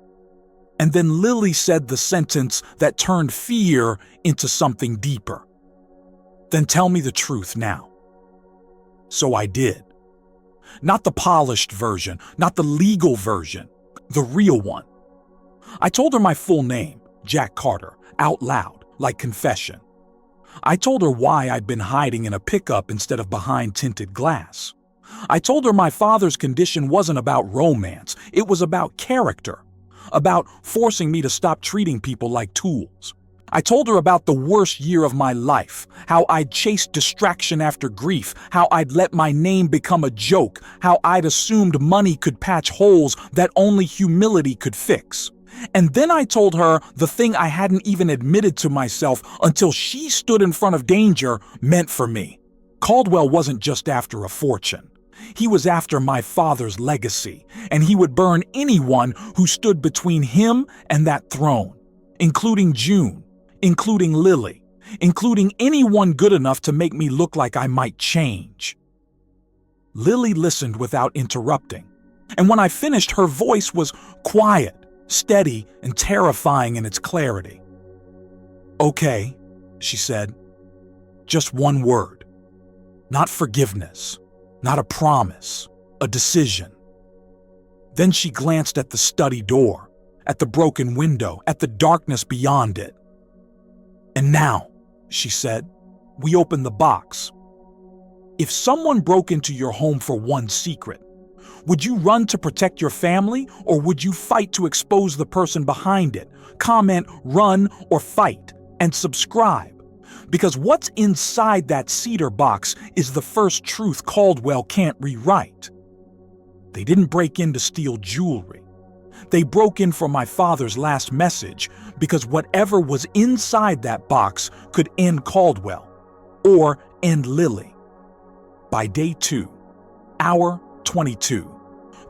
S1: And then Lily said the sentence that turned fear into something deeper. "Then tell me the truth now." So I did. Not the polished version, not the legal version, the real one. I told her my full name, Jack Carter, out loud, like confession. I told her why I'd been hiding in a pickup instead of behind tinted glass. I told her my father's condition wasn't about romance, it was about character, about forcing me to stop treating people like tools. I told her about the worst year of my life, how I'd chased distraction after grief, how I'd let my name become a joke, how I'd assumed money could patch holes that only humility could fix. And then I told her the thing I hadn't even admitted to myself until she stood in front of danger meant for me. Caldwell wasn't just after a fortune. He was after my father's legacy, and he would burn anyone who stood between him and that throne, including June, including Lily, including anyone good enough to make me look like I might change. Lily listened without interrupting, and when I finished, her voice was quiet, steady, and terrifying in its clarity. "Okay," she said, "just one word. Not forgiveness, not a promise, a decision." Then she glanced at the study door, at the broken window, at the darkness beyond it. "And now," she said, "we open the box. If someone broke into your home for one secret, would you run to protect your family, or would you fight to expose the person behind it? Comment, run, or fight, and subscribe. Because what's inside that cedar box is the first truth Caldwell can't rewrite. They didn't break in to steal jewelry. They broke in for my father's last message, because whatever was inside that box could end Caldwell, or end Lily. By day 2, hour 22,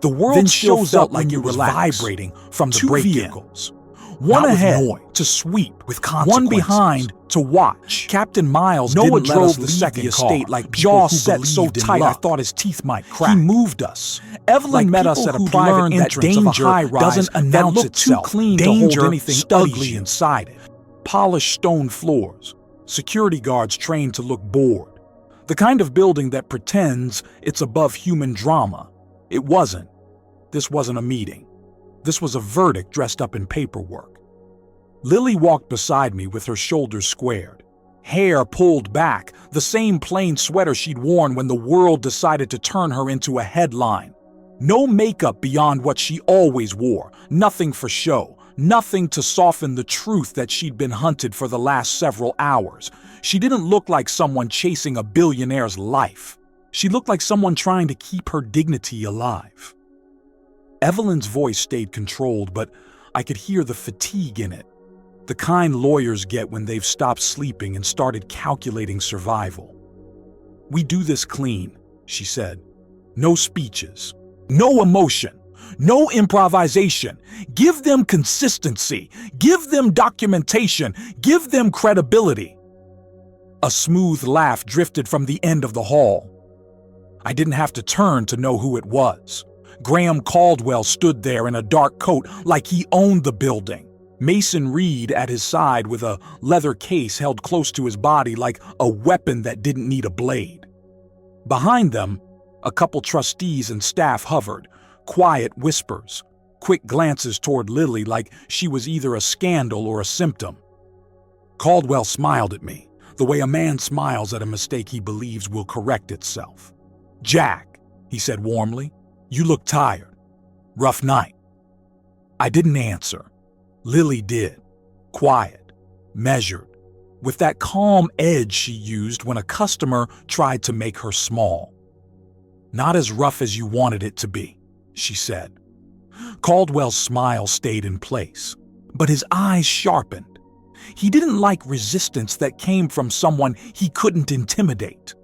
S1: the world then shows up like it was vibrating from the break-in. Vehicles. One
S2: not
S1: ahead
S2: with noise,
S1: to sweep,
S2: with
S1: one
S2: consequences.
S1: behind to watch. Captain Miles
S2: Noah
S1: didn't let
S2: drove
S1: us
S2: the
S1: leave
S2: second
S1: the estate
S2: car.
S1: like
S2: People
S1: jaw
S2: who
S1: set so
S2: believed in
S1: tight I
S2: luck.
S1: thought his teeth might
S2: He
S1: crack.
S2: moved us.
S1: Evelyn
S2: Like
S1: met us
S2: people
S1: at a
S2: who'd
S1: private
S2: learned that
S1: entrance of a
S2: danger
S1: high-rise
S2: doesn't
S1: that
S2: announce
S1: looked too
S2: itself.
S1: clean to
S2: Danger
S1: hold anything
S2: studies
S1: ugly
S2: you.
S1: inside it. Polished stone floors, security guards trained to look bored. The kind of building that pretends it's above human drama. It wasn't. This wasn't a meeting. This was a verdict dressed up in paperwork. Lily walked beside me with her shoulders squared, hair pulled back, the same plain sweater she'd worn when the world decided to turn her into a headline. No makeup beyond what she always wore, nothing for show, nothing to soften the truth that she'd been hunted for the last several hours. She didn't look like someone chasing a billionaire's life. She looked like someone trying to keep her dignity alive. Evelyn's voice stayed controlled, but I could hear the fatigue in it. The kind lawyers get when they've stopped sleeping and started calculating survival. "We do this clean," she said. "No speeches, no emotion, no improvisation. Give them consistency, give them documentation, give them credibility." A smooth laugh drifted from the end of the hall. I didn't have to turn to know who it was. Graham Caldwell stood there in a dark coat like he owned the building. Mason Reed at his side with a leather case held close to his body like a weapon that didn't need a blade. Behind them, a couple trustees and staff hovered, quiet whispers, quick glances toward Lily like she was either a scandal or a symptom. Caldwell smiled at me, the way a man smiles at a mistake he believes will correct itself. "Jack," he said warmly, "you look tired. Rough night." I didn't answer. Lily did. Quiet, measured, with that calm edge she used when a customer tried to make her small. "Not as rough as you wanted it to be," she said. Caldwell's smile stayed in place, but his eyes sharpened. He didn't like resistance that came from someone he couldn't intimidate.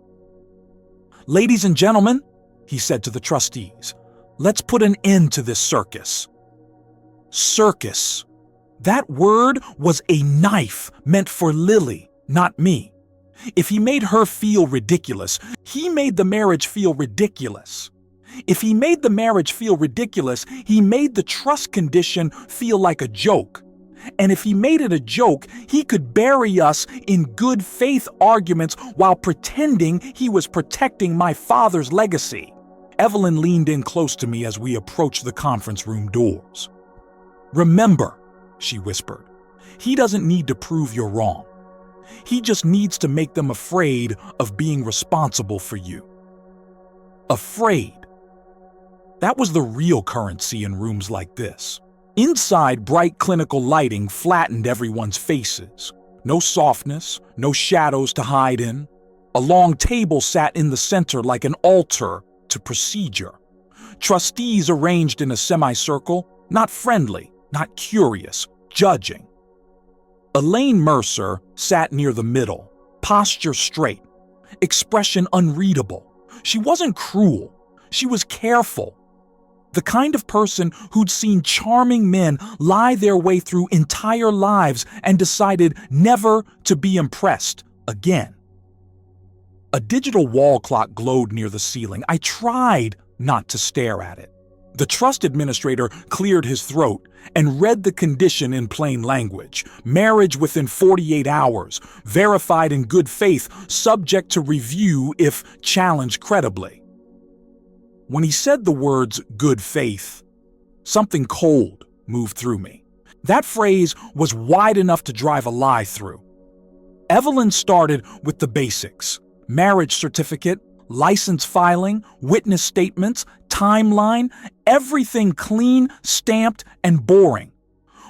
S1: "Ladies and gentlemen," he said to the trustees, "let's put an end to this circus." Circus. That word was a knife meant for Lily, not me. If he made her feel ridiculous, he made the marriage feel ridiculous. If he made the marriage feel ridiculous, he made the trust condition feel like a joke. And if he made it a joke, he could bury us in good faith arguments while pretending he was protecting my father's legacy. Evelyn leaned in close to me as we approached the conference room doors. "Remember," she whispered, "he doesn't need to prove you're wrong. He just needs to make them afraid of being responsible for you." Afraid. That was the real currency in rooms like this. Inside, bright clinical lighting flattened everyone's faces. No softness, no shadows to hide in. A long table sat in the center like an altar to procedure. Trustees arranged in a semicircle, not friendly, not curious, judging. Elaine Mercer sat near the middle, posture straight, expression unreadable. She wasn't cruel. She was careful. The kind of person who'd seen charming men lie their way through entire lives and decided never to be impressed again. A digital wall clock glowed near the ceiling. I tried not to stare at it. The trust administrator cleared his throat and read the condition in plain language. Marriage within 48 hours, verified in good faith, subject to review if challenged credibly. When he said the words good faith, something cold moved through me. That phrase was wide enough to drive a lie through. Evelyn started with the basics: marriage certificate, license filing, witness statements, timeline, everything clean, stamped, and boring.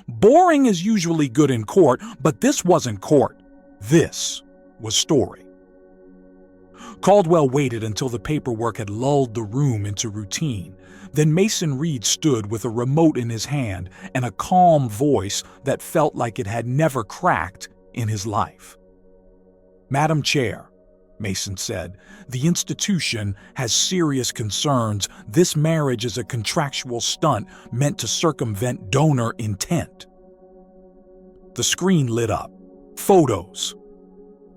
S1: Boring is usually good in court, but this wasn't court. This was story. Caldwell waited until the paperwork had lulled the room into routine. Then Mason Reed stood with a remote in his hand and a calm voice that felt like it had never cracked in his life. "Madam Chair," Mason said, "the institution has serious concerns. This marriage is a contractual stunt meant to circumvent donor intent." The screen lit up. Photos.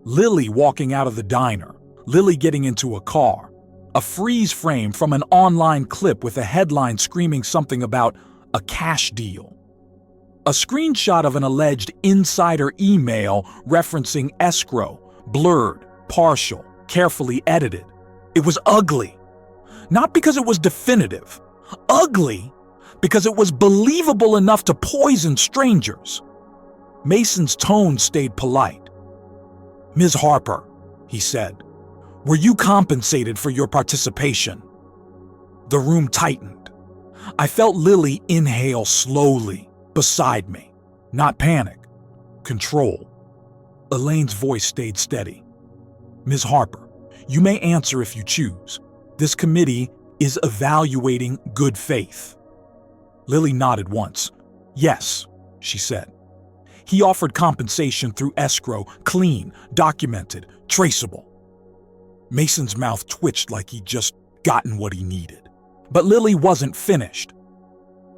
S1: Lily walking out of the diner. Lily getting into a car. A freeze frame from an online clip with a headline screaming something about a cash deal. A screenshot of an alleged insider email referencing escrow, blurred, partial, carefully edited. It was ugly. Not because it was definitive. Ugly because it was believable enough to poison strangers. Mason's tone stayed polite. "Ms. Harper," he said, "were you compensated for your participation?" The room tightened. I felt Lily inhale slowly beside me. Not panic, control. Elaine's voice stayed steady. "Ms. Harper, you may answer if you choose. This committee is evaluating good faith." Lily nodded once. "Yes," she said. "He offered compensation through escrow, clean, documented, traceable." Mason's mouth twitched like he'd just gotten what he needed. But Lily wasn't finished.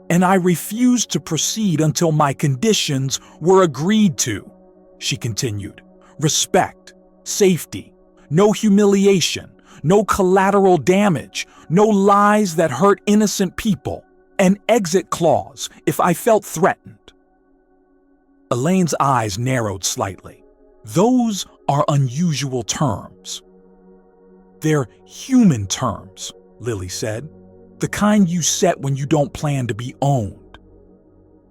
S1: "And I refused to proceed until my conditions were agreed to," she continued. "Respect, safety, no humiliation, no collateral damage, no lies that hurt innocent people, an exit clause if I felt threatened." Elaine's eyes narrowed slightly. "Those are unusual terms." "They're human terms," Lily said. "The kind you set when you don't plan to be owned."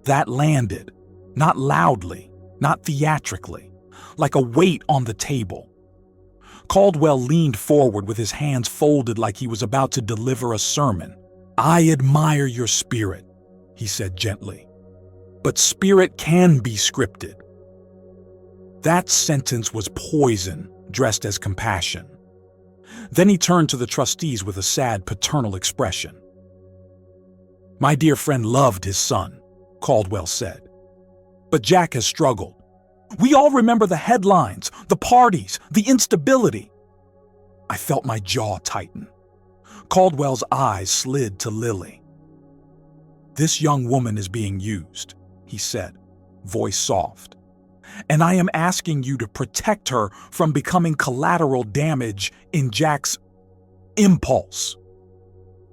S1: That landed, not loudly, not theatrically, like a weight on the table. Caldwell leaned forward with his hands folded like he was about to deliver a sermon. "I admire your spirit," he said gently. "But spirit can be scripted." That sentence was poison dressed as compassion. Then he turned to the trustees with a sad paternal expression. "My dear friend loved his son," Caldwell said. "But Jack has struggled. We all remember the headlines, the parties, the instability." I felt my jaw tighten. Caldwell's eyes slid to Lily. "This young woman is being used," he said, voice soft. "And I am asking you to protect her from becoming collateral damage in Jack's impulse."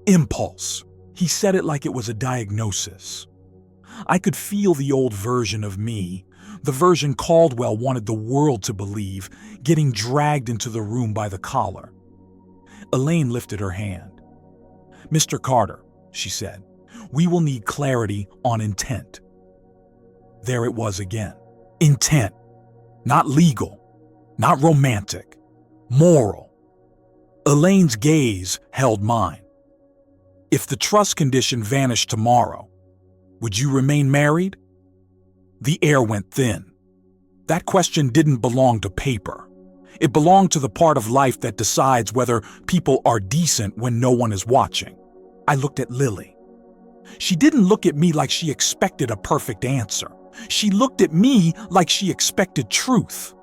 S1: Impulse. He said it like it was a diagnosis. I could feel the old version of me, the version Caldwell wanted the world to believe, getting dragged into the room by the collar. Elaine lifted her hand. "Mr. Carter," she said, "we will need clarity on intent." There it was again. Intent. Not legal. Not romantic. Moral. Elaine's gaze held mine. "If the trust condition vanished tomorrow, would you remain married?" The air went thin. That question didn't belong to paper. It belonged to the part of life that decides whether people are decent when no one is watching. I looked at Lily. She didn't look at me like she expected a perfect answer. She looked at me like she expected truth.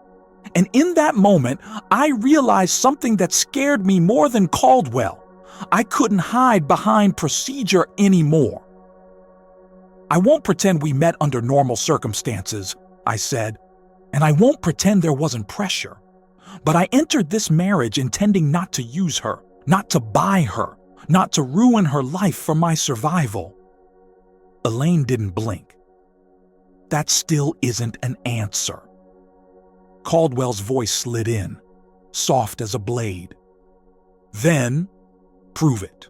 S1: And in that moment, I realized something that scared me more than Caldwell. I couldn't hide behind procedure anymore. "I won't pretend we met under normal circumstances," I said, "and I won't pretend there wasn't pressure. But I entered this marriage intending not to use her, not to buy her, not to ruin her life for my survival." Elaine didn't blink. "That still isn't an answer." Caldwell's voice slid in, soft as a blade. "Then, prove it."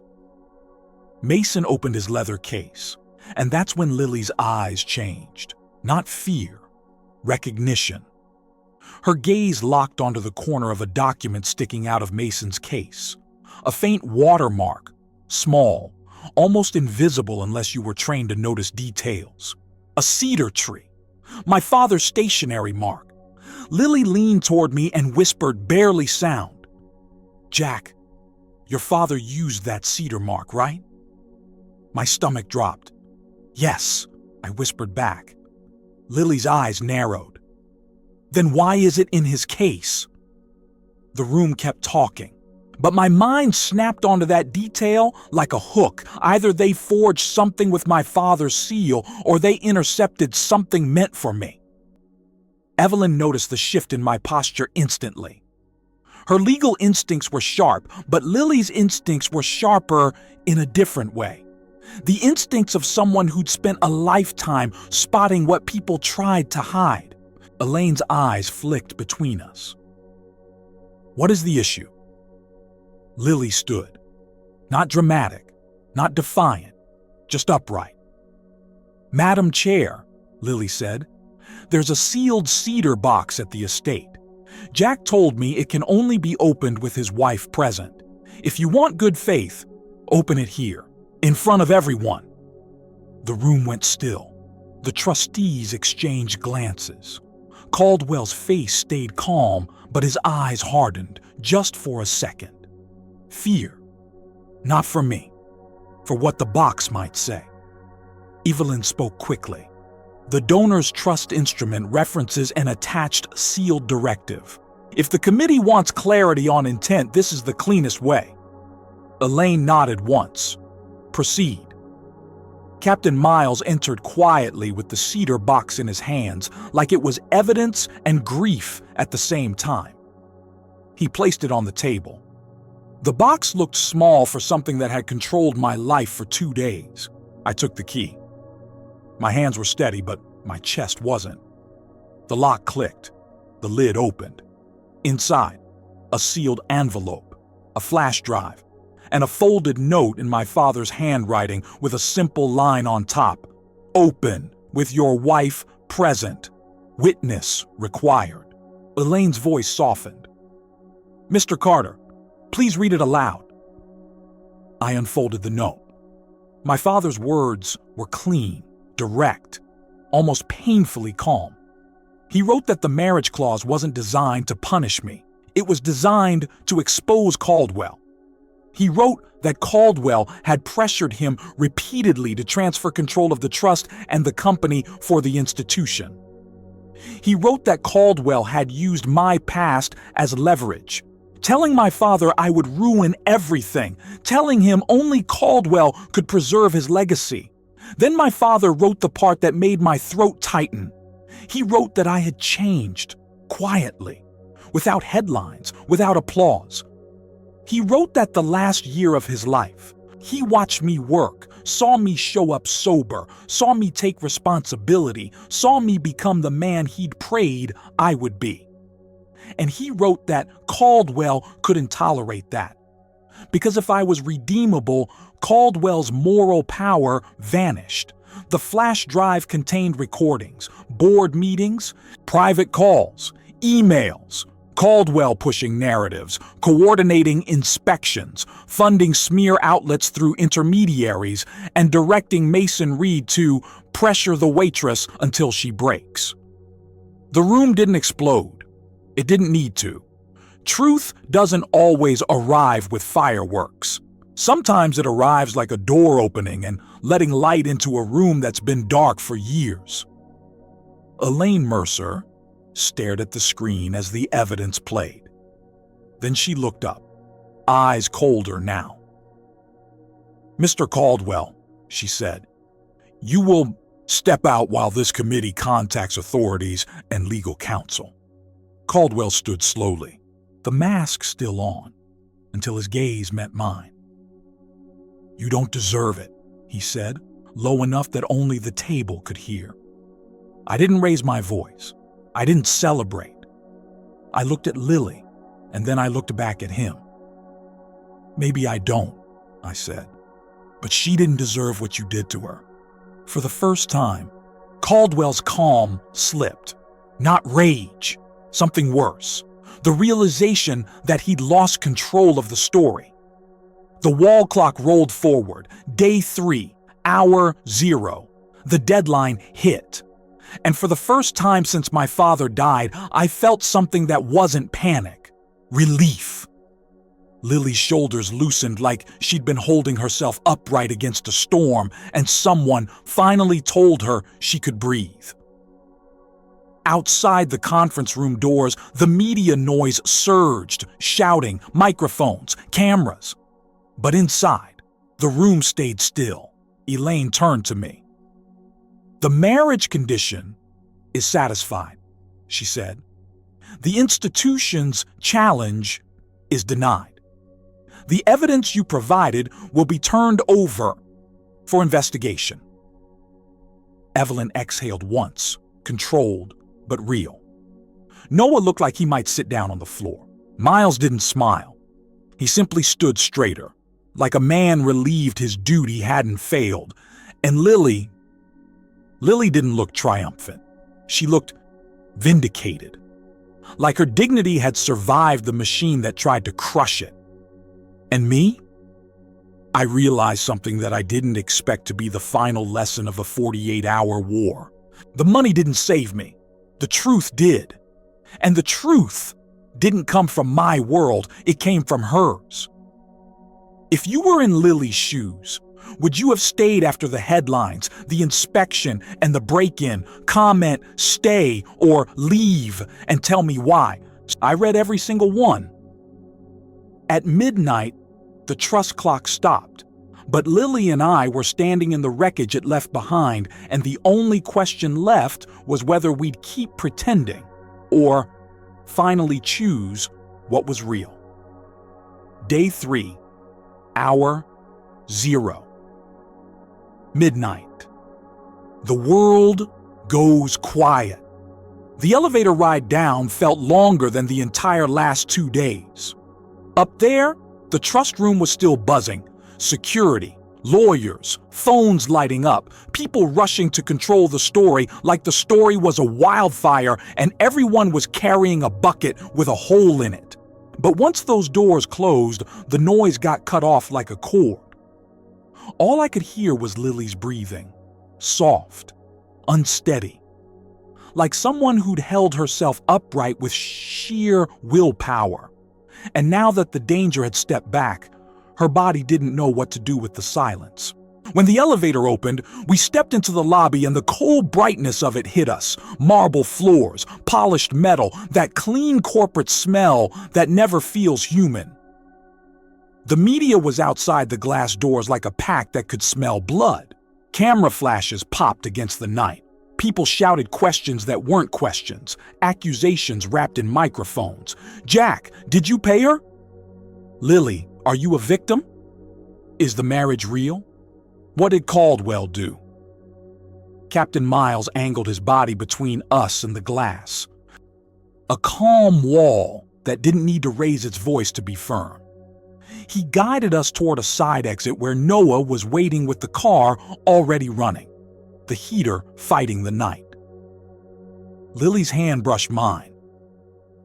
S1: Mason opened his leather case, and that's when Lily's eyes changed. Not fear, recognition. Her gaze locked onto the corner of a document sticking out of Mason's case. A faint watermark, small, almost invisible unless you were trained to notice details. A cedar tree. My father's stationery mark. Lily leaned toward me and whispered, barely sound, "Jack, your father used that cedar mark, right?" My stomach dropped. "Yes," I whispered back. Lily's eyes narrowed. "Then why is it in his case?" The room kept talking, but my mind snapped onto that detail like a hook. Either they forged something with my father's seal or they intercepted something meant for me. Evelyn noticed the shift in my posture instantly. Her legal instincts were sharp, but Lily's instincts were sharper in a different way. The instincts of someone who'd spent a lifetime spotting what people tried to hide. Elaine's eyes flicked between us. "What is the issue?" Lily stood. Not dramatic, not defiant, just upright. "Madam Chair," Lily said, "there's a sealed cedar box at the estate. Jack told me it can only be opened with his wife present. If you want good faith, open it here, in front of everyone." The room went still. The trustees exchanged glances. Caldwell's face stayed calm, but his eyes hardened, just for a second. Fear. Not for me. For what the box might say. Evelyn spoke quickly. The donor's trust instrument references an attached sealed directive. If the committee wants clarity on intent, this is the cleanest way. Elaine nodded once. "Proceed." Captain Miles entered quietly with the cedar box in his hands, like it was evidence and grief at the same time. He placed it on the table. The box looked small for something that had controlled my life for 2 days. I took the key. My hands were steady, but my chest wasn't. The lock clicked. The lid opened. Inside, a sealed envelope, a flash drive, and a folded note in my father's handwriting with a simple line on top. "Open with your wife present. Witness required." Elaine's voice softened. "Mr. Carter, please read it aloud." I unfolded the note. My father's words were clean, direct, almost painfully calm. He wrote that the marriage clause wasn't designed to punish me. It was designed to expose Caldwell. He wrote that Caldwell had pressured him repeatedly to transfer control of the trust and the company for the institution. He wrote that Caldwell had used my past as leverage, telling my father I would ruin everything, telling him only Caldwell could preserve his legacy. Then my father wrote the part that made my throat tighten. He wrote that I had changed, quietly, without headlines, without applause. He wrote that the last year of his life, he watched me work, saw me show up sober, saw me take responsibility, saw me become the man he'd prayed I would be. And he wrote that Caldwell couldn't tolerate that. Because if I was redeemable, Caldwell's moral power vanished. The flash drive contained recordings, board meetings, private calls, emails, Caldwell pushing narratives, coordinating inspections, funding smear outlets through intermediaries, and directing Mason Reed to pressure the waitress until she breaks. The room didn't explode. It didn't need to. Truth doesn't always arrive with fireworks. Sometimes it arrives like a door opening and letting light into a room that's been dark for years. Elaine Mercer stared at the screen as the evidence played. Then she looked up, eyes colder now. "Mr. Caldwell," she said, "you will step out while this committee contacts authorities and legal counsel." Caldwell stood slowly, the mask still on, until his gaze met mine. "You don't deserve it," he said, low enough that only the table could hear. I didn't raise my voice. I didn't celebrate. I looked at Lily, and then I looked back at him. "Maybe I don't," I said, "but she didn't deserve what you did to her." For the first time, Caldwell's calm slipped. Not rage, something worse. The realization that he'd lost control of the story. The wall clock rolled forward. Day 3, hour 0. The deadline hit. And for the first time since my father died, I felt something that wasn't panic. Relief. Lily's shoulders loosened like she'd been holding herself upright against a storm, and someone finally told her she could breathe. Outside the conference room doors, the media noise surged, shouting, microphones, cameras. But inside, the room stayed still. Elaine turned to me. "The marriage condition is satisfied," she said. The institution's challenge is denied. The evidence you provided will be turned over for investigation. Evelyn exhaled once, controlled but real. Noah looked like he might sit down on the floor. Miles didn't smile. He simply stood straighter, like a man relieved his duty hadn't failed. And Lily didn't look triumphant. She looked vindicated, like her dignity had survived the machine that tried to crush it. And me? I realized something that I didn't expect to be the final lesson of a 48-hour war. The money didn't save me. The truth did. And the truth didn't come from my world, it came from hers. If you were in Lily's shoes, would you have stayed after the headlines, the inspection, and the break-in, comment, stay, or leave, and tell me why? I read every single one. At midnight, the trust clock stopped, but Lily and I were standing in the wreckage it left behind, and the only question left was whether we'd keep pretending or finally choose what was real. Day 3, hour 0. Midnight. The world goes quiet. The elevator ride down felt longer than the entire last 2 days. Up there, the trust room was still buzzing. Security, lawyers, phones lighting up, people rushing to control the story like the story was a wildfire and everyone was carrying a bucket with a hole in it. But once those doors closed, the noise got cut off like a cord. All I could hear was Lily's breathing, soft, unsteady, like someone who'd held herself upright with sheer willpower. And now that the danger had stepped back, her body didn't know what to do with the silence. When the elevator opened, we stepped into the lobby and the cold brightness of it hit us. Marble floors, polished metal, that clean corporate smell that never feels human. The media was outside the glass doors like a pack that could smell blood. Camera flashes popped against the night. People shouted questions that weren't questions, accusations wrapped in microphones. Jack, did you pay her? Lily, are you a victim? Is the marriage real? What did Caldwell do? Captain Miles angled his body between us and the glass. A calm wall that didn't need to raise its voice to be firm. He guided us toward a side exit where Noah was waiting with the car already running, the heater fighting the night. Lily's hand brushed mine.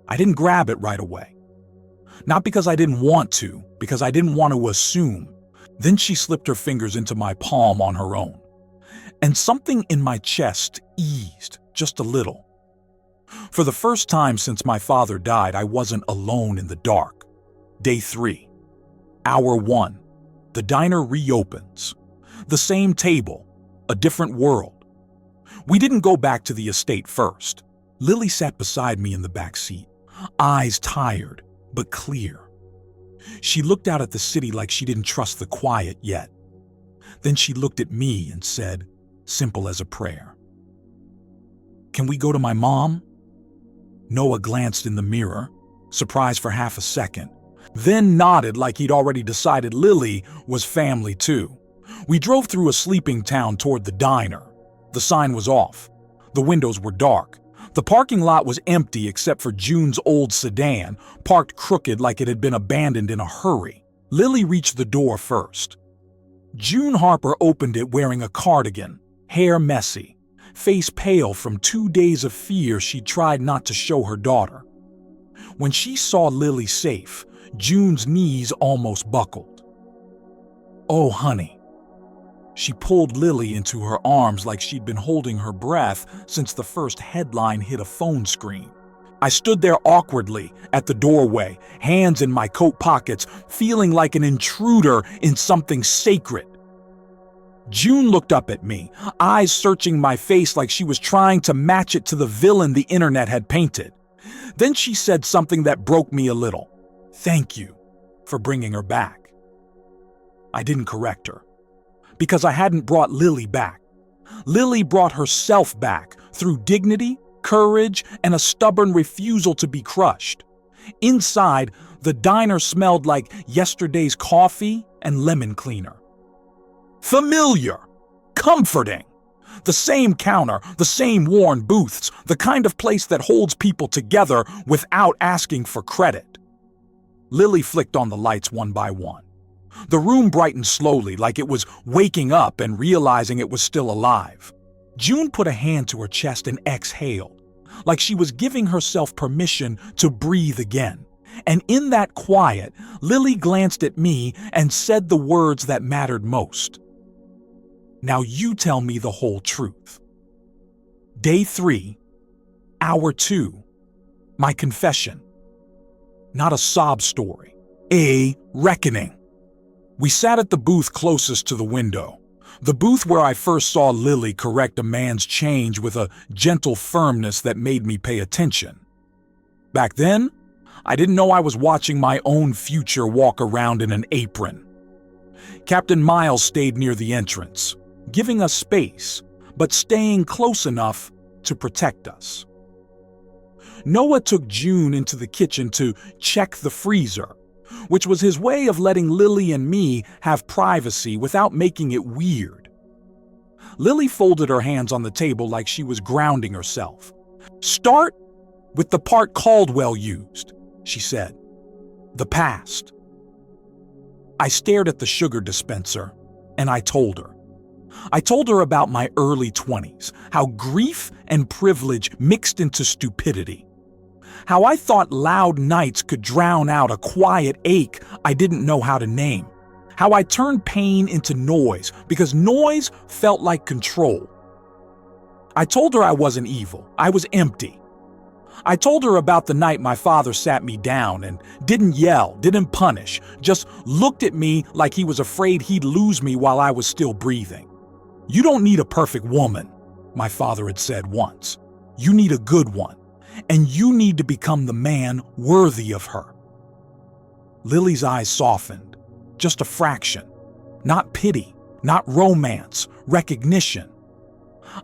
S1: I didn't grab it right away. Not because I didn't want to, because I didn't want to assume. Then she slipped her fingers into my palm on her own. And something in my chest eased just a little. For the first time since my father died, I wasn't alone in the dark. Day 3, hour 1. The diner reopens. The same table, a different world. We didn't go back to the estate first. Lily sat beside me in the back seat, eyes tired but clear. She looked out at the city like she didn't trust the quiet yet. Then she looked at me and said, simple as a prayer, "Can we go to my mom?" Noah glanced in the mirror, surprised for half a second, then nodded like he'd already decided Lily was family too. We drove through a sleeping town toward the diner. The sign was off. The windows were dark. The parking lot was empty except for June's old sedan, parked crooked like it had been abandoned in a hurry. Lily reached the door first. June Harper opened it wearing a cardigan, hair messy, face pale from 2 days of fear she tried not to show her daughter. When she saw Lily safe, June's knees almost buckled. "Oh, honey." She pulled Lily into her arms like she'd been holding her breath since the first headline hit a phone screen. I stood there awkwardly at the doorway, hands in my coat pockets, feeling like an intruder in something sacred. June looked up at me, eyes searching my face like she was trying to match it to the villain the internet had painted. Then she said something that broke me a little. "Thank you for bringing her back." I didn't correct her, because I hadn't brought Lily back. Lily brought herself back through dignity courage, and a stubborn refusal to be crushed. Inside, the diner smelled like yesterday's coffee and lemon cleaner. Familiar, comforting. The same counter, the same worn booths, the kind of place that holds people together without asking for credit. Lily flicked on the lights one by one. The room brightened slowly, like it was waking up and realizing it was still alive. June put a hand to her chest and exhaled, like she was giving herself permission to breathe again. And in that quiet, Lily glanced at me and said the words that mattered most. Now you tell me the whole truth. Day 3, hour 2, my confession. Not a sob story, a reckoning. We sat at the booth closest to the window, the booth where I first saw Lily correct a man's change with a gentle firmness that made me pay attention. Back then, I didn't know I was watching my own future walk around in an apron. Captain Miles stayed near the entrance, giving us space, but staying close enough to protect us. Noah took June into the kitchen to check the freezer, which was his way of letting Lily and me have privacy without making it weird. Lily folded her hands on the table like she was grounding herself. "Start with the part Caldwell used," she said. "The past." I stared at the sugar dispenser, and I told her. I told her about my early 20s, how grief and privilege mixed into stupidity. How I thought loud nights could drown out a quiet ache I didn't know how to name. How I turned pain into noise because noise felt like control. I told her I wasn't evil, I was empty. I told her about the night my father sat me down and didn't yell, didn't punish, just looked at me like he was afraid he'd lose me while I was still breathing. "You don't need a perfect woman," my father had said once. "You need a good one, and you need to become the man worthy of her." Lily's eyes softened, just a fraction. Not pity, not romance, recognition.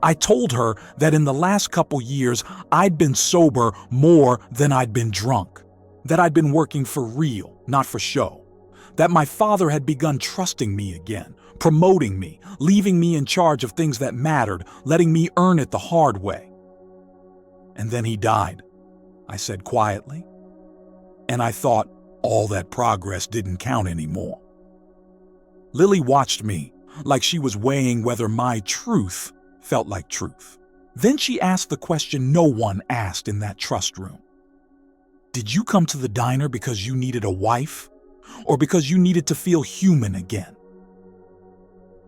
S1: I told her that in the last couple years I'd been sober more than I'd been drunk, that I'd been working for real, not for show, that my father had begun trusting me again, promoting me, leaving me in charge of things that mattered, letting me earn it the hard way. "And then he died," I said quietly. And I thought all that progress didn't count anymore. Lily watched me like she was weighing whether my truth felt like truth. Then she asked the question no one asked in that trust room. "Did you come to the diner because you needed a wife, or because you needed to feel human again?"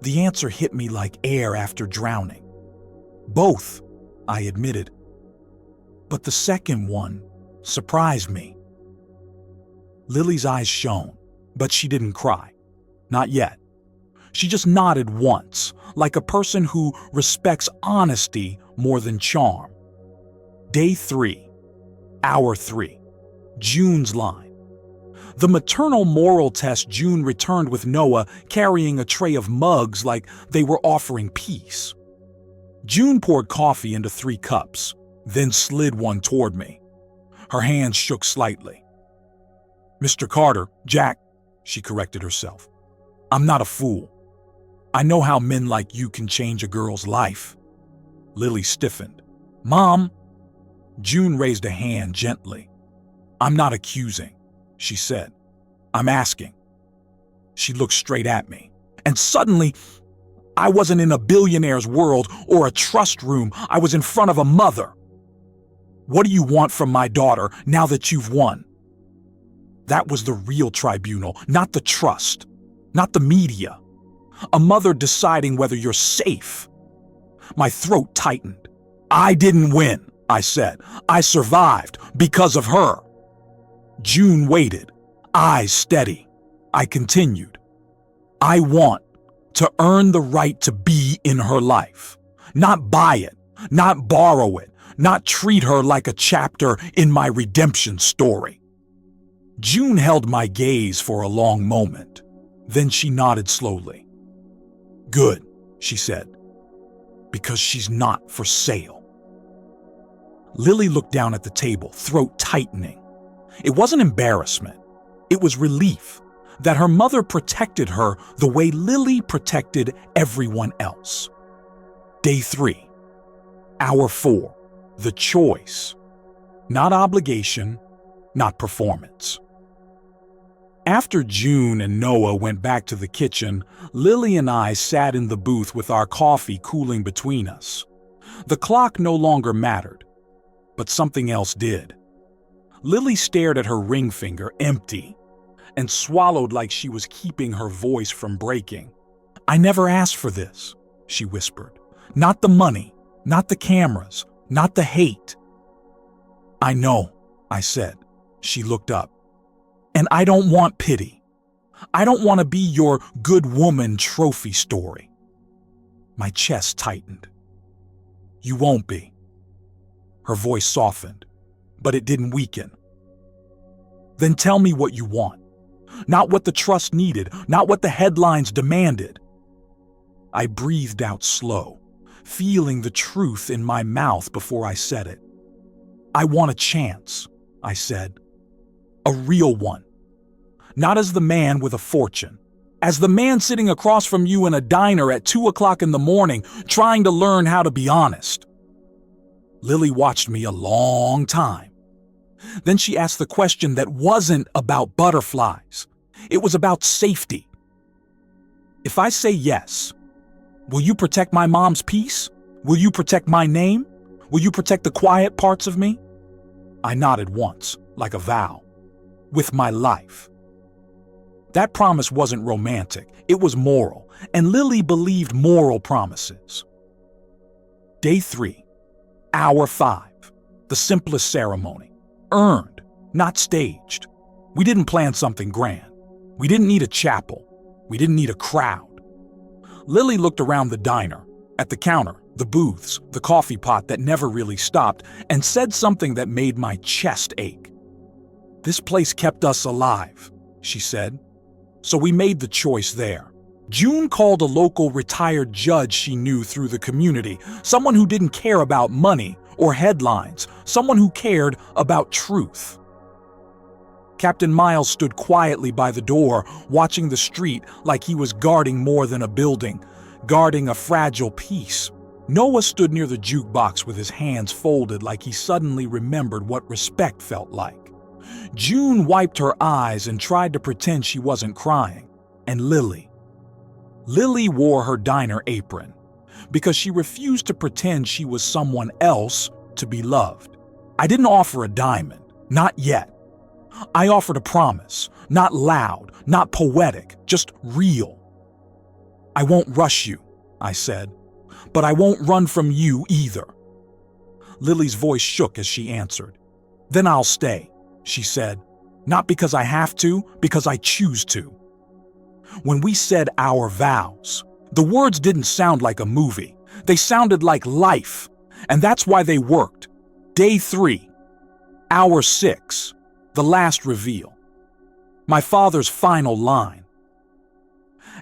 S1: The answer hit me like air after drowning. "Both," I admitted. But the second one surprised me. Lily's eyes shone, but she didn't cry. Not yet. She just nodded once, like a person who respects honesty more than charm. Day 3, hour 3, June's line. The maternal moral test June returned with Noah carrying a tray of mugs like they were offering peace. June poured coffee into 3 cups, then slid one toward me. Her hands shook slightly. "Mr. Carter, Jack," she corrected herself. "I'm not a fool. I know how men like you can change a girl's life." Lily stiffened. "Mom!" June raised a hand gently. "I'm not accusing," she said. "I'm asking." She looked straight at me, and suddenly, I wasn't in a billionaire's world or a trust room. I was in front of a mother. "What do you want from my daughter now that you've won?" That was the real tribunal, not the trust, not the media. A mother deciding whether you're safe. My throat tightened. "I didn't win," I said. "I survived because of her." June waited, eyes steady. I continued. "I want to earn the right to be in her life. Not buy it, not borrow it, not treat her like a chapter in my redemption story." June held my gaze for a long moment. Then she nodded slowly. "Good," she said, "because she's not for sale." Lily looked down at the table, throat tightening. It wasn't embarrassment. It was relief that her mother protected her the way Lily protected everyone else. Day 3, hour 4, the choice. Not obligation, not performance. After June and Noah went back to the kitchen, Lily and I sat in the booth with our coffee cooling between us. The clock no longer mattered, but something else did. Lily stared at her ring finger, empty, and swallowed like she was keeping her voice from breaking. "I never asked for this," she whispered. "Not the money, not the cameras, not the hate." "I know," I said. She looked up. "And I don't want pity. I don't want to be your good woman trophy story." My chest tightened. "You won't be." Her voice softened, but it didn't weaken. "Then tell me what you want. Not what the trust needed, not what the headlines demanded." I breathed out slow, feeling the truth in my mouth before I said it. "I want a chance," I said. "A real one. Not as the man with a fortune. As the man sitting across from you in a diner at 2 o'clock in the morning trying to learn how to be honest." Lily watched me a long time. Then she asked the question that wasn't about butterflies. It was about safety. "If I say yes, will you protect my mom's peace? Will you protect my name? Will you protect the quiet parts of me?" I nodded once, like a vow. "With my life." That promise wasn't romantic, it was moral, and Lily believed moral promises. Day 3, hour 5, the simplest ceremony. Earned, not staged. We didn't plan something grand. We didn't need a chapel. We didn't need a crowd. Lily looked around the diner, at the counter, the booths, the coffee pot that never really stopped, and said something that made my chest ache. "This place kept us alive," she said. "So we made the choice there." June called a local retired judge she knew through the community, someone who didn't care about money or headlines, someone who cared about truth. Captain Miles stood quietly by the door, watching the street like he was guarding more than a building, guarding a fragile peace. Noah stood near the jukebox with his hands folded like he suddenly remembered what respect felt like. June wiped her eyes and tried to pretend she wasn't crying. And Lily wore her diner apron because she refused to pretend she was someone else to be loved. I didn't offer a diamond, not yet. I offered a promise, not loud, not poetic, just real. "I won't rush you," I said, "but I won't run from you either." Lily's voice shook as she answered. "Then I'll stay," she said, "not because I have to, because I choose to." When we said our vows, the words didn't sound like a movie. They sounded like life, and that's why they worked. Day 3, hour 6, the last reveal. My father's final line.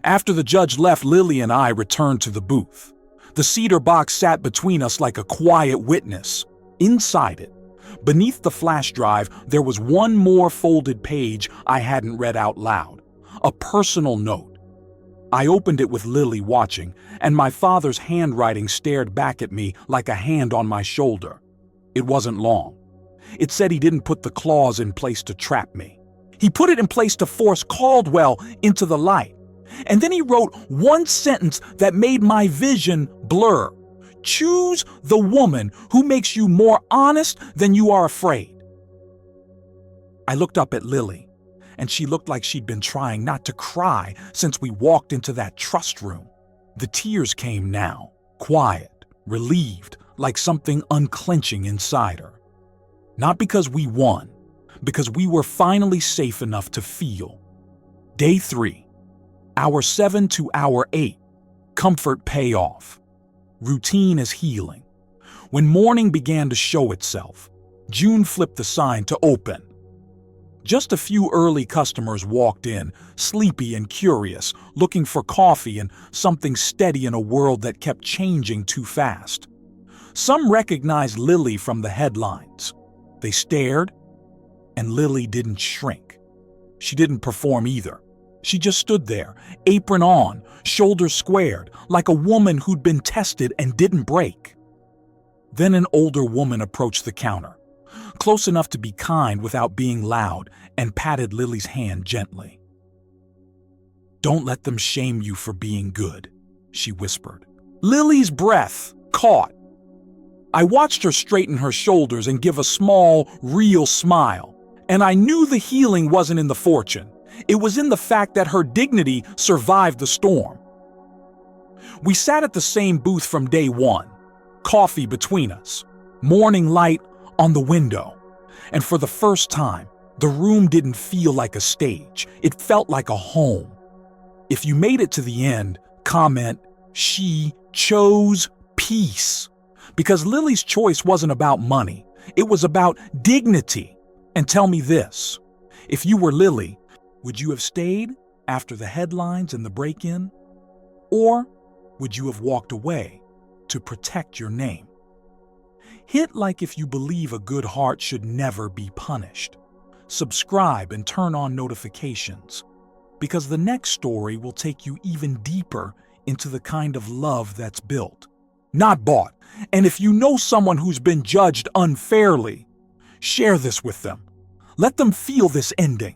S1: After the judge left, Lily and I returned to the booth. The cedar box sat between us like a quiet witness. Inside it, beneath the flash drive, there was one more folded page I hadn't read out loud. A personal note. I opened it with Lily watching, and my father's handwriting stared back at me like a hand on my shoulder. It wasn't long. It said he didn't put the clause in place to trap me. He put it in place to force Caldwell into the light. And then he wrote one sentence that made my vision blur. "Choose the woman who makes you more honest than you are afraid." I looked up at Lily, and she looked like she'd been trying not to cry since we walked into that trust room. The tears came now, quiet, relieved, like something unclenching inside her. Not because we won, because we were finally safe enough to feel. Day 3, hour 7 to hour 8, comfort payoff. Routine is healing. When morning began to show itself, June flipped the sign to open. Just a few early customers walked in, sleepy and curious, looking for coffee and something steady in a world that kept changing too fast. Some recognized Lily from the headlines. They stared, and Lily didn't shrink. She didn't perform either. She just stood there, apron on, shoulders squared, like a woman who'd been tested and didn't break. Then an older woman approached the counter, close enough to be kind without being loud, and patted Lily's hand gently. "Don't let them shame you for being good," she whispered. Lily's breath caught. I watched her straighten her shoulders and give a small, real smile, and I knew the healing wasn't in the fortune. It was in the fact that her dignity survived the storm. We sat at the same booth from day one, coffee between us, morning light on the window, and for the first time, the room didn't feel like a stage. It felt like a home. If you made it to the end, comment, "She chose peace." Because Lily's choice wasn't about money. It was about dignity. And tell me this, if you were Lily, would you have stayed after the headlines and the break-in? Or would you have walked away to protect your name? Hit like if you believe a good heart should never be punished. Subscribe and turn on notifications, because the next story will take you even deeper into the kind of love that's built, not bought. And if you know someone who's been judged unfairly, share this with them. Let them feel this ending.